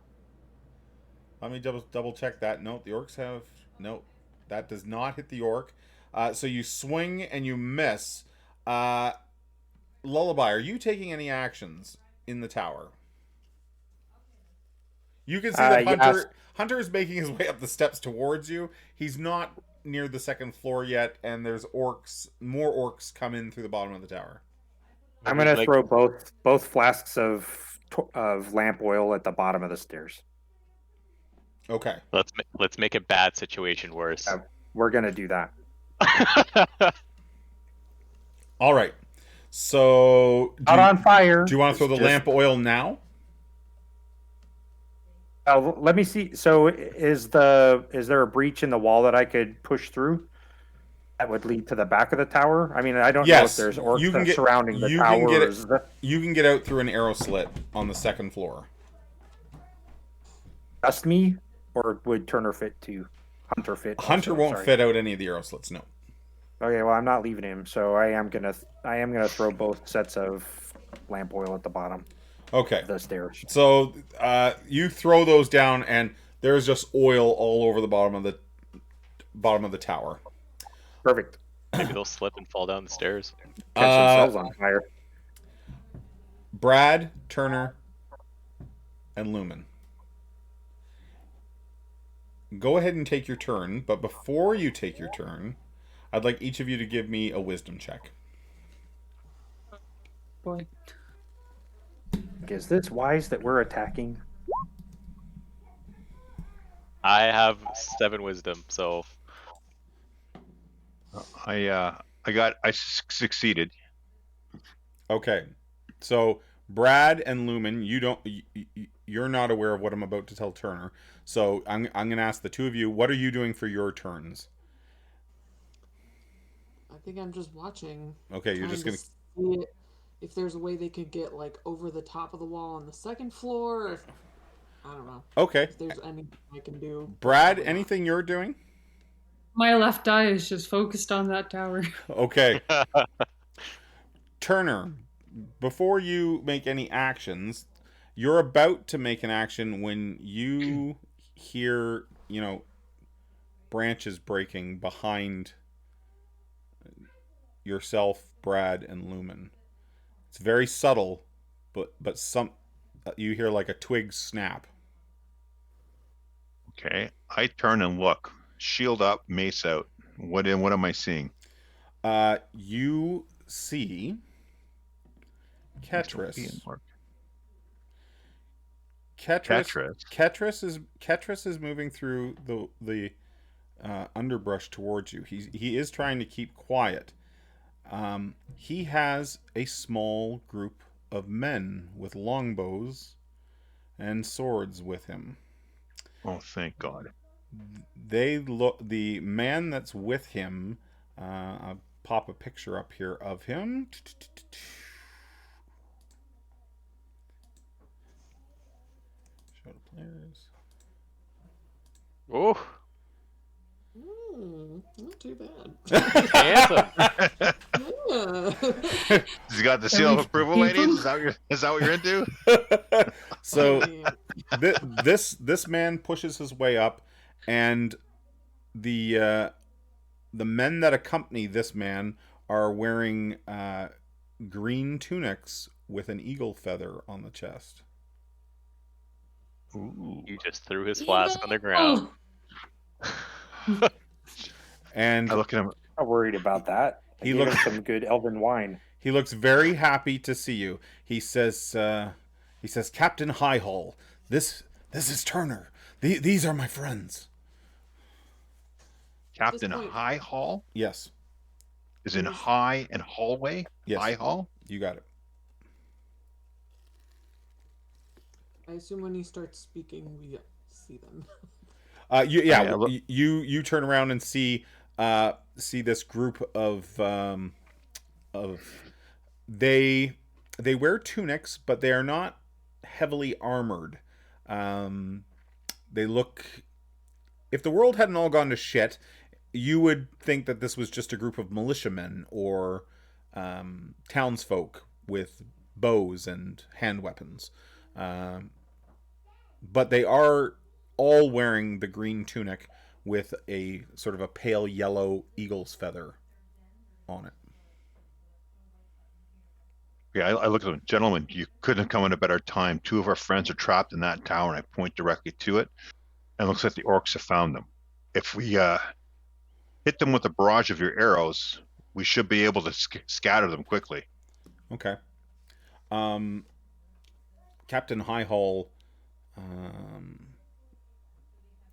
Let me double check that. Nope, the orcs have nope. That does not hit the orc. So you swing and you miss. Lullaby, are you taking any actions in the tower? You can see that Yes. Hunter is making his way up the steps towards you. He's not near the second floor yet, and there's more orcs come in through the bottom of the tower. I'm gonna throw both flasks of lamp oil at the bottom of the stairs. Okay. let's make a bad situation worse. We're gonna do that. All right. So Out on fire. do you want to throw the Just- lamp oil now? Let me see. So is there a breach in the wall that I could push through that would lead to the back of the tower? I mean, I don't know if Yes, there's you orcs can get- surrounding the you can get it- towers. You can get out through an arrow slit on the second floor. Just me, or would Turner fit too? Hunter fit. Hunter also, won't sorry. fit out any of the arrow slits, no. Okay, well I'm not leaving him, so I am gonna throw both sets of lamp oil at the bottom Okay. of the stairs. So you throw those down, and there's just oil all over the bottom of the tower. Perfect. Maybe they'll slip and fall down the stairs. Catch themselves on fire. Brad, Turner, and Lumen. Go ahead and take your turn, but before you take your turn, I'd like each of you to give me a wisdom check. Boy. Is this wise that we're attacking? I have 7 wisdom, so I succeeded. Okay, so Brad and Lumen, you're not aware of what I'm about to tell Turner. So I'm going to ask the two of you, what are you doing for your turns? I think I'm just watching. Okay, you're just going to see if there's a way they could get like over the top of the wall on the second floor. If, I don't know. Okay. If there's anything I can do. Brad, anything you're doing? My left eye is just focused on that tower. Okay. Turner, before you make any actions, you're about to make an action when you hear, branches breaking behind yourself, Brad, and Lumen. It's very subtle, but you hear like a twig snap. Okay, I turn and look. Shield up, mace out. What am I seeing? You see Ketris. Ketris is moving through the underbrush towards you. He is trying to keep quiet. He has a small group of men with longbows and swords with him. Oh, thank God. The man that's with him, I'll pop a picture up here of him. Show the players. Oh. Not too bad. Handsome. Yeah. He's got the seal of approval, ladies. Is that what you're into? So this man pushes his way up, and the men that accompany this man are wearing green tunics with an eagle feather on the chest. Ooh. You just threw his flask on the ground. And I look at him. Not worried about that. He looks some good elven wine. He looks very happy to see you. He says, Captain Highhall, this is Turner. These are my friends. Captain High Hall? Yes. Is in high and hallway? Yes. High Hall? You got it. I assume when he starts speaking, we see them. You turn around and see this group of they wear tunics, but they are not heavily armored. They look, if the world hadn't all gone to shit, you would think that this was just a group of militiamen or townsfolk with bows and hand weapons. But they are all wearing the green tunic with a sort of a pale yellow eagle's feather on it. Yeah, I look at them. Gentlemen, you couldn't have come at a better time. Two of our friends are trapped in that tower, and I point directly to it. And it looks like the orcs have found them. If we hit them with a barrage of your arrows, we should be able to scatter them quickly. Okay. Captain Highhall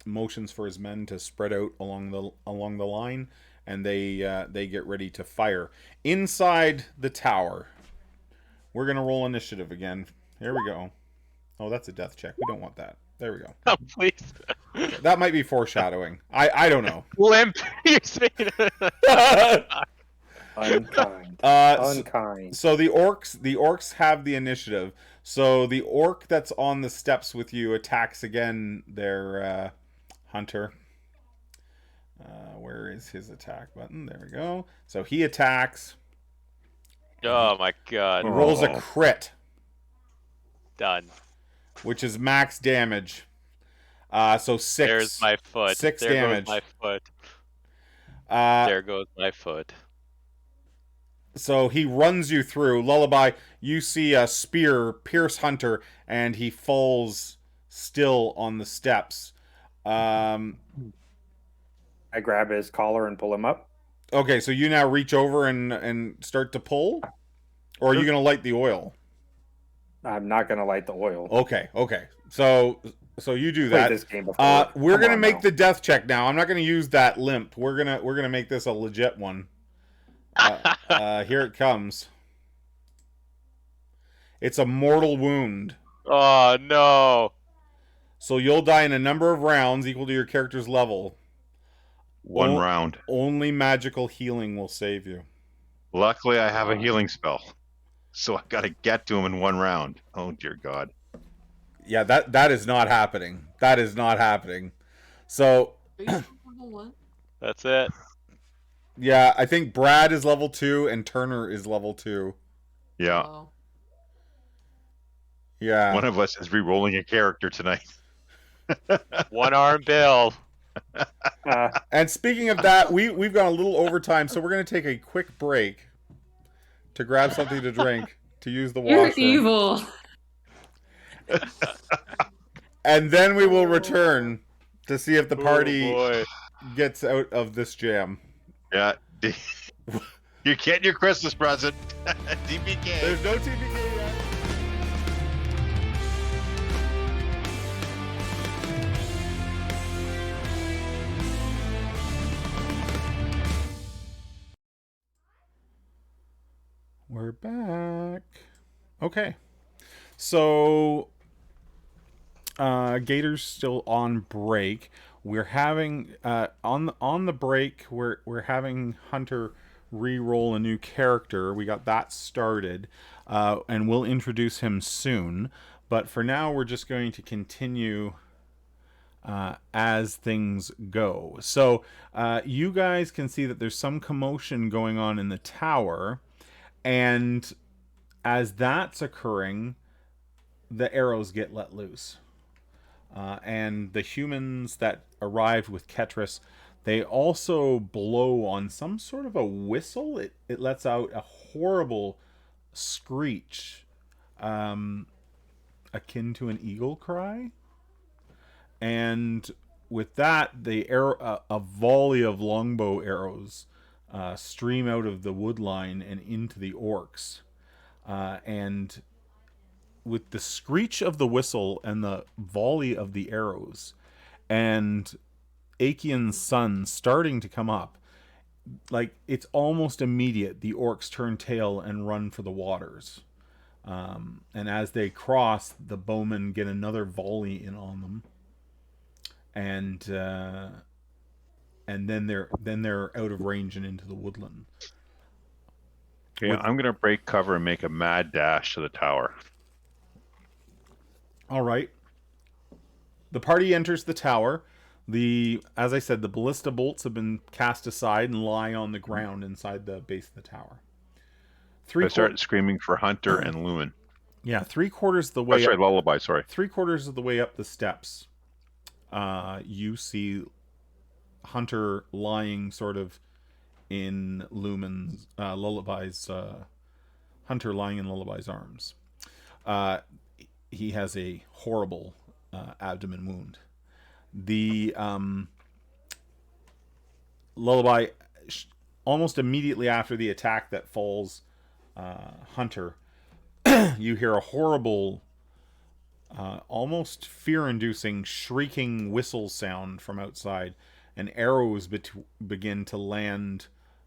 motions for his men to spread out along the line, and they get ready to fire. Inside the tower, we're gonna roll initiative again. Here we go. Oh, that's a death check. We don't want that. There we go. Oh, please. That might be foreshadowing. I don't know. Limp. Unkind. Unkind. So the orcs have the initiative. So the orc that's on the steps with you attacks again their hunter. Where is his attack button? There we go. So he attacks. Oh my god. He rolls a crit. Done. Which is max damage. So 6. There's my foot. 6 there damage. Goes my foot. There goes my foot. So he runs you through. Lullaby, you see a spear pierce Hunter, and he falls still on the steps. I grab his collar and pull him up. Okay, so you now reach over and start to pull? Or are you going to light the oil? I'm not going to light the oil. Okay. So you do that. This game before. We're going to make the death check now. I'm not going to use that limp. We're going to make this a legit one. Here it comes. It's a mortal wound. Oh no! So you'll die in a number of rounds equal to your character's level. One round. Only magical healing will save you. Luckily, I have a healing spell, so I got to get to him in 1 round. Oh dear God! Yeah, that is not happening. That is not happening. So. Are you level 1? That's it. Yeah, I think Brad is level 2 and Turner is level 2. Yeah. Wow. Yeah. One of us is re-rolling a character tonight. One arm Bill. And speaking of that, we've gone a little overtime, so we're going to take a quick break to grab something to drink, to use the washroom. You're evil. And then we will return to see if the party boy. gets out of this jam. Yeah. You're getting your Christmas present. TPK. There's no TPK yet. We're back. Okay. So Gator's still on break. We're having on the break we're having Hunter re-roll a new character. We got that started, and we'll introduce him soon. But for now, we're just going to continue as things go. So you guys can see that there's some commotion going on in the tower, and as that's occurring, the arrows get let loose. And the humans that arrived with Ketris, they also blow on some sort of a whistle. It lets out a horrible screech, akin to an eagle cry. And with that, a volley of longbow arrows stream out of the wood line and into the orcs. And with the screech of the whistle and the volley of the arrows, and Aikeon's sun starting to come up, like, it's almost immediate. The orcs turn tail and run for the waters. And as they cross, the bowmen get another volley in on them. And then they're out of range and into the woodland. Yeah, I'm going to break cover and make a mad dash to the tower. All right. The party enters the tower. As I said, the ballista bolts have been cast aside and lie on the ground inside the base of the tower. I start screaming for Hunter and Lumen. Yeah, 3/4 of the way. Lullaby. Sorry. 3/4 of the way up the steps, you see Hunter lying sort of in Lumen's Lullaby's. Hunter lying in Lullaby's arms. He has a horrible abdomen wound. The Lullaby, almost immediately after the attack that falls Hunter, you hear a horrible, almost fear-inducing shrieking whistle sound from outside, and arrows begin to land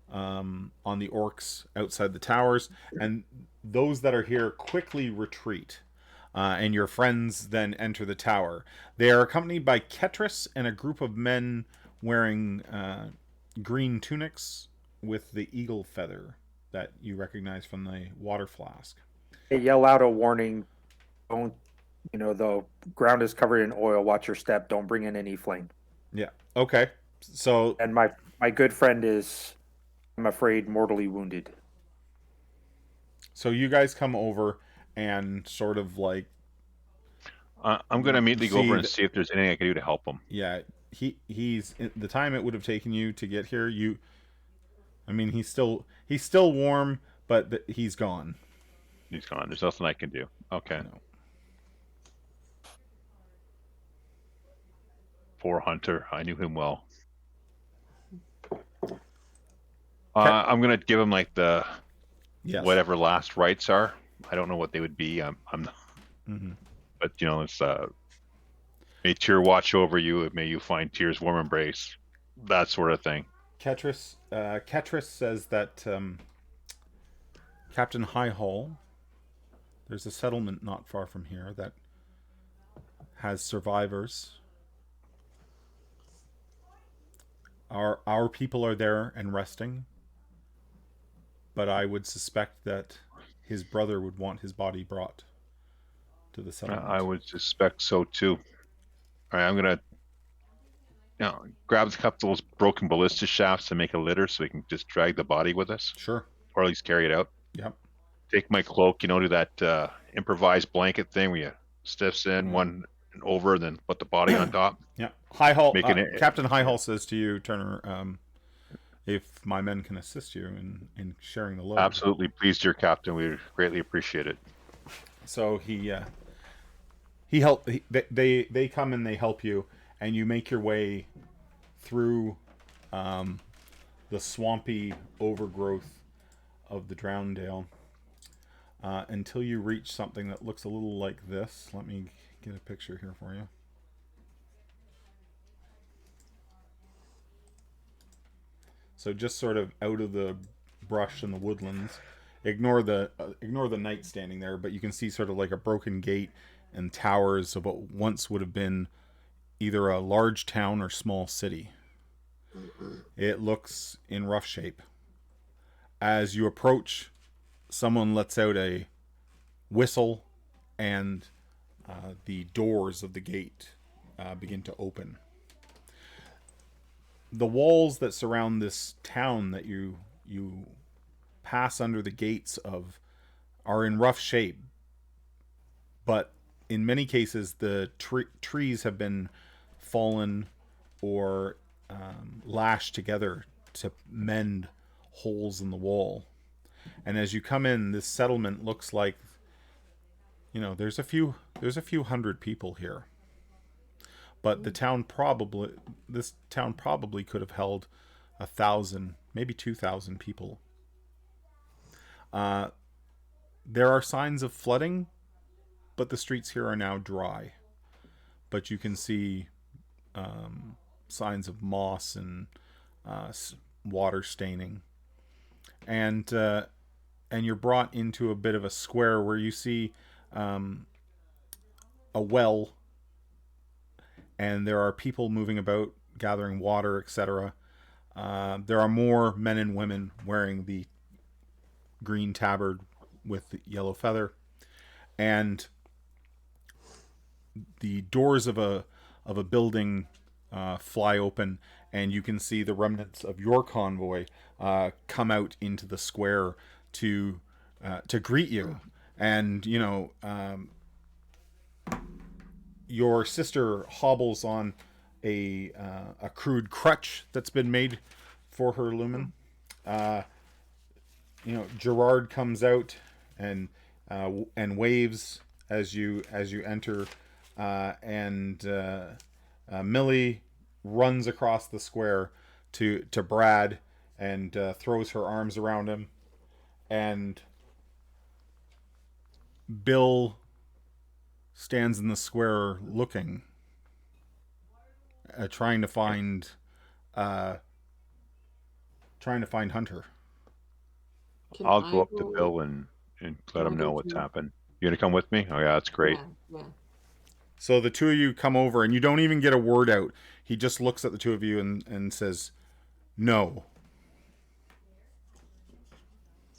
on the orcs outside the towers, and those that are here quickly retreat. And your friends then enter the tower. They are accompanied by Ketris and a group of men wearing green tunics with the eagle feather that you recognize from the water flask. They yell out a warning. Don't, the ground is covered in oil. Watch your step. Don't bring in any flame. Yeah. Okay. So. And my good friend is, I'm afraid, mortally wounded. So you guys come over and sort of like. I'm going to immediately go over and see if there's anything I can do to help him. Yeah. He's the time it would have taken you to get here. He's still warm, but he's gone. He's gone. There's nothing I can do. Okay. No. Poor Hunter. I knew him well. I'm gonna give him like the whatever last rites are. I don't know what they would be. I'm not. Mm-hmm. But it's may Tyr watch over you. May you find Tyr's warm embrace. That sort of thing. Ketris says that Captain Highhall, there's a settlement not far from here that has survivors. Our people are there and resting, but I would suspect that his brother would want his body brought to the settlement. I would suspect so too. All right, I'm gonna grab a couple of those broken ballista shafts to make a litter so we can just drag the body with us. Sure. Or at least carry it out. Yep. Take my cloak, do that improvised blanket thing where you stiffs in one and over, then put the body on top. Yeah. Captain Highhall says to you, Turner, if my men can assist you in sharing the load. Absolutely, please, dear Captain. We greatly appreciate it. So they come and they help you, and you make your way through the swampy overgrowth of the Drowndale until you reach something that looks a little like this. Let me get a picture here for you. So just sort of out of the brush and the woodlands. Ignore the knight standing there, but you can see sort of like a broken gate and towers of what once would have been either a large town or small city. It looks in rough shape. As you approach, someone lets out a whistle, and the doors of the gate begin to open. The walls that surround this town that you pass under the gates of are in rough shape, but in many cases the trees have been fallen or lashed together to mend holes in the wall. And as you come in, this settlement looks like, there's a few hundred people here. But this town probably could have held 1,000, maybe 2,000 people. There are signs of flooding, but the streets here are now dry. But you can see signs of moss and water staining, and you're brought into a bit of a square where you see a well. And there are people moving about, gathering water, etc. There are more men and women wearing the green tabard with the yellow feather. And the doors of a building fly open, and you can see the remnants of your convoy come out into the square to greet you. And, your sister hobbles on a crude crutch that's been made for her lumen. Gerard comes out and waves as you enter, and Millie runs across the square to Brad and throws her arms around him, and Bill stands in the square looking, trying to find Hunter. I'll go up to Bill and let him know what's happened. You gonna come with me? Oh yeah, that's great. Yeah. So the two of you come over, and you don't even get a word out. He just looks at the two of you and says, "No."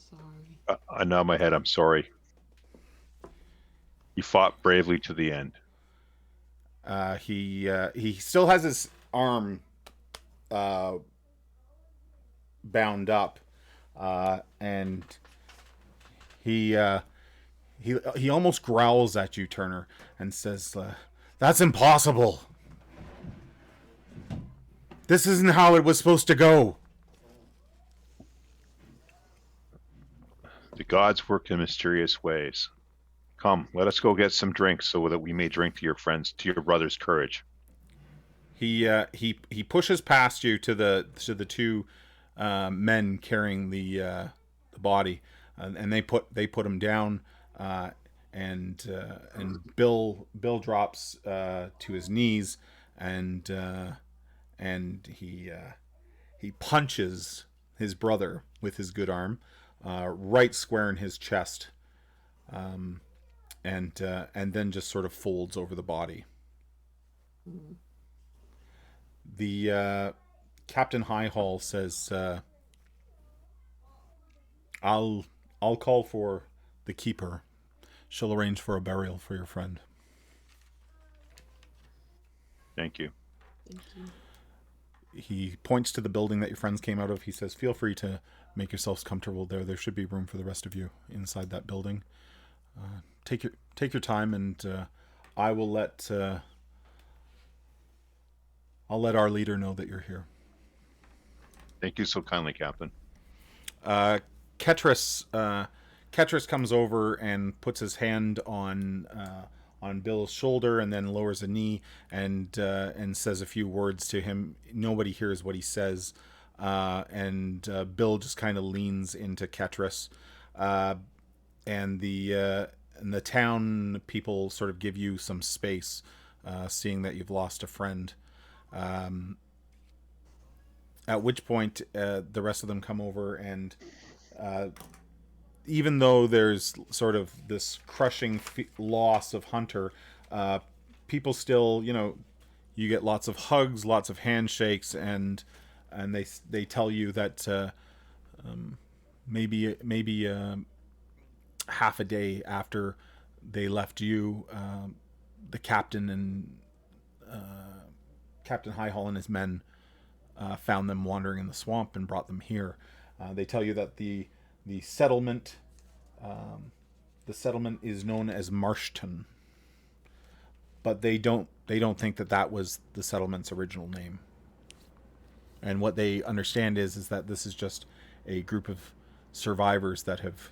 Sorry. I nod my head. I'm sorry. He fought bravely to the end. He still has his arm bound up, and he almost growls at you, Turner, and says, "That's impossible. This isn't how it was supposed to go." The gods work in mysterious ways. Come, let us go get some drinks so that we may drink to your brother's courage. He pushes past you to the two men carrying the body, and they put him down, and Bill drops to his knees, and he he punches his brother with his good arm, right square in his chest, and then just sort of folds over the body. The Captain Highhall says, I'll call for the keeper. She'll arrange for a burial for your friend. Thank you. Thank you. He points to the building that your friends came out of. He says, feel free to make yourselves comfortable there. There should be room for the rest of you inside that building. Take your time, and I will let I'll let our leader know that you're here. Thank you so kindly, Captain. Ketris comes over and puts his hand on Bill's shoulder, and then lowers a knee and says a few words to him. Nobody hears what he says, and Bill just kind of leans into Ketris, and the town people sort of give you some space, seeing that you've lost a friend. At which point, the rest of them come over, and even though there's sort of this crushing loss of Hunter, people still, you get lots of hugs, lots of handshakes, and they tell you that maybe half a day after they left you, the captain and Captain Highhall and his men found them wandering in the swamp and brought them here. They tell you that the settlement is known as Marshtown, but they don't think that was the settlement's original name. And what they understand is that this is just a group of survivors that have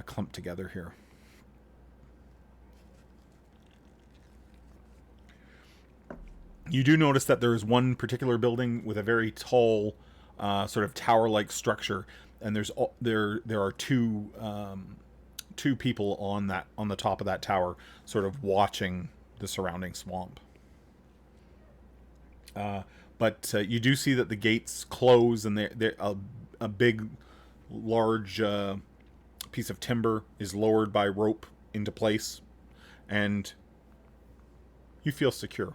clumped together here. You do notice that there is one particular building with a very tall, sort of tower-like structure, and there are two people on the top of that tower, sort of watching the surrounding swamp. But you do see that the gates close, and they're a big, large piece of timber is lowered by rope into place, and you feel secure.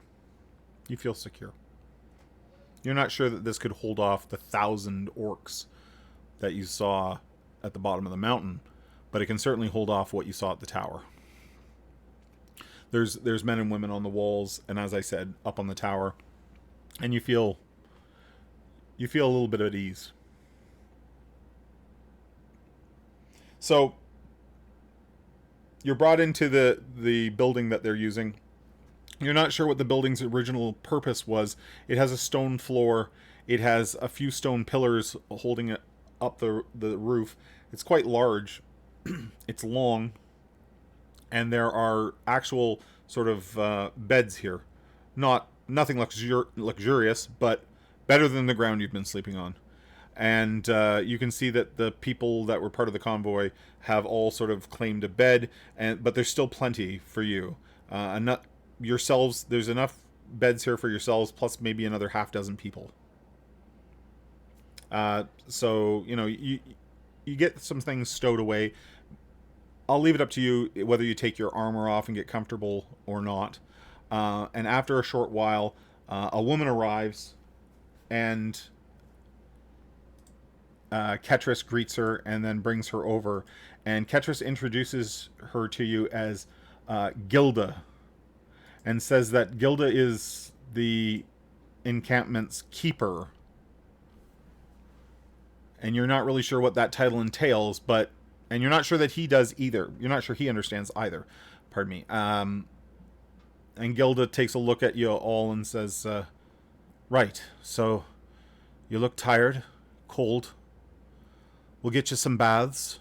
You feel secure. You're not sure that this could hold off the 1,000 orcs that you saw at the bottom of the mountain, but it can certainly hold off what you saw at the tower. There's men and women on the walls, and as I said, up on the tower, and you feel a little bit at ease. So you're brought into the building that they're using. You're not sure what the building's original purpose was. It has a stone floor. It has a few stone pillars holding it up the roof. It's quite large. It's long. And there are actual sort of beds here. Nothing luxurious, but better than the ground you've been sleeping on. And you can see that the people that were part of the convoy have all sort of claimed a bed, but there's still plenty for you. Yourselves, there's enough beds here for yourselves, plus maybe another half dozen people. So you get some things stowed away. I'll leave it up to you whether you take your armor off and get comfortable or not. And after a short while, a woman arrives, and Ketris greets her and then brings her over. And Ketris introduces her to you as Gilda, and says that Gilda is the encampment's keeper. And you're not really sure what that title entails, and you're not sure that he does either. You're not sure he understands either. Pardon me. And Gilda takes a look at you all and says, right, so you look tired, cold. We'll get you some baths.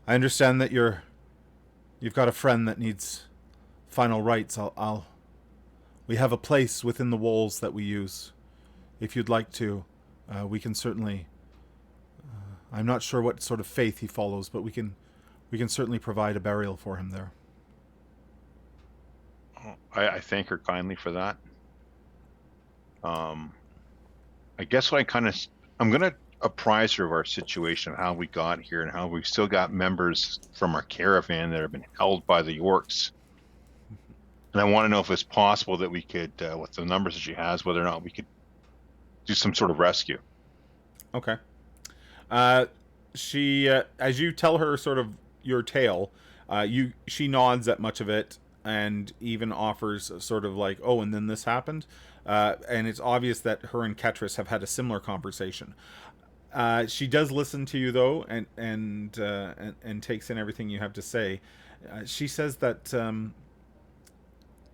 I understand that you've got a friend that needs final rites. We have a place within the walls that we use. If you'd like to, we can certainly. I'm not sure what sort of faith he follows, but we can certainly provide a burial for him there. I thank her kindly for that. I guess what I'm going to apprise her of our situation, how we got here, and how we've still got members from our caravan that have been held by the Orcs. And I want to know if it's possible that we could, with the numbers that she has, whether or not we could do some sort of rescue. Okay. She, as you tell her sort of your tale, she nods at much of it and even offers sort of like, oh, and then this happened. And it's obvious that her and Ketris have had a similar conversation. She does listen to you though, and takes in everything you have to say. She says that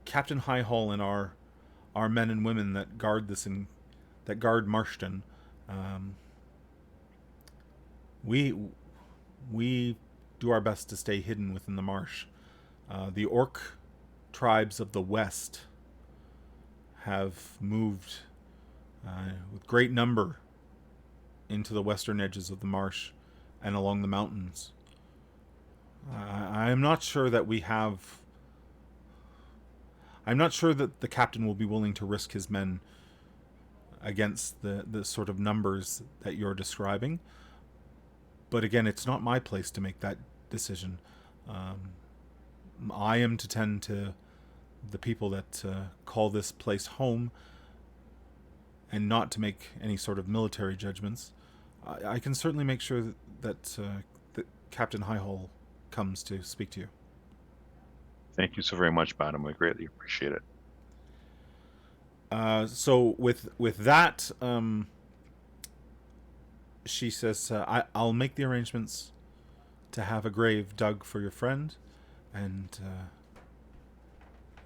Captain Highhall and our men and women that guard that guard Marshtown, we do our best to stay hidden within the marsh. The orc tribes of the west have moved with great number into the western edges of the marsh and along the mountains. I'm not sure that I'm not sure that the captain will be willing to risk his men against the sort of numbers that you're describing. But again, it's not my place to make that decision. I am to tend to the people that call this place home and not to make any sort of military judgments. I can certainly make sure that Captain Highhall comes to speak to you. Thank you so very much, madam. I greatly appreciate it. So with that, she says, I'll make the arrangements to have a grave dug for your friend, and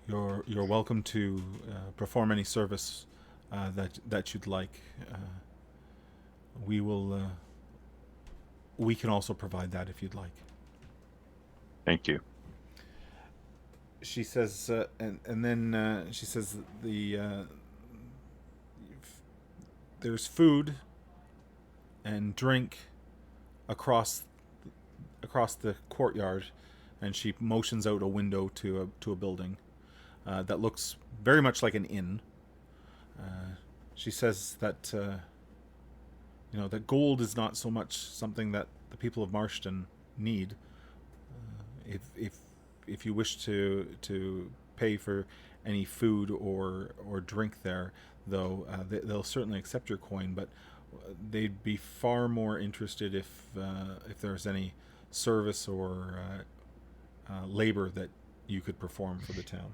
you're welcome to perform any service that you'd like. We can also provide that if you'd like. Thank you. She says, and then she says there's food and drink across the courtyard, and she motions out a window to a building that looks very much like an inn. She says that that gold is not so much something that the people of Marshtown need. If you wish to pay for any food or drink there, though, they'll certainly accept your coin, but they'd be far more interested if there's any service or labor that you could perform for the town.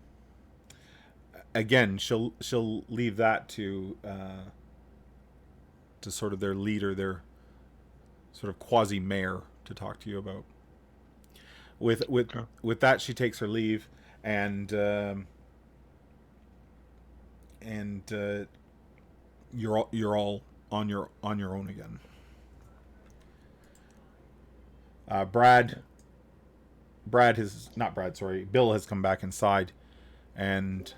Again, she'll leave that to sort of their leader, their sort of quasi-mayor, to talk to you about. With that, she takes her leave, and you're all on your own again. Bill has come back inside, and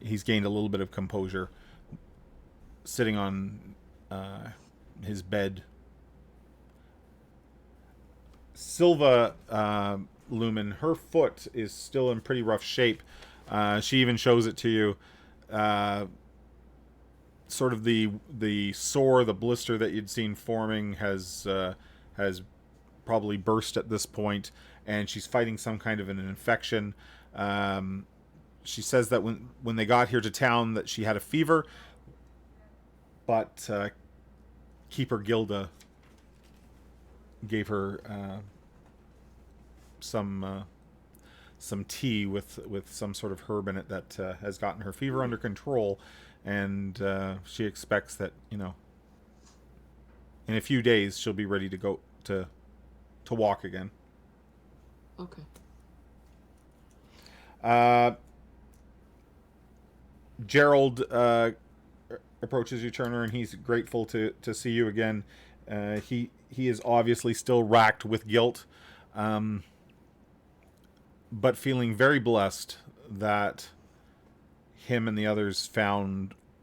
he's gained a little bit of composure, sitting on his bed. Silva Lumen, her foot is still in pretty rough shape. She even shows it to you. Sort of the sore, the blister that you'd seen forming has probably burst at this point, and she's fighting some kind of an infection. She says that when they got here to town that she had a fever, but Keeper Gilda gave her some tea with some sort of herb in it that has gotten her fever under control, and she expects that in a few days she'll be ready to go to walk again. Okay. Gerald approaches you, Turner, and he's grateful to see you again. He is obviously still racked with guilt, but feeling very blessed that him and the others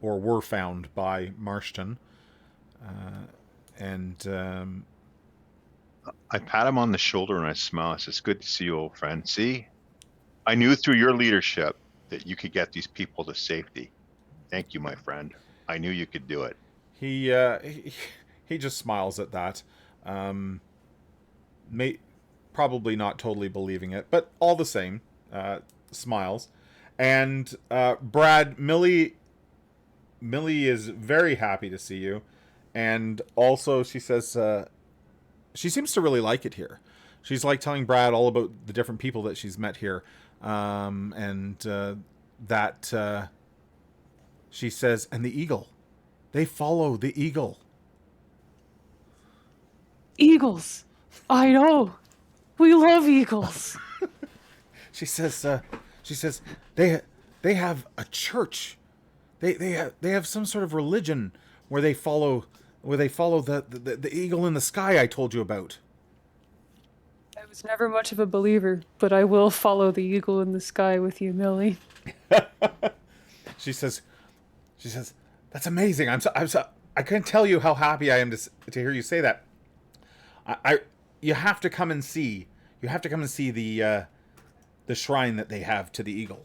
were found by Marshtown. I pat him on the shoulder and I smile. I say, "It's good to see you, old friend. See, I knew through your leadership that you could get these people to safety. Thank you, my friend. I knew you could do it." He just smiles at that. Probably not totally believing it, but all the same, smiles. And Brad, Millie is very happy to see you, and also she says she seems to really like it here. She's like telling Brad all about the different people that she's met here, and that she says, and the eagle. They follow the eagle. Eagles. I know. We love eagles. She says they have a church. They have some sort of religion where they follow the eagle in the sky I told you about. I was never much of a believer, but I will follow the eagle in the sky with you, Millie. She says, that's amazing. I can't tell you how happy I am to hear you say that. You have to come and see. You have to come and see the shrine that they have to the eagle.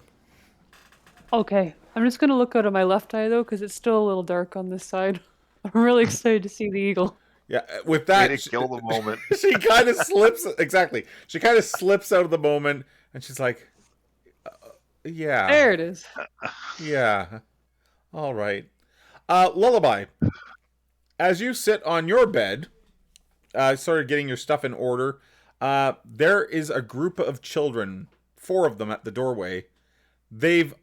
Okay, I'm just gonna look out of my left eye though, because it's still a little dark on this side. I'm really excited to see the eagle. Yeah, with that, way to kill the moment. She kind of slips. Exactly. She kind of slips out of the moment, and she's like, "Yeah, There it is." Yeah, all right." Lullaby, as you sit on your bed, started getting your stuff in order. There is a group of children, 4 of them at the doorway. They've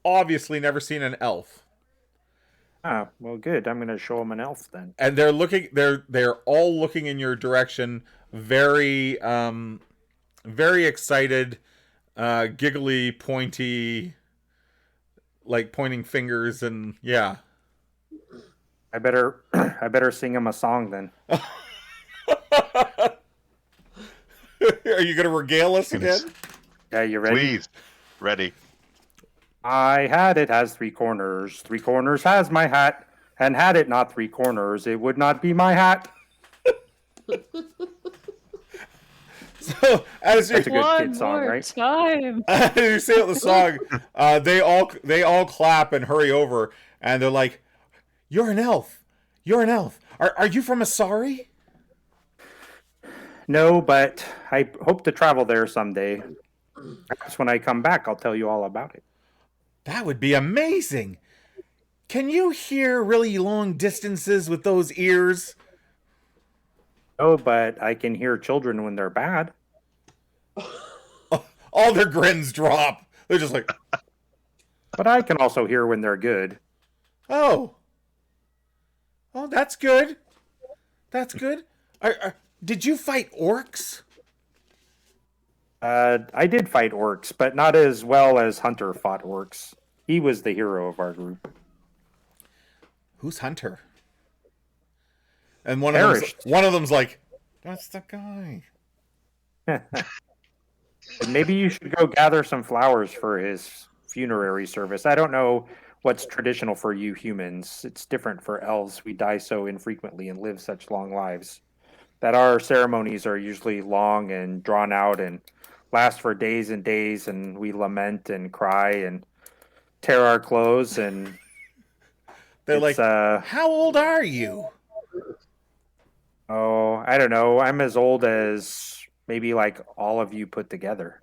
obviously never seen an elf. Ah, well, good. I'm going to show them an elf then. And they're looking. They're all looking in your direction. Very, very excited, giggly, pointy, like pointing fingers, and yeah. I better sing them a song then. Are you going to regale us again? Yeah, you ready? Please. Ready. My hat, it has 3 corners. 3 corners has my hat. And had it not 3 corners, it would not be my hat. So, as you... That's a good kid song, right? Time. As you say out the song, they all clap and hurry over, and they're like, "You're an elf. You're an elf. Are you from Asari?" No, but I hope to travel there someday. Perhaps when I come back, I'll tell you all about it. That would be amazing. Can you hear really long distances with those ears? Oh, but I can hear children when they're bad. All their grins drop. They're just like, But I can also hear when they're good. oh, that's good. That's good. Did you fight orcs? I did fight orcs, but not as well as Hunter fought orcs. He was the hero of our group. Who's Hunter? And one of them's like, that's the guy. Maybe you should go gather some flowers for his funerary service. I don't know what's traditional for you humans. It's different for elves. We die so infrequently and live such long lives that our ceremonies are usually long and drawn out and last for days and days, and we lament and cry and tear our clothes, and they're like, how old are you? Oh, I don't know. I'm as old as maybe like all of you put together.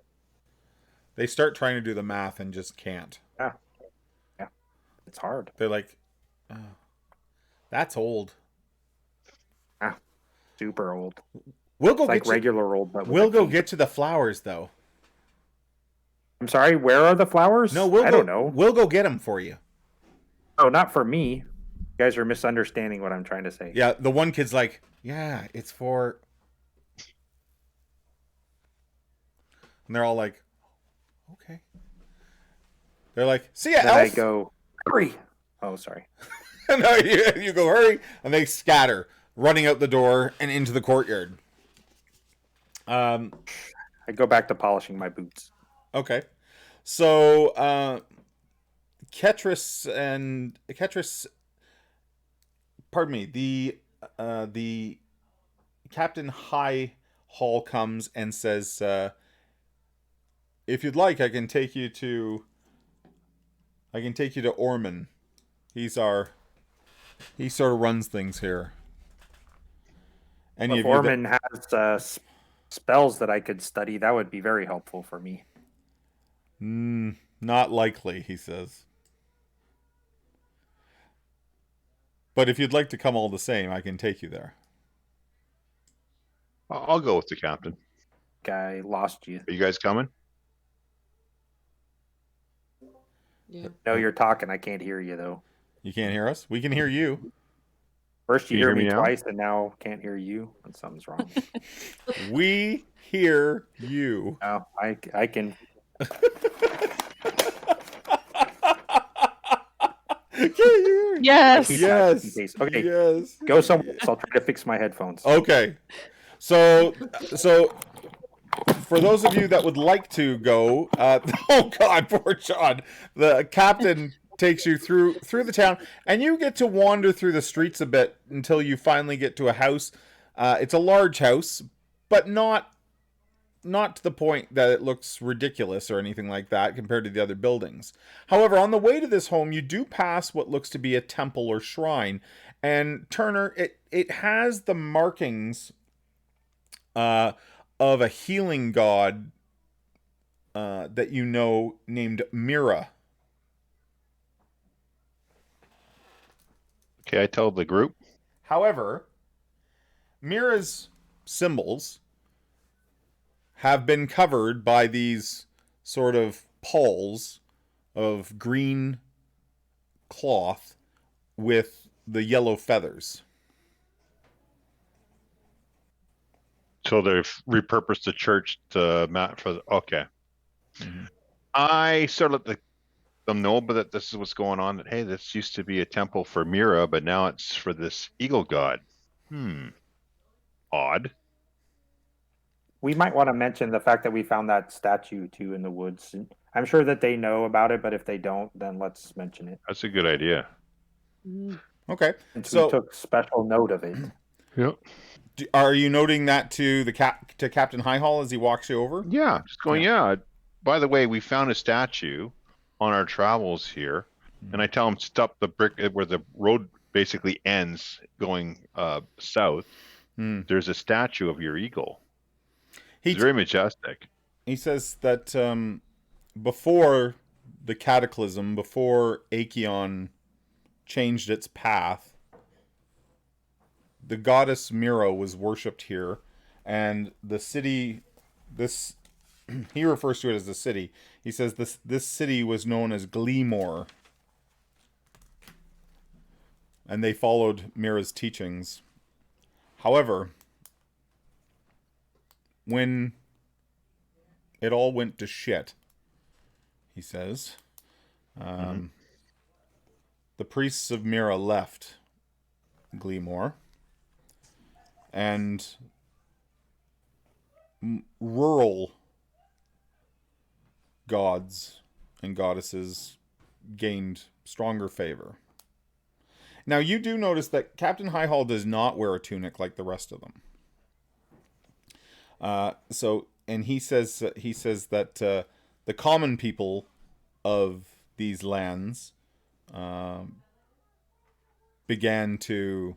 They start trying to do the math and just can't. Yeah. It's hard. They're like, oh, that's old. Super old. We'll go it's like regular old. But we'll go get to the flowers, though. I'm sorry. Where are the flowers? No, I don't know. We'll go get them for you. Oh, not for me. You guys are misunderstanding what I'm trying to say. Yeah, the one kid's like, yeah, it's for. And they're all like, okay. They're like, see ya, then elf. I go, hurry. Oh, sorry. No, you go, hurry. And they scatter, running out the door and into the courtyard. I go back to polishing my boots. Okay. So, Ketris, pardon me, the Captain High Hall comes and says, if you'd like, I can take you to Orman. He's our He sort of runs things here. Any if of you Orman has spells that I could study, that would be very helpful for me. Not likely, he says. But if you'd like to come all the same, I can take you there. I'll go with the captain. I lost you. Are you guys coming? Yeah. No, you're talking. I can't hear you, though. You can't hear us? We can hear you. First you Can you hear hear me me now? twice, and now can't hear you. And something's wrong. We hear you. Oh, I can. Can you hear? Yes. Yes. Okay. Yes. Go somewhere else. I'll try to fix my headphones. Okay. So for those of you that would like to go, oh God, poor John. The captain takes you through the town, and you get to wander through the streets a bit until you finally get to a house. It's a large house, but not to the point that it looks ridiculous or anything like that compared to the other buildings. However, on the way to this home, you do pass what looks to be a temple or shrine. And Turner, it has the markings of a healing god that you know named Mira. Okay, I tell the group. However, Mira's symbols have been covered by these sort of palls of green cloth with the yellow feathers. So they've repurposed the church to mat for. Okay. Mm-hmm. I sort of let them know, but that this is what's going on. That hey, this used to be a temple for Mira, but now it's for this eagle god. Odd. We might want to mention the fact that we found that statue too in the woods. I'm sure that they know about it, but if they don't, then let's mention it. That's a good idea. Okay, Since so we took special note of it. Yep. Are you noting that to Captain Highhall as he walks you over? Yeah, just going. Yeah. By the way, we found a statue on our travels here, and I tell him stop the brick where the road basically ends, going south. There's a statue of your eagle. It's very majestic. He says that before the cataclysm, before Aikeon changed its path, the goddess Mira was worshipped here, and the city, he refers to it as the city. He says this city was known as Gleemore, and they followed Mira's teachings. However, when it all went to shit, he says, the priests of Mira left Gleemore, and rural gods and goddesses gained stronger favor. Now, you do notice that Captain Highhall does not wear a tunic like the rest of them. And he says that the common people of these lands began to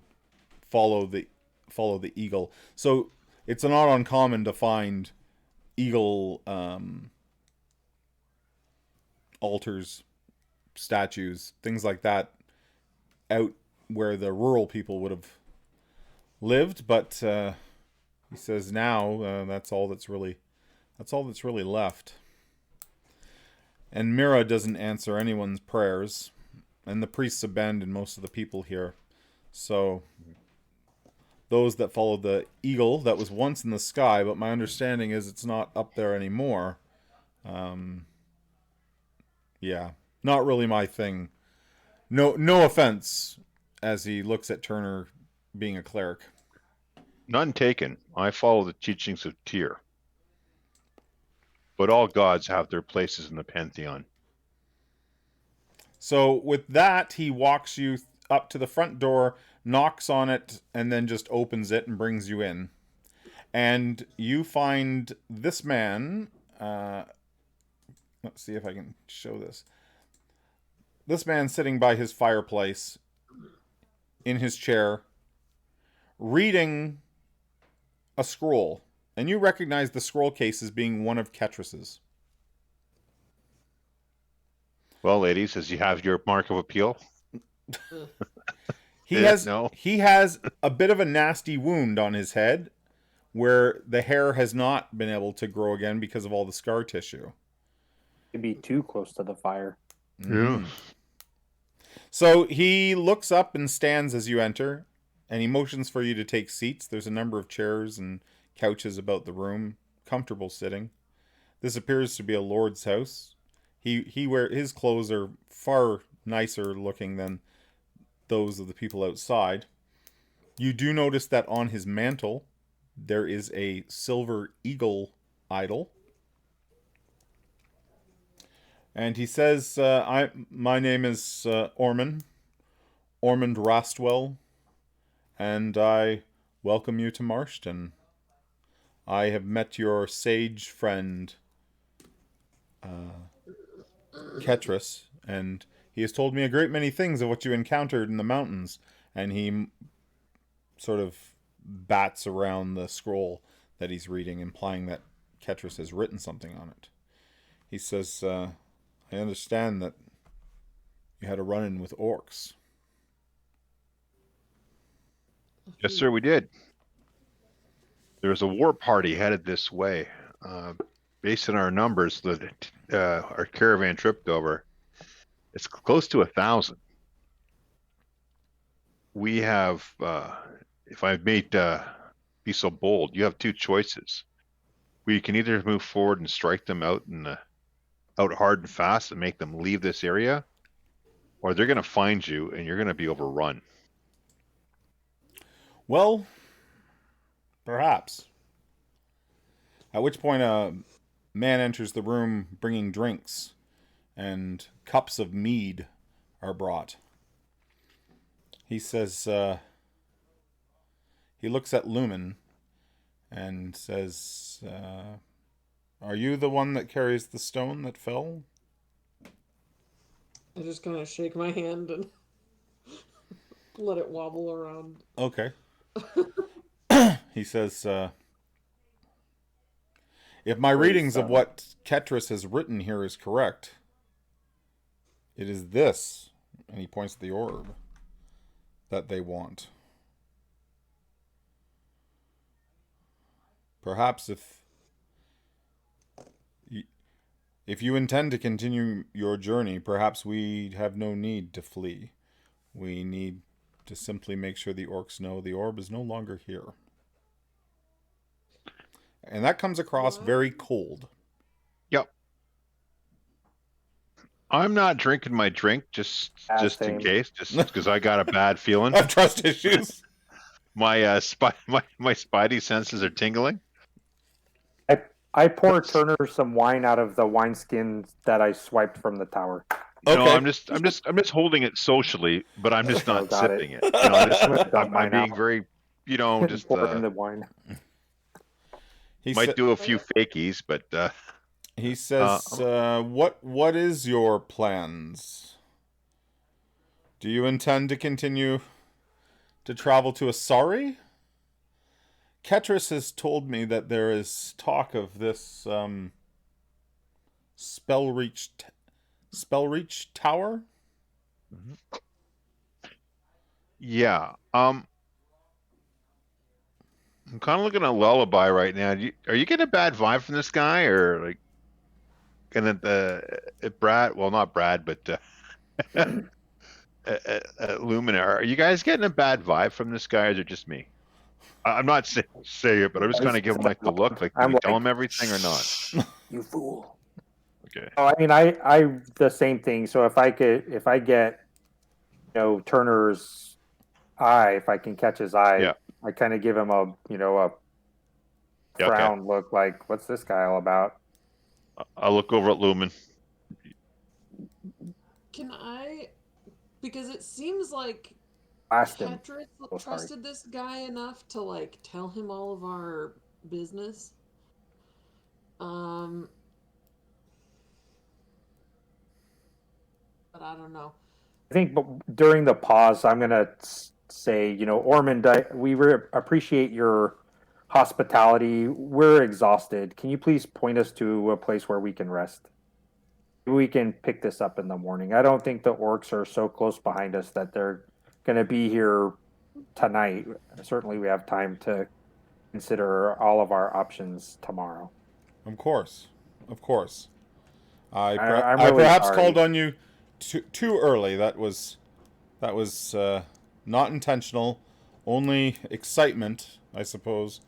follow the eagle. So it's not uncommon to find eagle altars, statues, things like that out where the rural people would have lived, but he says now that's all that's really left. And Mira doesn't answer anyone's prayers, and the priests abandon most of the people here. So those that followed the eagle that was once in the sky, but my understanding is it's not up there anymore. Yeah, not really my thing. No offense, as he looks at Turner being a cleric. None taken. I follow the teachings of Tyr. But all gods have their places in the pantheon. So with that, he walks you up to the front door, knocks on it, and then just opens it and brings you in. And you find this man. Let's see if I can show this. This man sitting by his fireplace. in his chair, reading a scroll. And you recognize the scroll case as being one of Ketris's. Well, ladies, does he have your mark of appeal? He has No. he has a bit of a nasty wound on his head where the hair has not been able to grow again because of all the scar tissue. It'd be too close to the fire. Yeah. So he looks up and stands as you enter, and he motions for you to take seats. There's a number of chairs and couches about the room, comfortable sitting. This appears to be a lord's house. His clothes are far nicer looking than those of the people outside. You do notice that on his mantle there is a silver eagle idol. And he says, my name is Ormond Rostwell, and I welcome you to Marshtown. I have met your sage friend, Ketris, and he has told me a great many things of what you encountered in the mountains. And he sort of bats around the scroll that he's reading, implying that Ketris has written something on it. He says, I understand that you had a run-in with orcs. Yes, sir, we did. There was a war party headed this way. Based on our numbers that our caravan tripped over, it's close to 1,000. We have, if I may be so bold, you have two choices. We can either move forward and strike them out hard and fast and make them leave this area, or they're going to find you and you're going to be overrun. Well, perhaps. At which point a man enters the room bringing drinks, and cups of mead are brought. He says, he looks at Lumen and says, are you the one that carries the stone that fell? I just kind of shake my hand and let it wobble around. Okay. He says, if my readings of what Ketris has written here is correct, it is this, and he points to the orb, that they want. Perhaps if you intend to continue your journey, perhaps we have no need to flee. We need to simply make sure the orcs know the orb is no longer here. And that comes across very cold. Yep. I'm not drinking my drink just in case, just because I got a bad feeling. I have trust issues. My spidey senses are tingling. I pour Turner some wine out of the wineskin that I swiped from the tower. Okay. No, I'm just holding it socially, but I'm just not sipping it. I'm being very, just pouring the wine. Might do a few fakies, but he says, "What is your plans? Do you intend to continue to travel to Asari? Ketris has told me that there is talk of this Spellreach Tower." Mm-hmm. Yeah. I'm kind of looking at Lullaby right now. Are you getting a bad vibe from this guy, or like, and then Brad? Well, not Brad, but Luminar. Are you guys getting a bad vibe from this guy, or is it just me? I'm not saying it, but I'm just kind of giving like the look. Like, did you tell him everything or not? You fool. Okay. Oh, I mean, I the same thing. So if I get, Turner's eye, if I can catch his eye. Yeah. I kind of give him a frown look, like, what's this guy all about? I'll look over at Lumen. Can I? Because it seems like Ketris trusted this guy enough to tell him all of our business. But I don't know. I think, but during the pause, I'm gonna say, Ormond, we appreciate your hospitality. We're exhausted. Can you please point us to a place where we can rest? We can pick this up in the morning. I don't think the orcs are so close behind us that they're going to be here tonight. Certainly, we have time to consider all of our options tomorrow. Of course. I really perhaps sorry. called on you too early. That was not intentional. Only excitement, I suppose,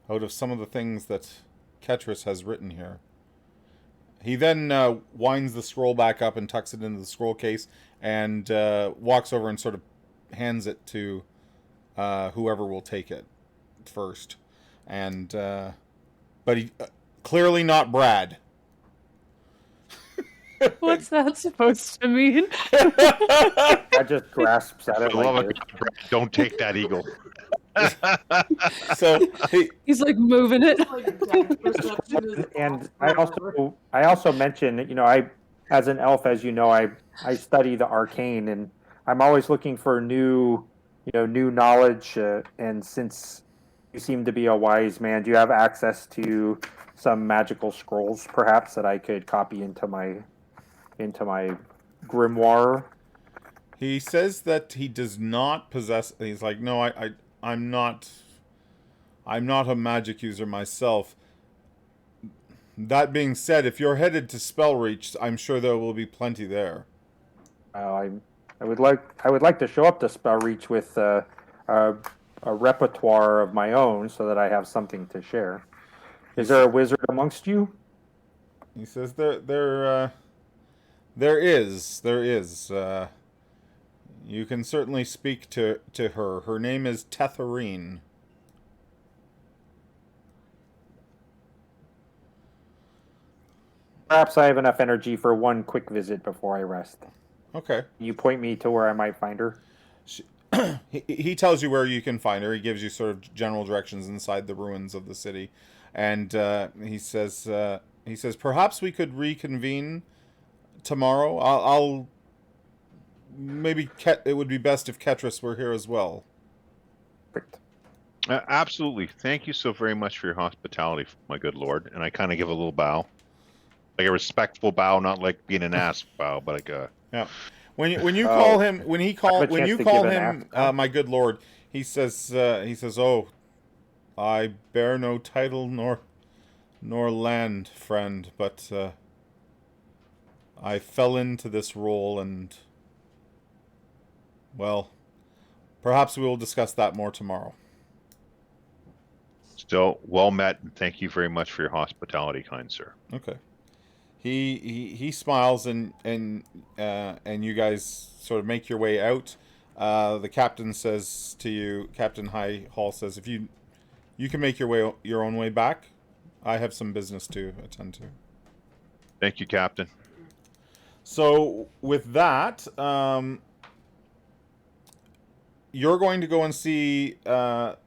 out of some of the things that Ketris has written here. He then winds the scroll back up and tucks it into the scroll case and walks over and sort of hands it to whoever will take it first. And but he clearly not Brad. What's that supposed to mean? I just grasps at it like this. Don't take that, Eagle. So he's like moving it. And I also mentioned, I, as an elf, as you know, I study the arcane, and I'm always looking for new knowledge. And since you seem to be a wise man, do you have access to some magical scrolls, perhaps, that I could copy into my grimoire? he says that he does not possess. He's like, no, I'm not a magic user myself. That being said, if you're headed to Spellreach, I'm sure there will be plenty there. I would like to show up to Spellreach with a repertoire of my own, so that I have something to share. Is there a wizard amongst you? He says there is. You can certainly speak to her. Her name is Tetherine. Perhaps I have enough energy for one quick visit before I rest. Okay. You point me to where I might find her? He tells you where you can find her. He gives you sort of general directions inside the ruins of the city. And he says perhaps we could reconvene tomorrow. I'll maybe it would be best if Ketris were here as well. Perfect. Absolutely. Thank you so very much for your hospitality, my good lord. And I kind of give a little bow. Like a respectful bow, not like being an ass bow, but like a... Yeah. When you call him, when you call him, my good lord, he says, oh, I bear no title nor land, friend, but I fell into this role, and well, perhaps we will discuss that more tomorrow. Still, well met, and thank you very much for your hospitality, kind sir. Okay. He smiles, and you guys sort of make your way out. The captain says to you, Captain High Hall says, if you can make your own way back, I have some business to attend to. Thank you, Captain. So with that, you're going to go and see the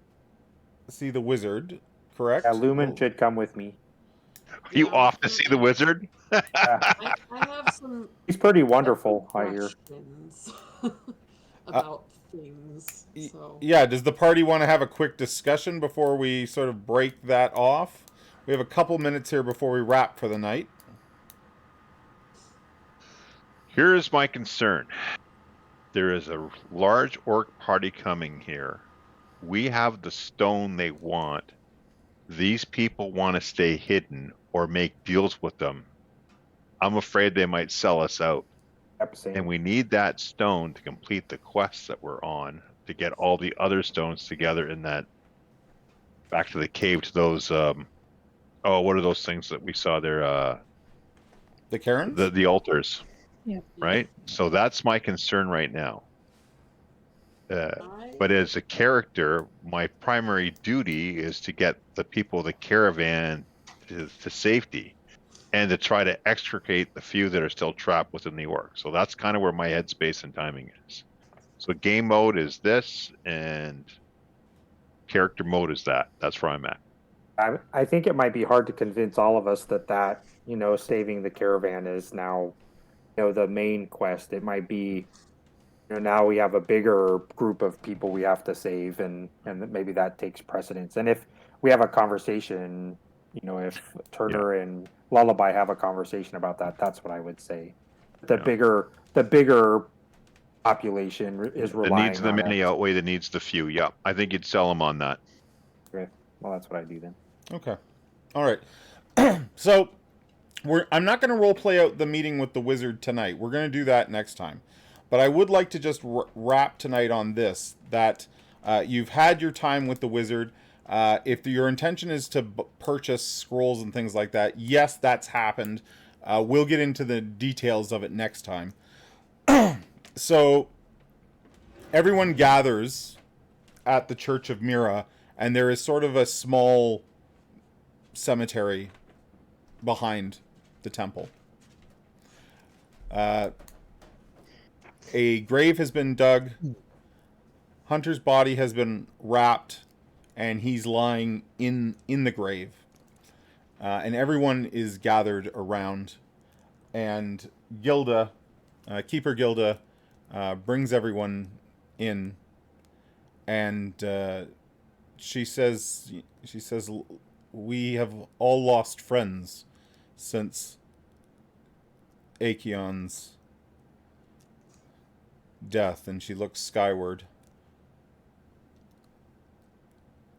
wizard, correct? Yeah, Lumen should come with me. Are you off to see the wizard? I have some. He's pretty wonderful, I hear. Questions about things. So. Yeah, does the party want to have a quick discussion before we sort of break that off? We have a couple minutes here before we wrap for the night. Here is my concern. There is a large orc party coming here. We have the stone they want. These people want to stay hidden or make deals with them. I'm afraid they might sell us out. And we need that stone to complete the quests that we're on, to get all the other stones together in that, back to the cave, to those, what are those things that we saw there? The cairns? The altars. Yeah. Right? So that's my concern right now. But as a character, my primary duty is to get the people of the caravan to safety, and to try to extricate the few that are still trapped within the orc. So that's kind of where my headspace and timing is. So game mode is this, and character mode is that. That's where I'm at. I think it might be hard to convince all of us that saving the caravan is now, the main quest. It might be now we have a bigger group of people we have to save, and maybe that takes precedence. And if we have a conversation, if Turner and Lullaby have a conversation about that, that's what I would say. The bigger population is relying on the needs of the many us. outweigh the needs of the few. Yeah, I think you'd sell them on that. Okay, well, that's what I do then. Okay, all right. So I'm not going to role play out the meeting with the wizard tonight. We're going to do that next time. But I would like to just wrap tonight on this, that you've had your time with the wizard. If your intention is to purchase scrolls and things like that, yes, that's happened. We'll get into the details of it next time. So everyone gathers at the Church of Mira, and there is sort of a small cemetery behind the temple. A grave has been dug. Hunter's body has been wrapped, and he's lying in the grave. And everyone is gathered around. And Gilda, Keeper Gilda, brings everyone in, and she says, we have all lost friends since Aikeon's death, and she looks skyward.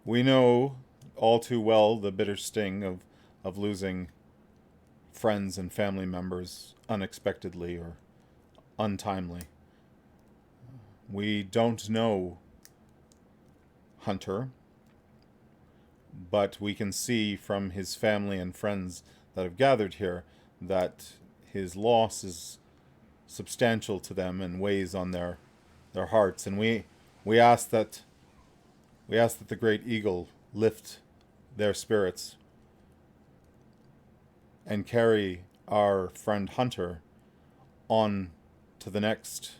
We know all too well the bitter sting of losing friends and family members unexpectedly or untimely. We don't know Hunter, but we can see from his family and friends that have gathered here that his loss is substantial to them and weighs on their hearts. And we ask that the great eagle lift their spirits and carry our friend Hunter on to the next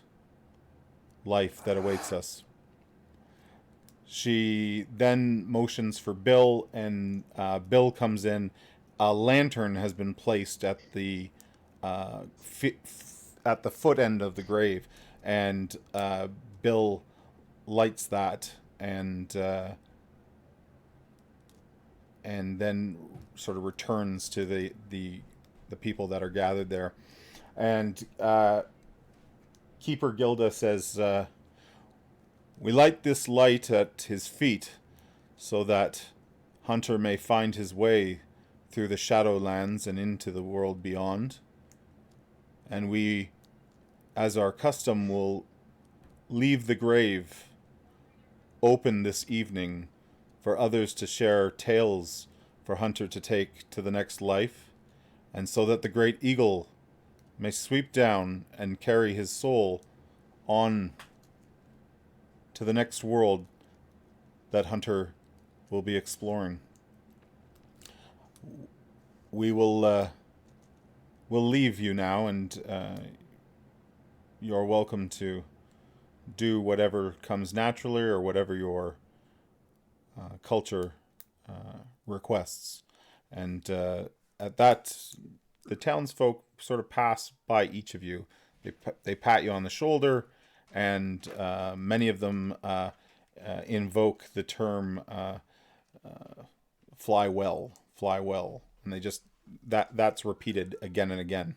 life that awaits us. She then motions for Bill, and Bill comes in. A lantern has been placed at the foot end of the grave, and Bill lights that, and then sort of returns to the people that are gathered there. And Keeper Gilda says, we light this light at his feet so that Hunter may find his way through the Shadowlands and into the world beyond. And we, as our custom, will leave the grave open this evening for others to share tales for Hunter to take to the next life, and so that the great eagle may sweep down and carry his soul on to the next world that Hunter will be exploring. We will we'll leave you now, and you're welcome to do whatever comes naturally or whatever your culture requests. And at that, the townsfolk sort of pass by each of you. They pat you on the shoulder, and many of them invoke the term fly well, and they just that's repeated again and again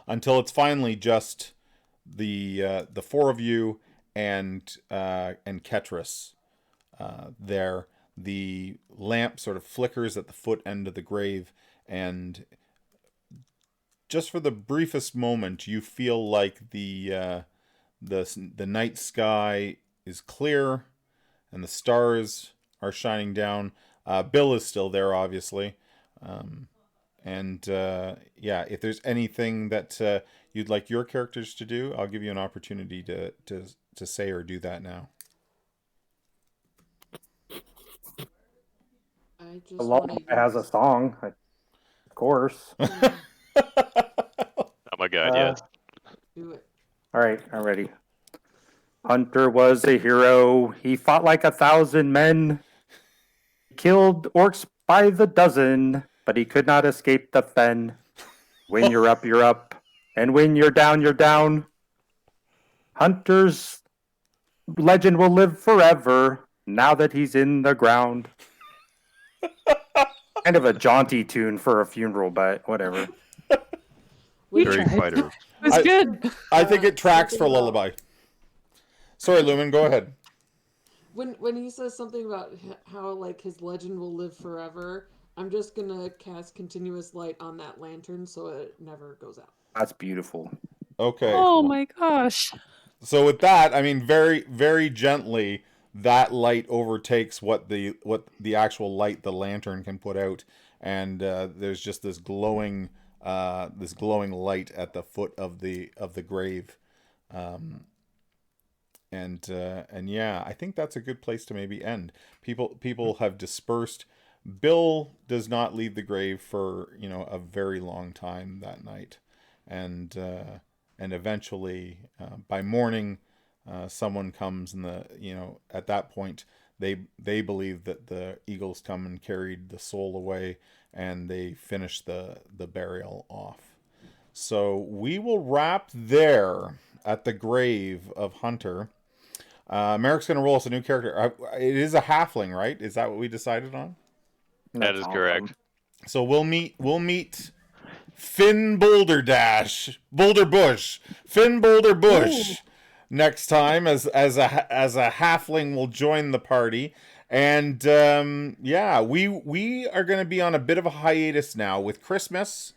until it's finally just the four of you and Ketris there. The lamp sort of flickers at the foot end of the grave, and just for the briefest moment, you feel like the night sky is clear, and the stars are shining down. Bill is still there, obviously, and if there's anything that you'd like your characters to do, I'll give you an opportunity to say or do that now. The lullaby has a song, of course. Oh my god, yes. Do it. All right, I'm ready. Hunter was a hero. He fought like 1,000 men. Killed orcs by the dozen, but he could not escape the fen. When you're up, you're up. And when you're down, you're down. Hunter's legend will live forever now that he's in the ground. Kind of a jaunty tune for a funeral, but whatever. We Very tried. fighter. It was good. I think it tracks for something about- lullaby. Sorry, Lumen, go ahead. When he says something about how like his legend will live forever, I'm just gonna cast continuous light on that lantern so it never goes out. That's beautiful. Okay. Oh my gosh. So with that, I mean, very, very gently, that light overtakes what the actual light the lantern can put out, and there's just this glowing light at the foot of the grave, and yeah, I think that's a good place to maybe end. People have dispersed. Bill does not leave the grave for a very long time that night, and eventually by morning. Someone comes and at that point they believe that the eagles come and carried the soul away, and they finish the burial off. So we will wrap there at the grave of Hunter. Merrick's going to roll us a new character. It is a halfling, right? Is that what we decided on? That is correct. So we'll meet Finn Boulder Bush. Finn Boulder Bush. Ooh. Next time, as a halfling will join the party, and yeah, we are going to be on a bit of a hiatus now with Christmas.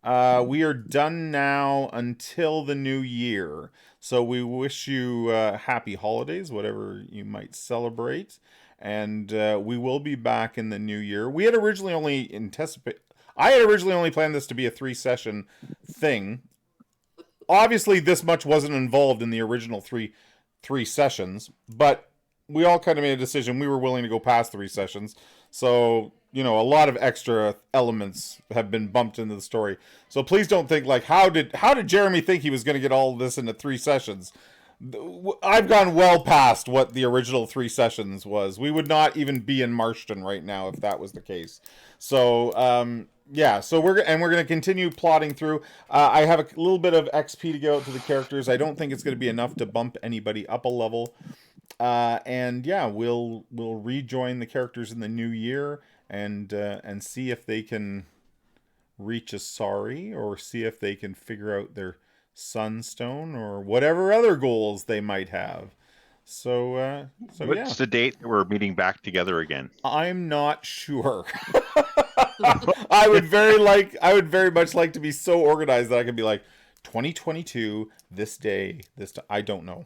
We are done now until the new year, so we wish you happy holidays, whatever you might celebrate, and we will be back in the new year. We had originally only I had originally only planned this to be a 3-session thing. Obviously, this much wasn't involved in the original three sessions, but we all kind of made a decision. We were willing to go past 3 sessions, so a lot of extra elements have been bumped into the story. So please don't think like, how did Jeremy think he was going to get all of this into 3 sessions? I've gone well past what the original 3 sessions was. We would not even be in Marshtown right now if that was the case. So yeah, so we're going to continue plotting through. I have a little bit of XP to get out to the characters. I don't think it's going to be enough to bump anybody up a level. And yeah, we'll rejoin the characters in the new year and see if they can reach Asari, or see if they can figure out their Sunstone, or whatever other goals they might have. So what's the date that we're meeting back together again? I'm not sure. I would very much like to be so organized that I could be like 2022 this day this time. I don't know.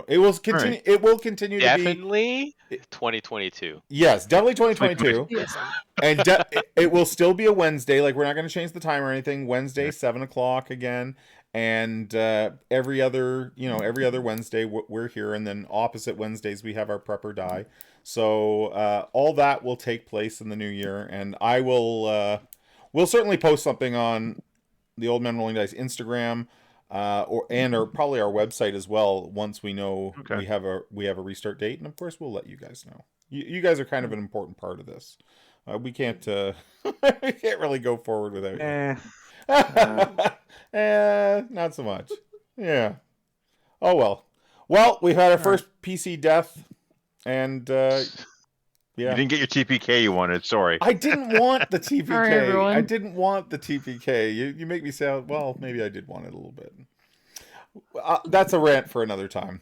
It will continue. Right. It will continue definitely to be 2022. Yes, definitely 2022. Yes. And it will still be a Wednesday. Like, we're not going to change the time or anything. Wednesday, 7:00 again. And every other Wednesday we're here, and then opposite Wednesdays we have our prep or die. So all that will take place in the new year, and I will we'll certainly post something on the Old Man Rolling Dice Instagram, or probably our website as well once we know we have a restart date, and of course we'll let you guys know. You guys are kind of an important part of this. We can't we can't really go forward without you. Not so much. Yeah. Oh well. Well, we've had our first PC death, and yeah. You didn't get your TPK you wanted. Sorry. I didn't want the TPK. Sorry, everyone. I didn't want the TPK. You make me sound, well, maybe I did want it a little bit. That's a rant for another time.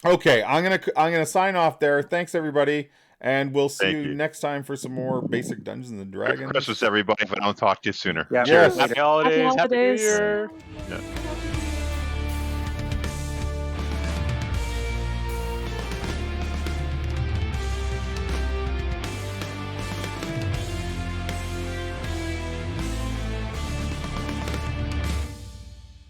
Okay, I'm gonna sign off there. Thanks everybody. And we'll see you next time for some more basic Dungeons and Dragons. Merry Christmas, everybody, if I don't talk to you sooner. Yeah. Yes. Happy holidays. Happy New holidays. Year. Yeah.